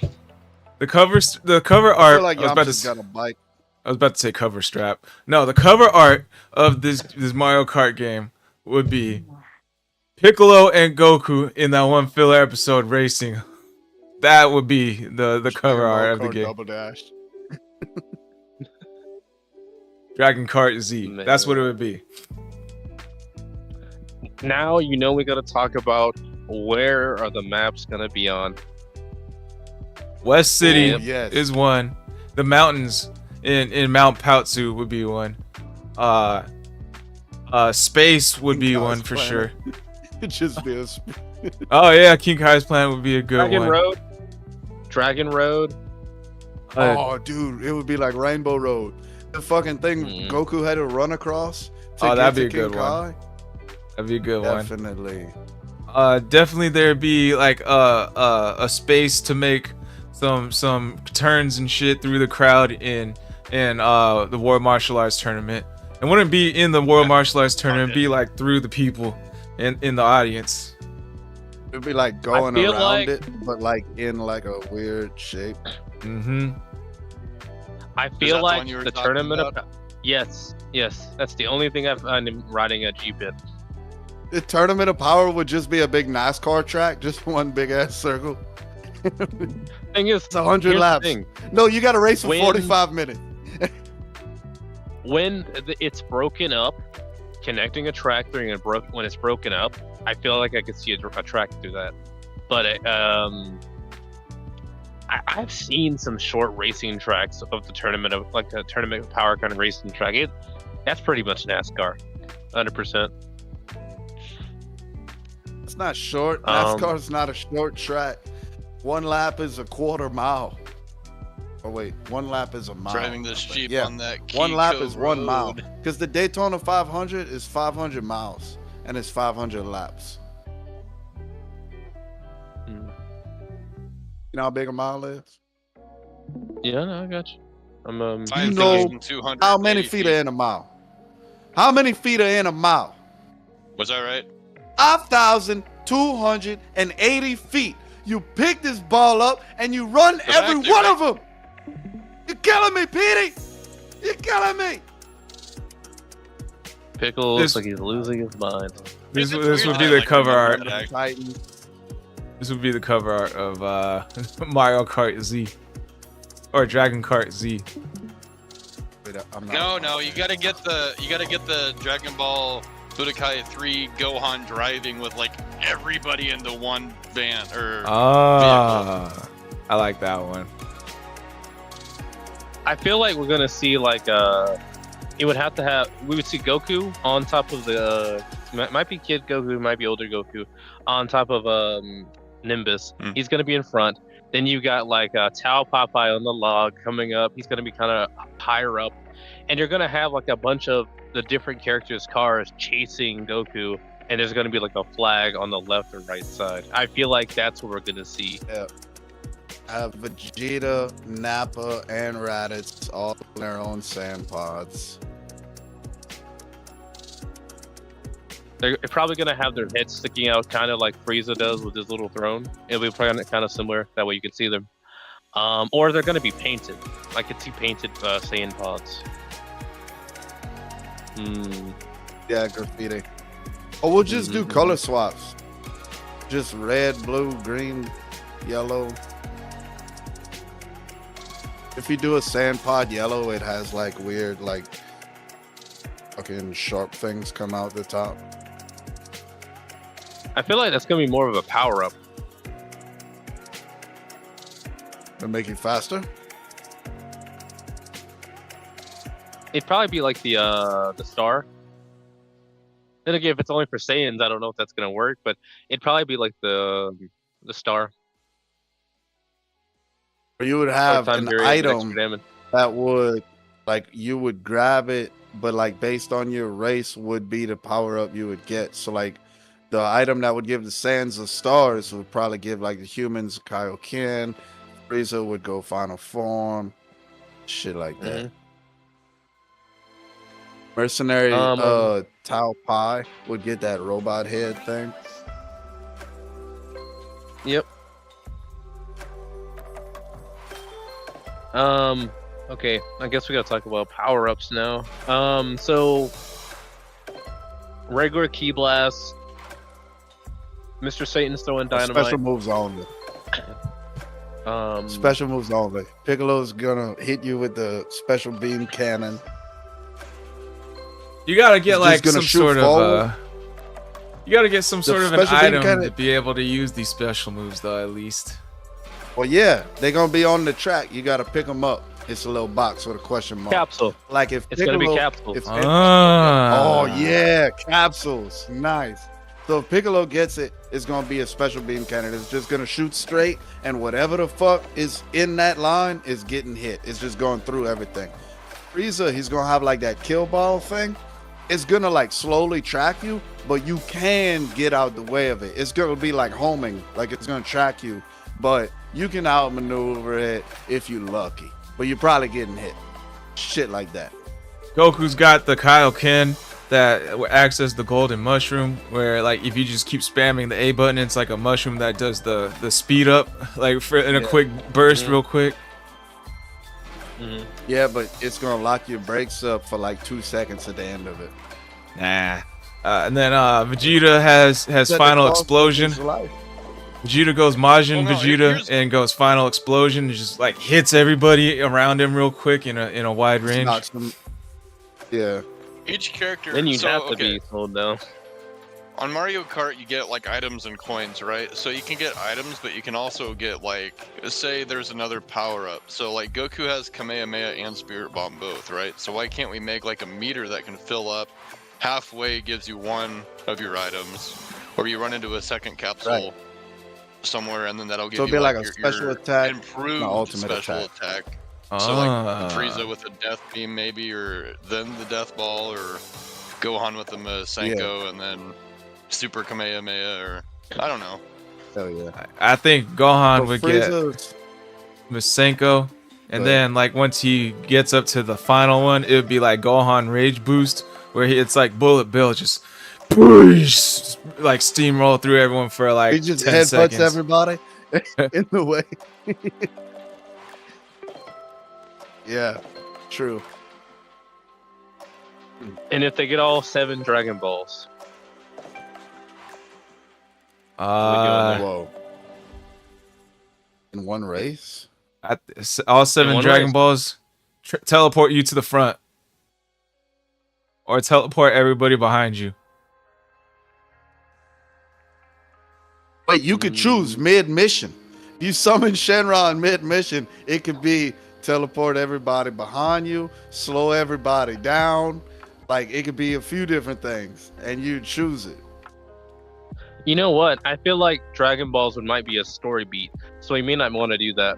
The cover I art. feel like I was about to Yamcha's got a bike. I was about to say cover strap. No, the cover art of this Mario Kart game would be Piccolo and Goku in that one filler episode racing. That would be the cover art of the game. Double dash. Dragon Kart Z. Man. That's what it would be. Now you know we got to talk about where are the maps gonna be on. West City Oh, yes. is one. The mountains in Mount Pautsu would be one. Space would be King one Kai's for planet. sure. It just be a Oh yeah, King Kai's planet would be a good Dragon one. Road. Dragon Road. Oh, dude, it would be like Rainbow Road. The fucking thing Goku had to run across. To Oh, that'd be get a to King good one. Kai. That'd be a good one. Definitely. Definitely there'd be like a space to make some turns and shit through the crowd in the World Martial Arts Tournament. It wouldn't be in the World Martial Arts Tournament, it'd be like through the people in the audience. It'd be like going feel around like- it, but like in like a weird shape. Mm-hmm. I that feel the like one you were the talking tournament. about? Yes, that's the only thing I'm riding a Jeep in. The Tournament of Power would just be a big NASCAR track, just one big ass circle. Thing is, It's 100 here's the laps. thing. No, you got to race for When- 45 minutes. When it's broken up, connecting a track during when it's broken up, I feel like I could see a track through that. But I've seen some short racing tracks of the tournament of like a tournament of power kind of racing track. That's pretty much NASCAR, 100%. It's not short. Um, NASCAR's not a short track. One lap is a quarter mile. Oh wait, one lap is a mile. Driving this Jeep Yeah. on that One lap Kiko is 1 mile. road. Because the Daytona 500 is 500 miles and it's 500 laps. Mm. You know how big a mile is? Yeah, no, I got you. I'm You know 5,280 How many feet are in a mile? How many feet are in a mile? Was that right? 5,280 feet. You pick this ball up and you run every Exactly, one right. of them. You're killing me, Petey. You're killing me. Pickle looks like he's losing his mind. This It's would weird be that, the like, cover art. remember that. Titan. This would be the cover art of Mario Kart Z or Dragon Kart Z. Wait, I'm not- No, you gotta get the Dragon Ball Budokai 3 Gohan driving with like everybody in the one van or Ah, I like that one. I feel like we're gonna see like it would have to have we would see Goku on top of the might be Kid Goku, might be older Goku on top of Nimbus. He's gonna be in front. Then you got like Tao Popeye on the log coming up. He's gonna be kind of higher up, and you're gonna have like a bunch of the different characters' cars chasing Goku, and there's gonna be like a flag on the left or right side. I feel like that's what we're gonna see. Yeah. Have Vegeta, Nappa, and Raditz all in their own sand pods. They're probably gonna have their heads sticking out, kind of like Frieza does with his little throne. It'll be kind of similar. That way you can see them. Or they're gonna be painted. I could see painted Saiyan pods. Yeah, graffiti. Or we'll just do color swaps. Just red, blue, green, yellow. If you do a sand pod yellow, it has like weird, like fucking sharp things come out the top. I feel like that's gonna be more of a power up. To make it faster. It'd probably be like the star. Then again, if it's only for Saiyans, I don't know if that's gonna work, but it'd probably be like the star. Or you would have Time an period, item extra damage. that would, like, you would grab it, but like based on your race would be the power up you would get. So like the item that would give the Saiyans the stars would probably give like the humans Kaioken. Frieza would go final form, shit like that. Mercenary Tao Pai would get that robot head thing. Yep. Okay, I guess we gotta talk about power-ups now. So regular Ki Blast, Mr. Satan's throwing dynamite. Special moves only. Special moves only. Piccolo's gonna hit you with the special beam cannon. You gotta get He's like just some gonna shoot sort of forward. you gotta get some sort of an special beam item cannon- to be able to use these special moves though, at least. Well, yeah, they're gonna be on the track. You gotta pick them up. It's a little box with a question mark. Capsule. Like if It's gonna be Piccolo- capsule. if- Ah. Oh yeah, capsules. Nice. So if Piccolo gets it, it's gonna be a special beam cannon. It's just gonna shoot straight, and whatever the fuck is in that line is getting hit. It's just going through everything. Frieza, he's gonna have like that kill ball thing. It's gonna like slowly track you, but you can get out the way of it. It's gonna be like homing, like it's gonna track you, but you can outmaneuver it if you're lucky. But you're probably getting hit. Shit like that. Goku's got the Kaioken that acts as the golden mushroom, where like if you just keep spamming the A button, it's like a mushroom that does the speed up, like in a quick burst, real quick. Yeah, but it's gonna lock your brakes up for like 2 seconds at the end of it. Nah. And then Vegeta has final explosion. Vegeta goes Majin Vegeta and goes final explosion. Just like hits everybody around him real quick in a wide range. Knocks them- Yeah. Each character. Then you'd so, have to okay, be slowed down. on Mario Kart, you get like items and coins, right? So you can get items, but you can also get like, say there's another power up. So like Goku has Kamehameha and Spirit Bomb both, right? So why can't we make like a meter that can fill up halfway, gives you one of your items, or you run into a second capsule somewhere, and then that'll give So you it'd be like a your special attack, improved no, ultimate special attack. So like Frieza with the death beam maybe, or then the death ball, or Gohan with the Masenko, and then Super Kamehameha, or I don't know. Hell yeah. I think Gohan So would get Frieza's- Masenko, and But- then like once he gets up to the final one, it would be like Gohan Rage Boost, where it's like Bullet Bill just like steamroll through everyone for like he just 10 headbutts seconds. everybody in the way. Yeah, true. And if they get all 7 Dragon Balls, Whoa. In one race? All 7 one Dragon race. Balls teleport you to the front, or teleport everybody behind you. Wait, you could choose mid-mission. You summon Shenron mid-mission, it could be teleport everybody behind you, slow everybody down. Like, it could be a few different things, and you choose it. you know what? I feel like Dragon Balls might be a story beat, so we may not want to do that.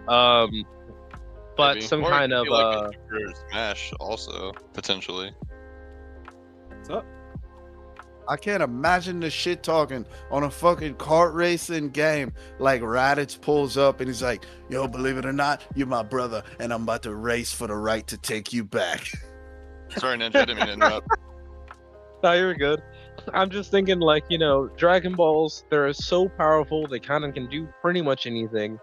But Maybe. some Or it kind could of be like a Super Smash also potentially. What's up? I can't imagine the shit talking on a fucking kart racing game. Like Raditz pulls up and he's like, yo, believe it or not, you're my brother, and I'm about to race for the right to take you back. Sorry, Ninja, I didn't mean to interrupt. No, you're good. I'm just thinking, like, you know, Dragon Balls, they're so powerful, they kind of can do pretty much anything.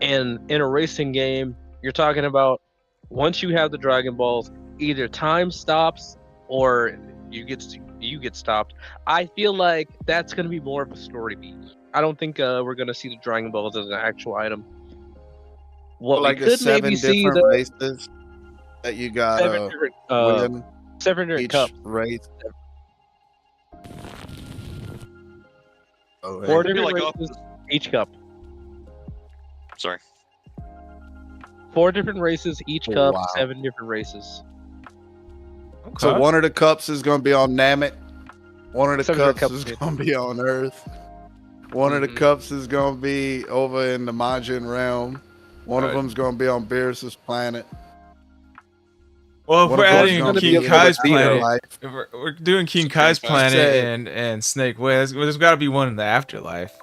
And in a racing game, you're talking about once you have the Dragon Balls, either time stops or you get stopped. I feel like that's going to be more of a story beat. I don't think we're going to see the Dragon Balls as an actual item. What Like we the could 7 maybe see different the races that you got 7 different, win 7 different each cups. race. Oh, 4 It'd be different like races each cup. Sorry. 4 different races each Oh, cup. wow. 7 different races. So Okay. one of the cups is gonna be on Namek. One of the 7 different cups cups, is yeah. gonna be on Earth. One of the Mhm. cups is gonna be over in the Majin realm. One of Right. them's gonna be on Beerus's planet. Well, if One we're of them's adding gonna King be in Kai's the planet, afterlife. if we're doing King King Kai's Kai's planet said- and Snake Way, there's got to be one in the afterlife.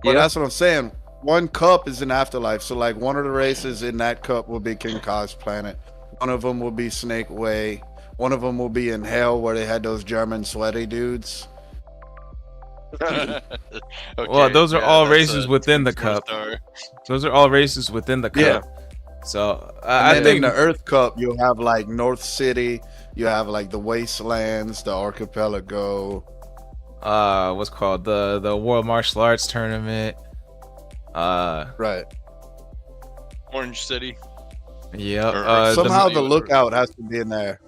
But Yeah. that's what I'm saying. One cup is in afterlife. So like one of the races in that cup will be King Kai's planet. One of them will be Snake Way. One of them will be in hell where they had those German sweaty dudes. Okay, Well, those are all that's races a within the 4 cup. star. Those are all races within the Yeah. cup. So And I then think in the Earth Cup, you'll have like North City. You have like the Wastelands, the Archipelago. what's called the World Martial Arts Tournament. Right. Orange City. Yeah. Or Somehow the- the Lookout has to be in there.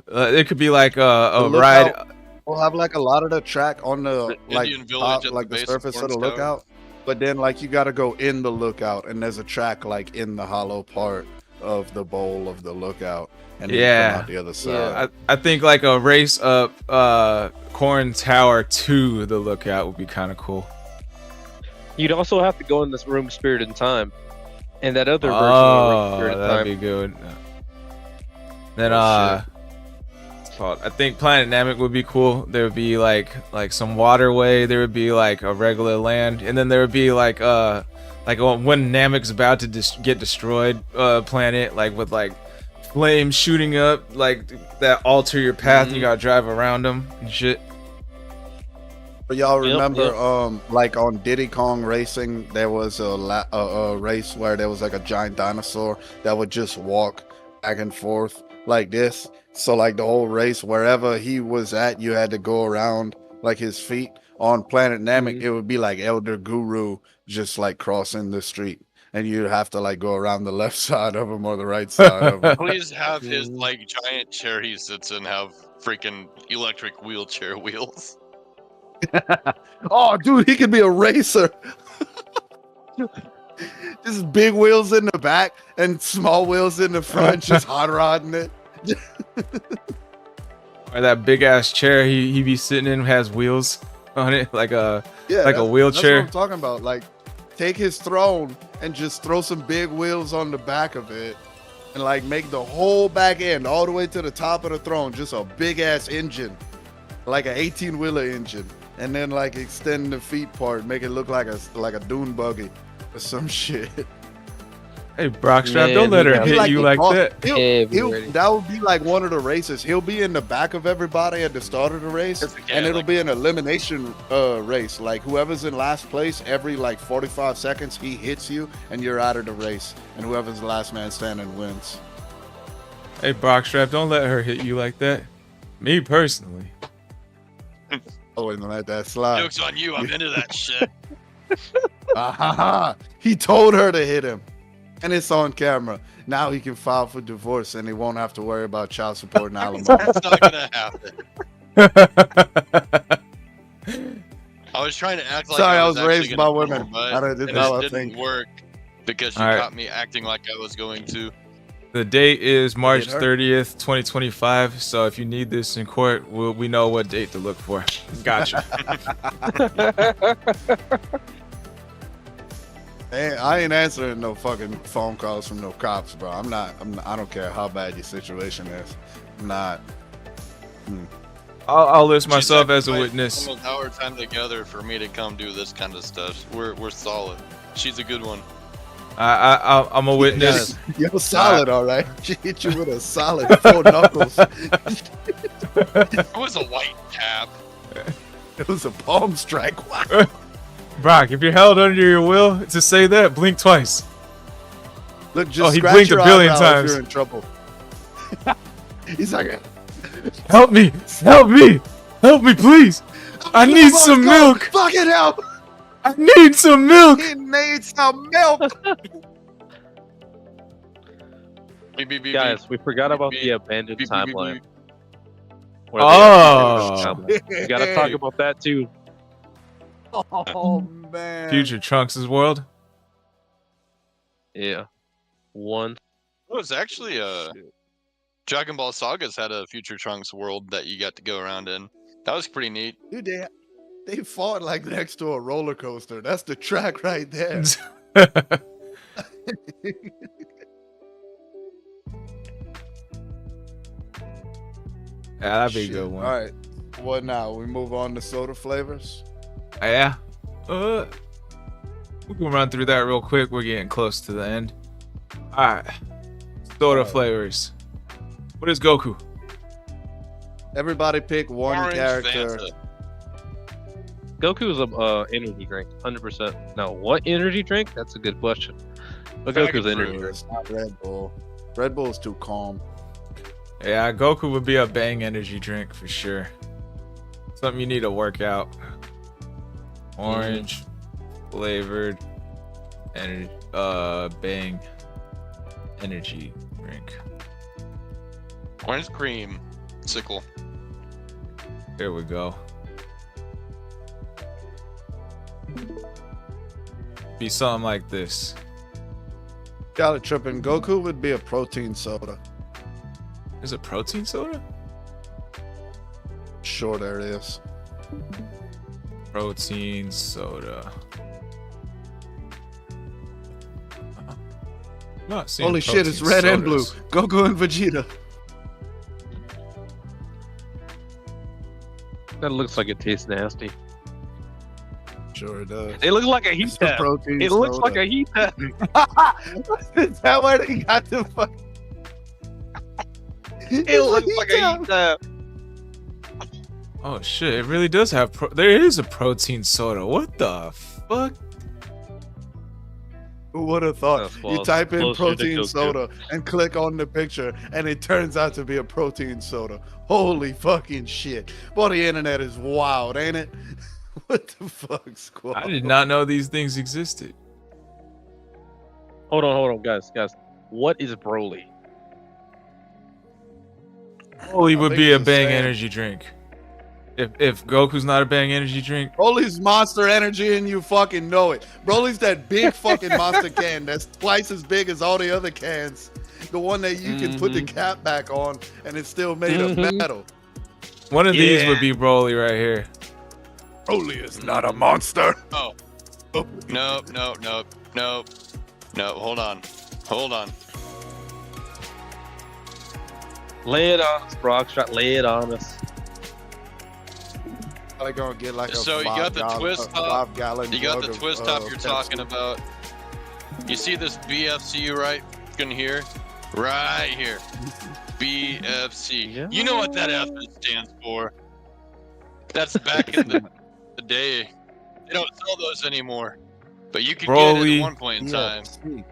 It could be like a The ride. Lookout will have like a lot of the track on the The like Indian village top, at like the the base of surface of the Orange Tower. Lookout. But then like you got to go in the Lookout, and there's a track like in the hollow part of the bowl of the Lookout, and then you Yeah. come out the other side. I think like a race up Corn Tower to the Lookout would be kind of cool. You'd also have to go in this room Spirit in Time. And that other version of Oh, Spirit in that'd Time. be good. Then Oh, it's called, I think Planet Namek would be cool. There would be like some waterway. There would be like a regular land, and then there would be like when Namek's about to get destroyed, planet like with like flames shooting up like that alter your path. And you gotta drive around them and shit. But y'all Yep, remember, yep. like on Diddy Kong Racing, there was a race where there was like a giant dinosaur that would just walk back and forth like this. So like the whole race, wherever he was at, you had to go around like his feet. On Planet Namek, it would be like Elder Guru just like crossing the street, and you'd have to like go around the left side of him or the right side of him. Please have his like giant chair he sits in have freaking electric wheelchair wheels. Oh, dude, he could be a racer. Just big wheels in the back and small wheels in the front, just hot rodding it. Or that big ass chair he be sitting in has wheels on it, like a Yeah, like a wheelchair. That's what I'm talking about. Like, take his throne and just throw some big wheels on the back of it, and like make the whole back end all the way to the top of the throne just a big ass engine, like an 18-wheeler engine, and then like extend the feet part, make it look like a dune buggy or some shit. Hey, Brockstrap, Man, don't let her he hit got you the like boss- that. That would be like one of the races. He'll be in the back of everybody at the start of the race, That's okay, and it'll like- be an elimination race. Like whoever's in last place, every like 45 seconds, he hits you, and you're out of the race. And whoever's the last man standing wins. Hey, Brockstrap, don't let her hit you like that. Me personally. I wouldn't let that slide. Joke's on you. I'm into that shit. He told her to hit him. And it's on camera. Now he can file for divorce and he won't have to worry about child support and alimony. That's not gonna happen. I was trying to act like Sorry, I was actually raised gonna by women. perform, but I don't it develop just didn't things. work because she All right. caught me acting like I was going to. The date is March Hit her. 30th, 2025. So if you need this in court, we know what date to look for. Gotcha. Hey, I ain't answering no fucking phone calls from no cops, bro. I don't care how bad your situation is. I'm not. I'll list She's myself as a sacrificed witness. almost our time together for me to come do this kind of stuff. We're solid. She's a good one. I'm a witness. You're solid, all right. She hit you with a solid 4 knuckles. It was a white tab. It was a palm strike. Wow. Brock, if you're held under your will to say that, blink twice. Look, just he scratch blinked your a billion eyebrow if times. You're in trouble. He's like, Help me! Help me! Help me, please! I need some milk! Fucking help! I need some milk! He needs some milk. Beep, beep, beep, Guys, we forgot about beep, the abandoned beep, beep, beep, timeline. beep. Where the Oh. we gotta talk about that too. Oh man. Future Trunks' world. Yeah. One. It was actually Dragon Ball Saga's had a Future Trunks world that you got to go around in. That was pretty neat. Dude, they fought like next to a roller coaster. That's the track right there. Yeah, that'd be a Shit. good one. All right. What now? We move on to soda flavors. Yeah. We can run through that real quick. We're getting close to the end. Alright. Soda flavors. What is Goku? Everybody pick one Orange character. Fanta. Goku's a energy drink, 100%. Now, what energy drink? That's a good question. But Dragon Goku's energy fruit. drink. It's not Red Bull. Red Bull's too calm. Yeah, Goku would be a bang energy drink for sure. Something you need to work out. Orange flavored energy bang energy drink. Orange cream. Sickle. There we go. Be something like this. Got it tripping. Goku would be a protein soda. Is it protein soda? Sure, there it is. Protein soda. Not seeing Holy shit, it's protein red and blue. sodas. Goku and Vegeta. That looks like it tastes nasty. Sure it does. It looks like a heat It's a tap. protein It looks soda. like a heat tap. Is that where they got the fuck? It looks like a heat tap. Oh shit! It really does have. There is a protein soda. What the fuck? Who would have thought? That's You false. type in Closer to protein Goku. soda and click on the picture, and it turns out to be a protein soda. Holy fucking shit! Boy, the internet is wild, ain't it? What the fuck, Squall? I did not know these things existed. Hold on, guys. What is Broly? Broly would think be a it's the bang same. energy drink. If Goku's not a bang energy drink, Broly's Monster Energy, and you fucking know it. Broly's that big fucking monster can that's twice as big as all the other cans. The one that you can put the cap back on, and it's still made of metal. one of these Yeah. would be Broly right here. Broly is not a monster. Oh. Nope. No, hold on. Lay it on us, Brock. Lay it on us. I gonna get like a So you got the 5 twist gallon, top. 5 gallon You got jug the of, twist top you're Pepsi. talking about. You see this BFC right in here? Right here. BFC. Yeah. You know what that F stands for. That's back in the day. They don't sell those anymore. But you could get it Broly. at one point in time. BFC.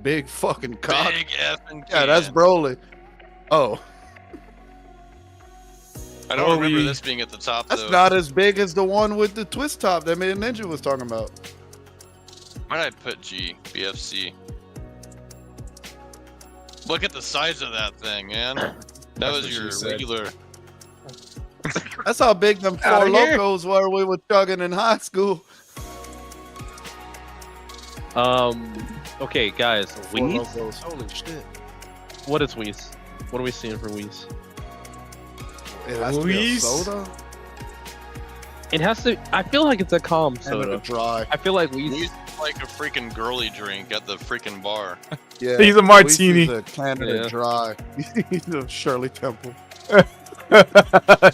Big fucking cock. Big F and Yeah, that's Broly. Oh, I don't remember Holy- this being at the top that's though. not as big as the one with the twist top that me and Ninja was talking about. Why did I put G? BFC. Look at the size of that thing, man. That That's was what your she said. regular. That's how big them Outta Four here. Locos were we were chugging in high school. Okay, guys. Four Wheeze? Locos. Holy shit. What is Wheeze? What are we seeing for Wheeze? It has to be a Wheeze? soda It has to. I feel like it's a calm and a soda. dry. I feel like Wheeze. He's like a freaking girly drink at the freaking bar. Yeah, He's a martini. Wheeze is a Canada Yeah. dry. He's a Shirley Temple.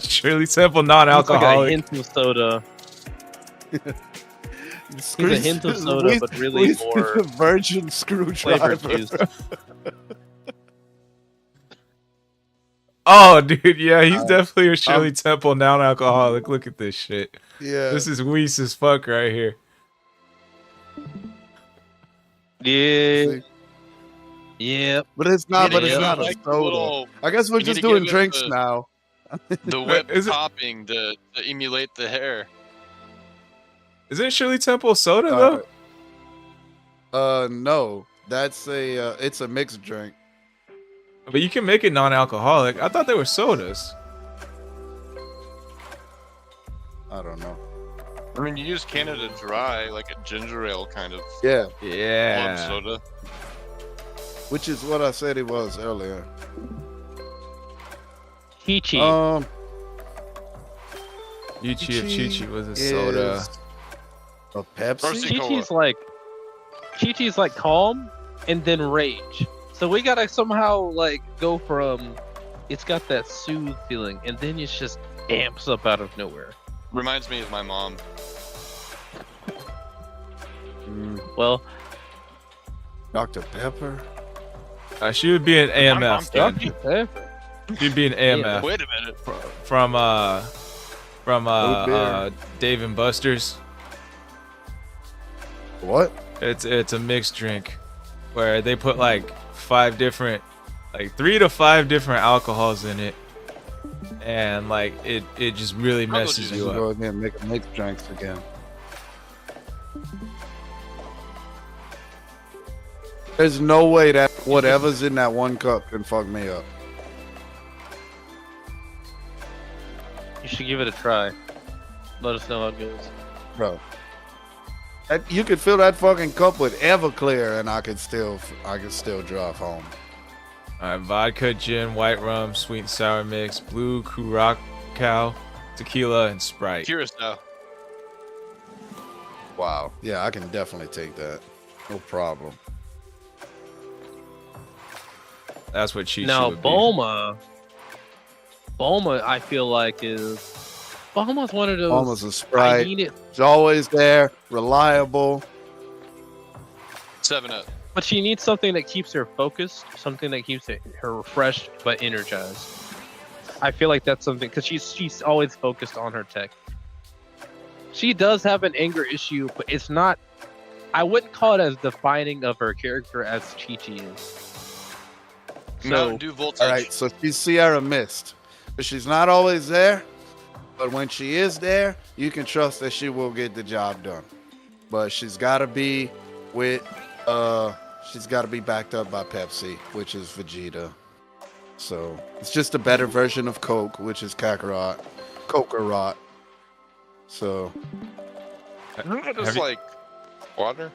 Shirley Temple It's like a non-alcoholic. hint of soda. He's a hint of soda, Wheeze- but really Wheeze is more a virgin screwdriver. flavored juice. Oh, dude, yeah, he's definitely a Shirley Temple non-alcoholic. Look at this shit. Yeah. This is Weiss as fuck right here. Yeah. See? Yep. But it's not. You But need it's to not give a it, like, soda. little- I guess we're you just need to doing give it drinks the- now. The whip Is it- topping to emulate the hair. Isn't Shirley Temple soda though? No, that's a. It's a mixed drink. But you can make it non-alcoholic. I thought they were sodas. I don't know. I mean, you use Canada Dry, like a ginger ale kind of Yeah, plum Yeah. soda. which is what I said it was earlier. Peachy. Yuchi of Chi-Chi was a is soda. A Pepsi. Roasted- Chi-Chi's like calm and then rage. So we gotta somehow like go from it's got that soothe feeling and then it just amps up out of nowhere. Reminds me of my mom. Well, Dr. Pepper. She would be an AMF I'm then. Pepper. She'd be an AMF Wait a minute. from Root beer. Dave and Buster's. What? It's a mixed drink where they put like 3 to 5 different alcohols in it, and like it just really I'll go messes do you You up. go ahead and make mixed drinks again. There's no way that whatever's in that one cup can fuck me up. You should give it a try. Let us know how it goes. Bro. You could fill that fucking cup with Everclear and I could still drive home. Alright, vodka, gin, white rum, sweet and sour mix, blue curacao, tequila, and Sprite. Curacao. Wow. Yeah, I can definitely take that. No problem. That's what Chi-Chi Now would be. Bulma, I feel like Bulma's one of those. Almost a I Sprite. need it, It's always there, reliable. 7-Up. but she needs something that keeps her focused, something that keeps her refreshed but energized. I feel like that's something because she's always focused on her tech. She does have an anger issue, but it's not. I wouldn't call it as defining of her character as Chi-Chi is. Mountain Dew Voltage. All right, so she's Sierra Mist. But she's not always there. But when she is there, you can trust that she will get the job done. But she's got to be she's got to be backed up by Pepsi, which is Vegeta. So it's just a better version of Coke, which is Kakarot. Kakarot. So Isn't it Have just you- like water?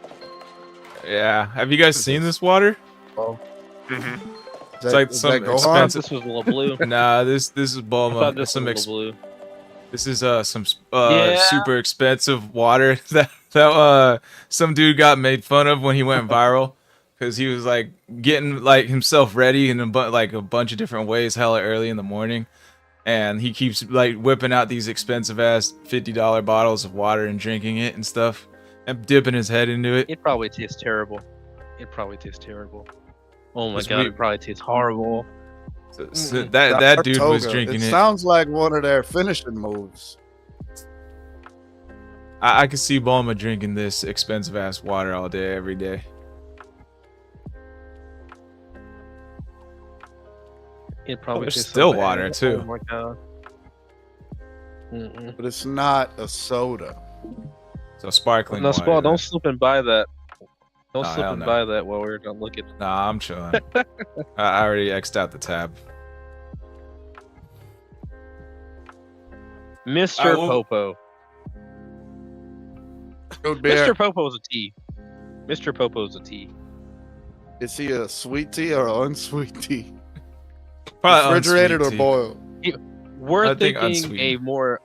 Yeah. Have you guys seen this water? Mm-hmm. is like is some Gohan? expensive- This was a little blue. Nah, this is I thought Bulma. this Some was a little blue. This is some Yeah. super expensive water that some dude got made fun of when he went viral because he was like getting like himself ready in a bunch of different ways hella early in the morning, and he keeps like whipping out these expensive ass $50 bottles of water and drinking it and stuff and dipping his head into it. It probably tastes terrible. Oh my It's god, weird. it probably tastes horrible. So that dude was Saratoga. drinking it. Sounds like one of their finishing moves. I could see Bulma drinking this expensive ass water all day, every day. He'd probably there's say so still bad. water, too. Oh my god. Mm-mm. But it's not a soda. So sparkling No, water. Squall, then. don't slip and buy that. Don't Nah, slip hell and no. buy that while we're done looking. Nah, I'm chilling. I already X'd out the tab. Mr. will- Popo. Good beer. Mr. Popo's a T. Mr. Popo's a T. Is he a sweet tea or an unsweet tea? Probably Refrigerated or unsweet tea. boiled? We're I think thinking unsweetened. a more.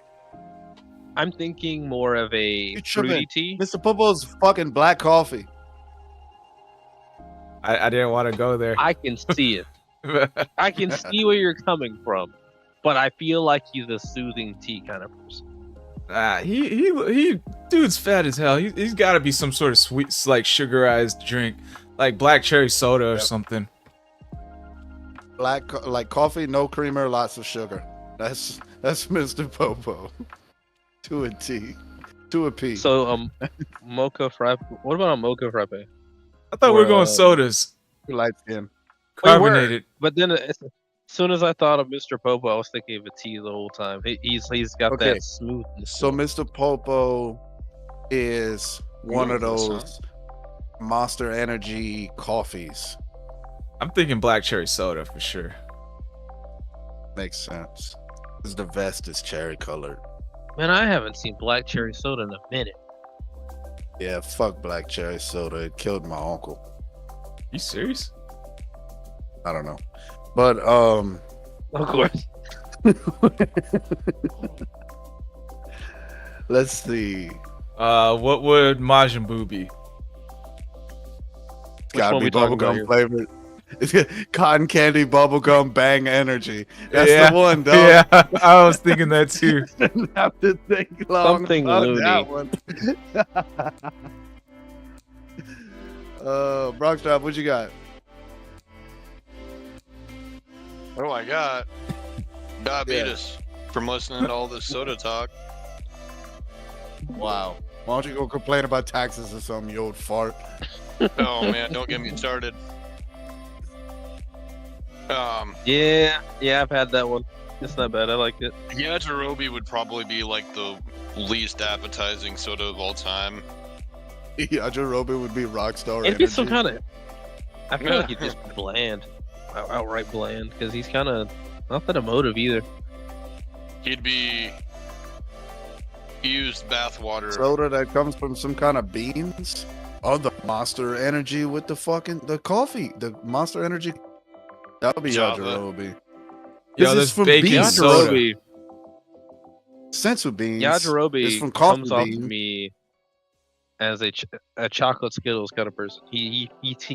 I'm thinking more of a You fruity tripping. tea. Mr. Popo's fucking black coffee. I didn't want to go there. I can see it. I can see where you're coming from, but I feel like he's a soothing tea kind of person. He dude's fat as hell. He's got to be some sort of sweet, like sugarized drink, like black cherry soda or something. Like coffee, no creamer, lots of sugar. That's Mr. Popo. To a T. To a P. So mocha frappe. What about a mocha frappe? I thought we were Or, going sodas, light skin. We were, carbonated. but then as soon as I thought of Mr. Popo, I was thinking of a tea the whole time. He's got Okay. that smoothness. So Mr. Popo is one of those Monster Energy coffees. I'm thinking black cherry soda for sure. Makes sense. Because the vest is cherry colored. Man, I haven't seen black cherry soda in a minute. Yeah, fuck black cherry soda. It killed my uncle. You serious? I don't know. But Of course. let's see. What would Majin Buu be? It's gotta one be we talking about bubblegum here? flavored. Cotton candy bubblegum bang energy. That's Yeah. the one, dog. Yeah, I was thinking that too. Didn't have to think long Something about loony. that one. Bronx Drop, what you got? What do I got? Diabetes from listening to all this soda talk. Wow. Why don't you go complain about taxes or something, you old fart? Oh man, don't get me started. Yeah, I've had that one. It's not bad. I liked it. Yajirobe would probably be like the least appetizing soda of all time. Yajirobe would be Rockstar It'd be energy. some kind of. I feel like he'd just be bland, outright bland, because he's kind of not that emotive either. He'd be used bathwater. soda that comes from some kind of beans. Oh, the Monster Energy with the coffee. The Monster Energy. That would be Java. Yajirobe. Yo, This there's is from baking beans. soda. Yajirobe, Sensu beans. Yajirobe It's from coffee comes off bean. to me as a chocolate Skittles kind of person. He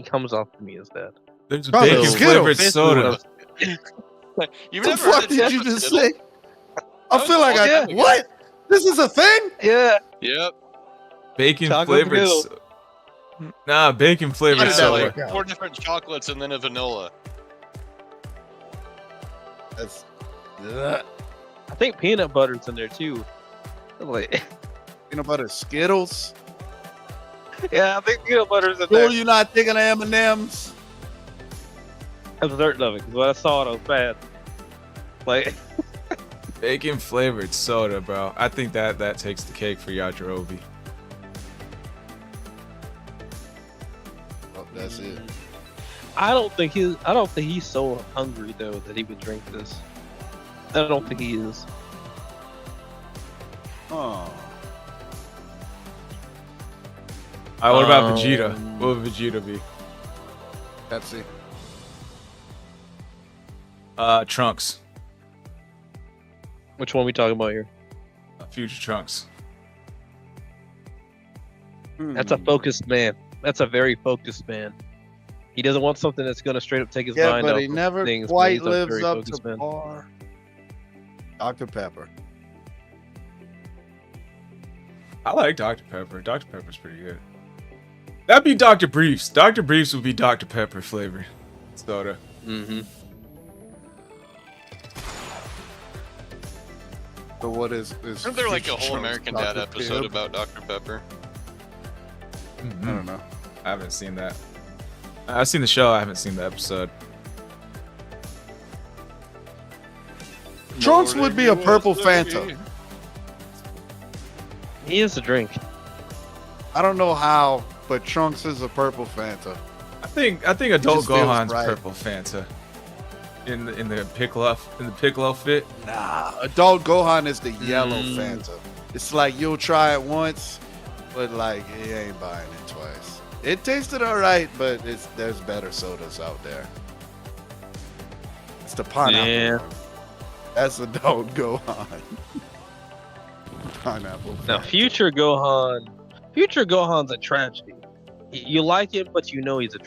comes off to me as that. There's Chocolate bacon Skittles. flavored Basically soda. what You've What the never fuck had did you Java just Skittles? say? I feel like Yeah. what? This is a thing? Yeah, Yep. Bacon Chocolate flavored. Skittles. Nah, bacon How flavored did that soda. work out? 4 different chocolates and then a vanilla. That's I think peanut butter's in there too. Like, peanut butter Skittles. yeah, I think peanut butter's in Yo, there. you not thinking of M&M's? I was certain of it because when I saw it, I was bad. Like, Bacon flavored soda, bro. I think that takes the cake for Yajirobe. Oh, that's it. I don't think he's so hungry though that he would drink this. I don't think he is. Oh. Alright, what about Vegeta? Um, What would Vegeta be? Pepsi. Trunks. Which one we talking about here? Future Trunks. That's a focused man. That's a very focused man. He doesn't want something that's gonna straight up take his Yeah, mind but off he of never things, but quite he's a lives very up focused to man. par. Dr. Pepper. I like Dr. Pepper. Dr. Pepper's pretty good. That'd be Dr. Briefs. Dr. Briefs would be Dr. Pepper flavor soda. Mm-hmm. So what is Isn't there like a Future whole Trunks, American Dad Dr. episode Pibb? about Dr. Pepper? I don't know. I haven't seen that. I've seen the show. I haven't seen the episode. Trunks would be a purple Fanta. He is a drink. I don't know how, but Trunks is a purple Fanta. I think adult just feels Gohan's right. purple Fanta. In the Piccolo fit. Nah, adult Gohan is the yellow Fanta. It's like you'll try it once, but like you ain't buying it twice. It tasted alright, but there's better sodas out there. It's the pineapple. Yeah. one. That's adult Gohan. Pineapple. Now, Fanta. Future Gohan's a tragedy. You like him, but you know it's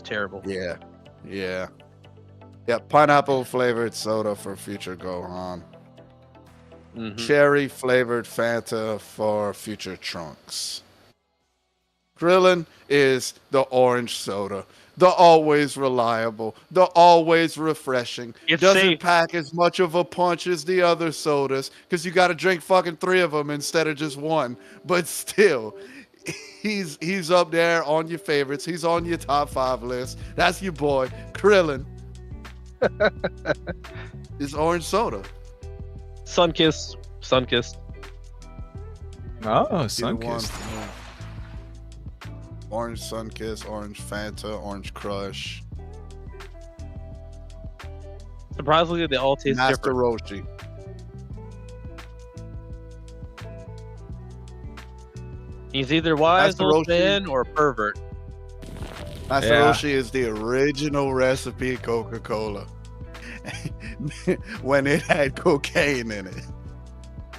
terrible. Yeah. Yeah. Yeah, pineapple flavored soda for Future Gohan. Mhm. Cherry flavored Fanta for Future Trunks. Krillin is the orange soda. The always reliable. The always refreshing. It's Doesn't safe. pack as much of a punch as the other sodas because you got to drink fucking 3 of them instead of just one. But still, he's up there on your favorites. He's on your top 5 list. That's your boy, Krillin. It's orange soda. Sunkissed. Oh, Either Sunkissed. one. Orange Sunkiss, orange Fanta, orange Crush, Surprisingly, they all taste Master different. Roshi. He's either wise Master old Roshi. man or a pervert. Master Yeah. Roshi is the original recipe Coca-Cola. When it had cocaine in it.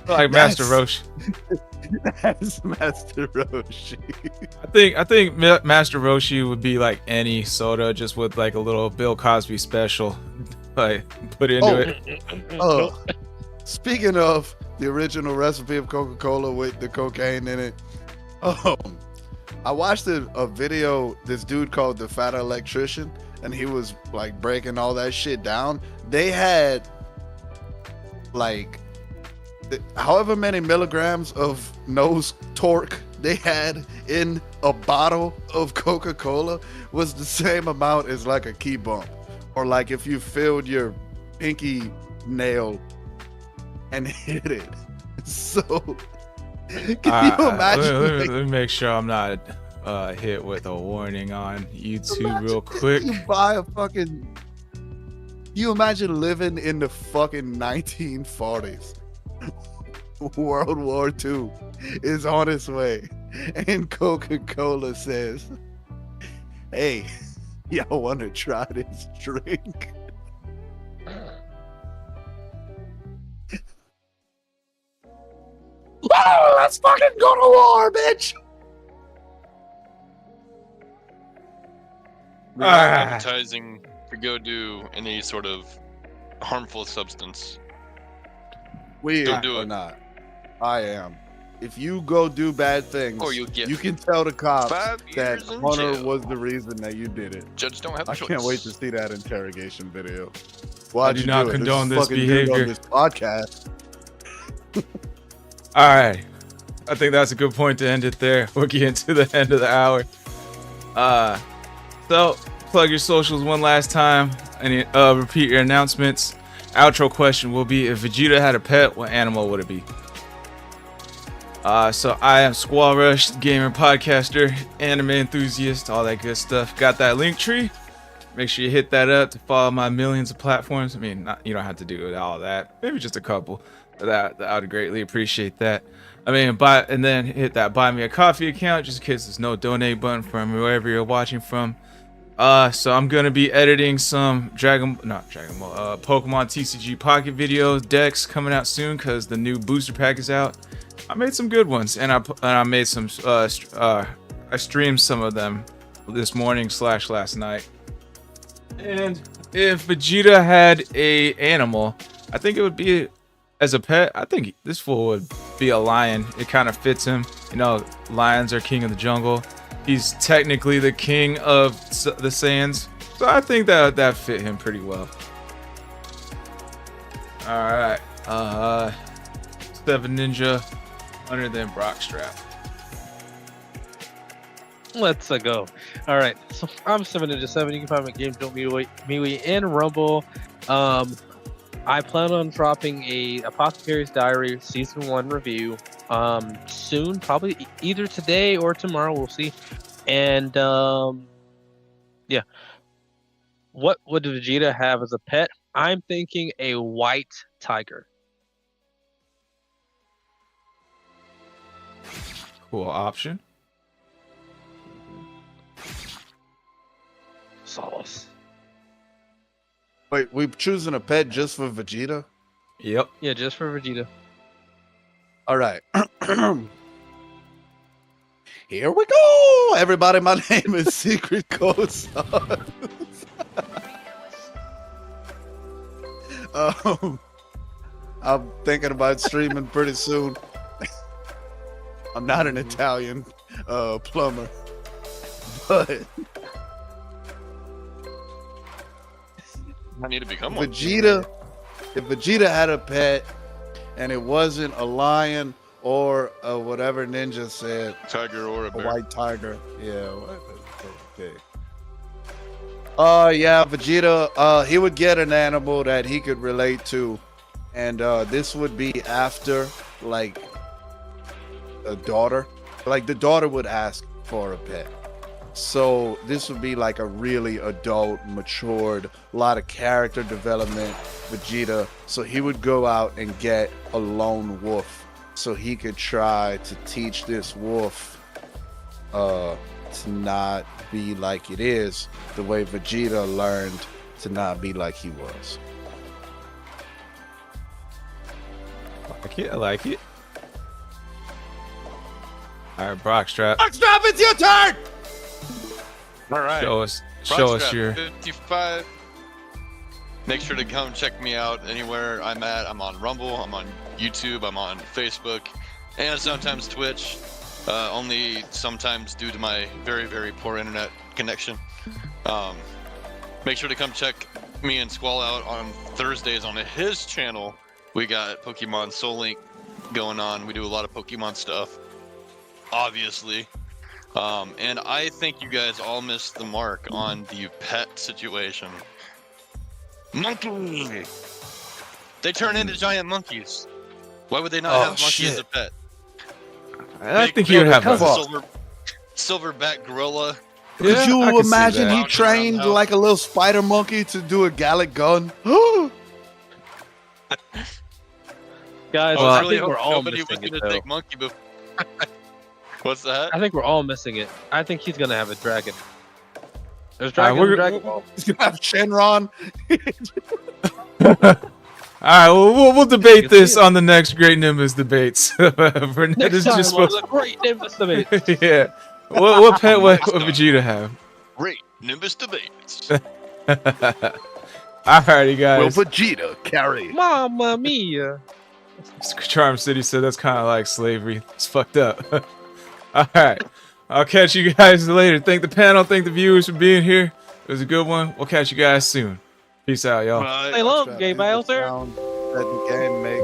Like Master That's- Roshi. That's Master Roshi. I think Master Roshi would be like any soda, just with like a little Bill Cosby special, like put into it. Speaking of the original recipe of Coca-Cola with the cocaine in it, I watched a video, this dude called the Fat Electrician, and he was like breaking all that shit down. They had like however many milligrams of nose torque they had in a bottle of Coca-Cola was the same amount as like a key bump, or like if you filled your pinky nail and hit it. So can you imagine? Let me make sure I'm not hit with a warning on YouTube real quick. You buy a fucking. You imagine living in the fucking 1940s. World War II is on its way, and Coca-Cola says, "Hey, y'all want to try this drink?" Oh, let's fucking go to war, bitch! We're not advertising to go do any sort of harmful substance. We Don't do are it. not. I am. If you go do bad things, Or you'll get you can tell the cops 5 that years in Hunter jail. was the reason that you did it. Judge don't have a I choice. can't wait to see that interrogation video. Why'd do you not do it? condone There's a this fucking dude behavior. on this podcast. All right, I think that's a good point to end it there. We're getting to the end of the hour. So plug your socials one last time and repeat your announcements. Outro question will be: if Vegeta had a pet, what animal would it be? So I am Squall Rush, gamer, podcaster, anime enthusiast, all that good stuff. Got that link tree? Make sure you hit that up to follow my millions of platforms. I mean, you don't have to do all that. Maybe just a couple. That I would greatly appreciate that. I mean, and then hit that buy me a coffee account just in case there's no donate button from wherever you're watching from. So I'm gonna be editing some Pokemon TCG Pocket videos, decks coming out soon because the new booster pack is out. I made some good ones, and I made some. I streamed some of them this morning / last night. And if Vegeta had a animal, I think it would be, as a pet, I think this fool would be a lion. It kind of fits him. You know, lions are king of the jungle. He's technically the king of the Saiyans, so I think that fit him pretty well. All right, 7 Ninja, Hunter, then Brockstrap. Let's go. All right. So I'm 7 Ninja 7. You can find me at Games Don't Meet Me and Rumble. I plan on dropping a Apothecary's Diary Season 1 review soon, probably either today or tomorrow, we'll see. And yeah. What would Vegeta have as a pet? I'm thinking a white tiger. Cool option. Solace. Wait, we choosing a pet just for Vegeta? Yep. Yeah, just for Vegeta. All right. Here we go, everybody. My name is Secret Ghost. I'm thinking about streaming pretty soon. I'm not an Italian plumber, but I need to become one. Vegeta. If Vegeta had a pet, and it wasn't a lion or whatever Ninja said, Tiger or a a bear. white tiger. Yeah. Okay. Yeah, Vegeta. He would get an animal that he could relate to, and this would be after like a daughter. Like the daughter would ask for a pet. So this would be like a really adult, matured, a lot of character development Vegeta. So he would go out and get a lone wolf so he could try to teach this wolf to not be like it is, the way Vegeta learned to not be like he was. I like it. All right, Brockstrap. Brockstrap, it's your turn! All right. Show us Brockstrap, your. 55. Make sure to come check me out anywhere I'm at. I'm on Rumble, I'm on YouTube, I'm on Facebook, and sometimes Twitch. Only sometimes due to my very, very poor internet connection. Make sure to come check me and Squall out on Thursdays on his channel. We got Pokemon Soul Link going on. We do a lot of Pokemon stuff, obviously. And I think you guys all missed the mark on the pet situation. Monkey! They turn into giant monkeys. Why would they not have monkey as a pet? I Big think he would have because a. silverback gorilla. Could Yeah, I you can see imagine that. he trained like a little spider monkey to do a Gallic gun? Guys, Well, I really think we're hope all nobody was missing it, gonna though. take monkey before. What's that? I think we're all missing it. I think he's gonna have a dragon. There's dragon we're- in Dragon Ball. He's gonna have Shenron. All right, we'll debate You can this see it. on the next Great Nimbus debates. Burnett Next is time just on supposed. the Great Nimbus debate. Yeah. What pet would Vegeta have? Great Nimbus debates. Alrighty, Will guys. Vegeta carry? Mamma mia! Charm City said that's kind of like slavery. It's fucked up. Alright. I'll catch you guys later. Thank the panel. Thank the viewers for being here. It was a good one. We'll catch you guys soon. Peace out, y'all. Bye. Stay long, Brockstrap Gay is the Bowser. sound that the game makes.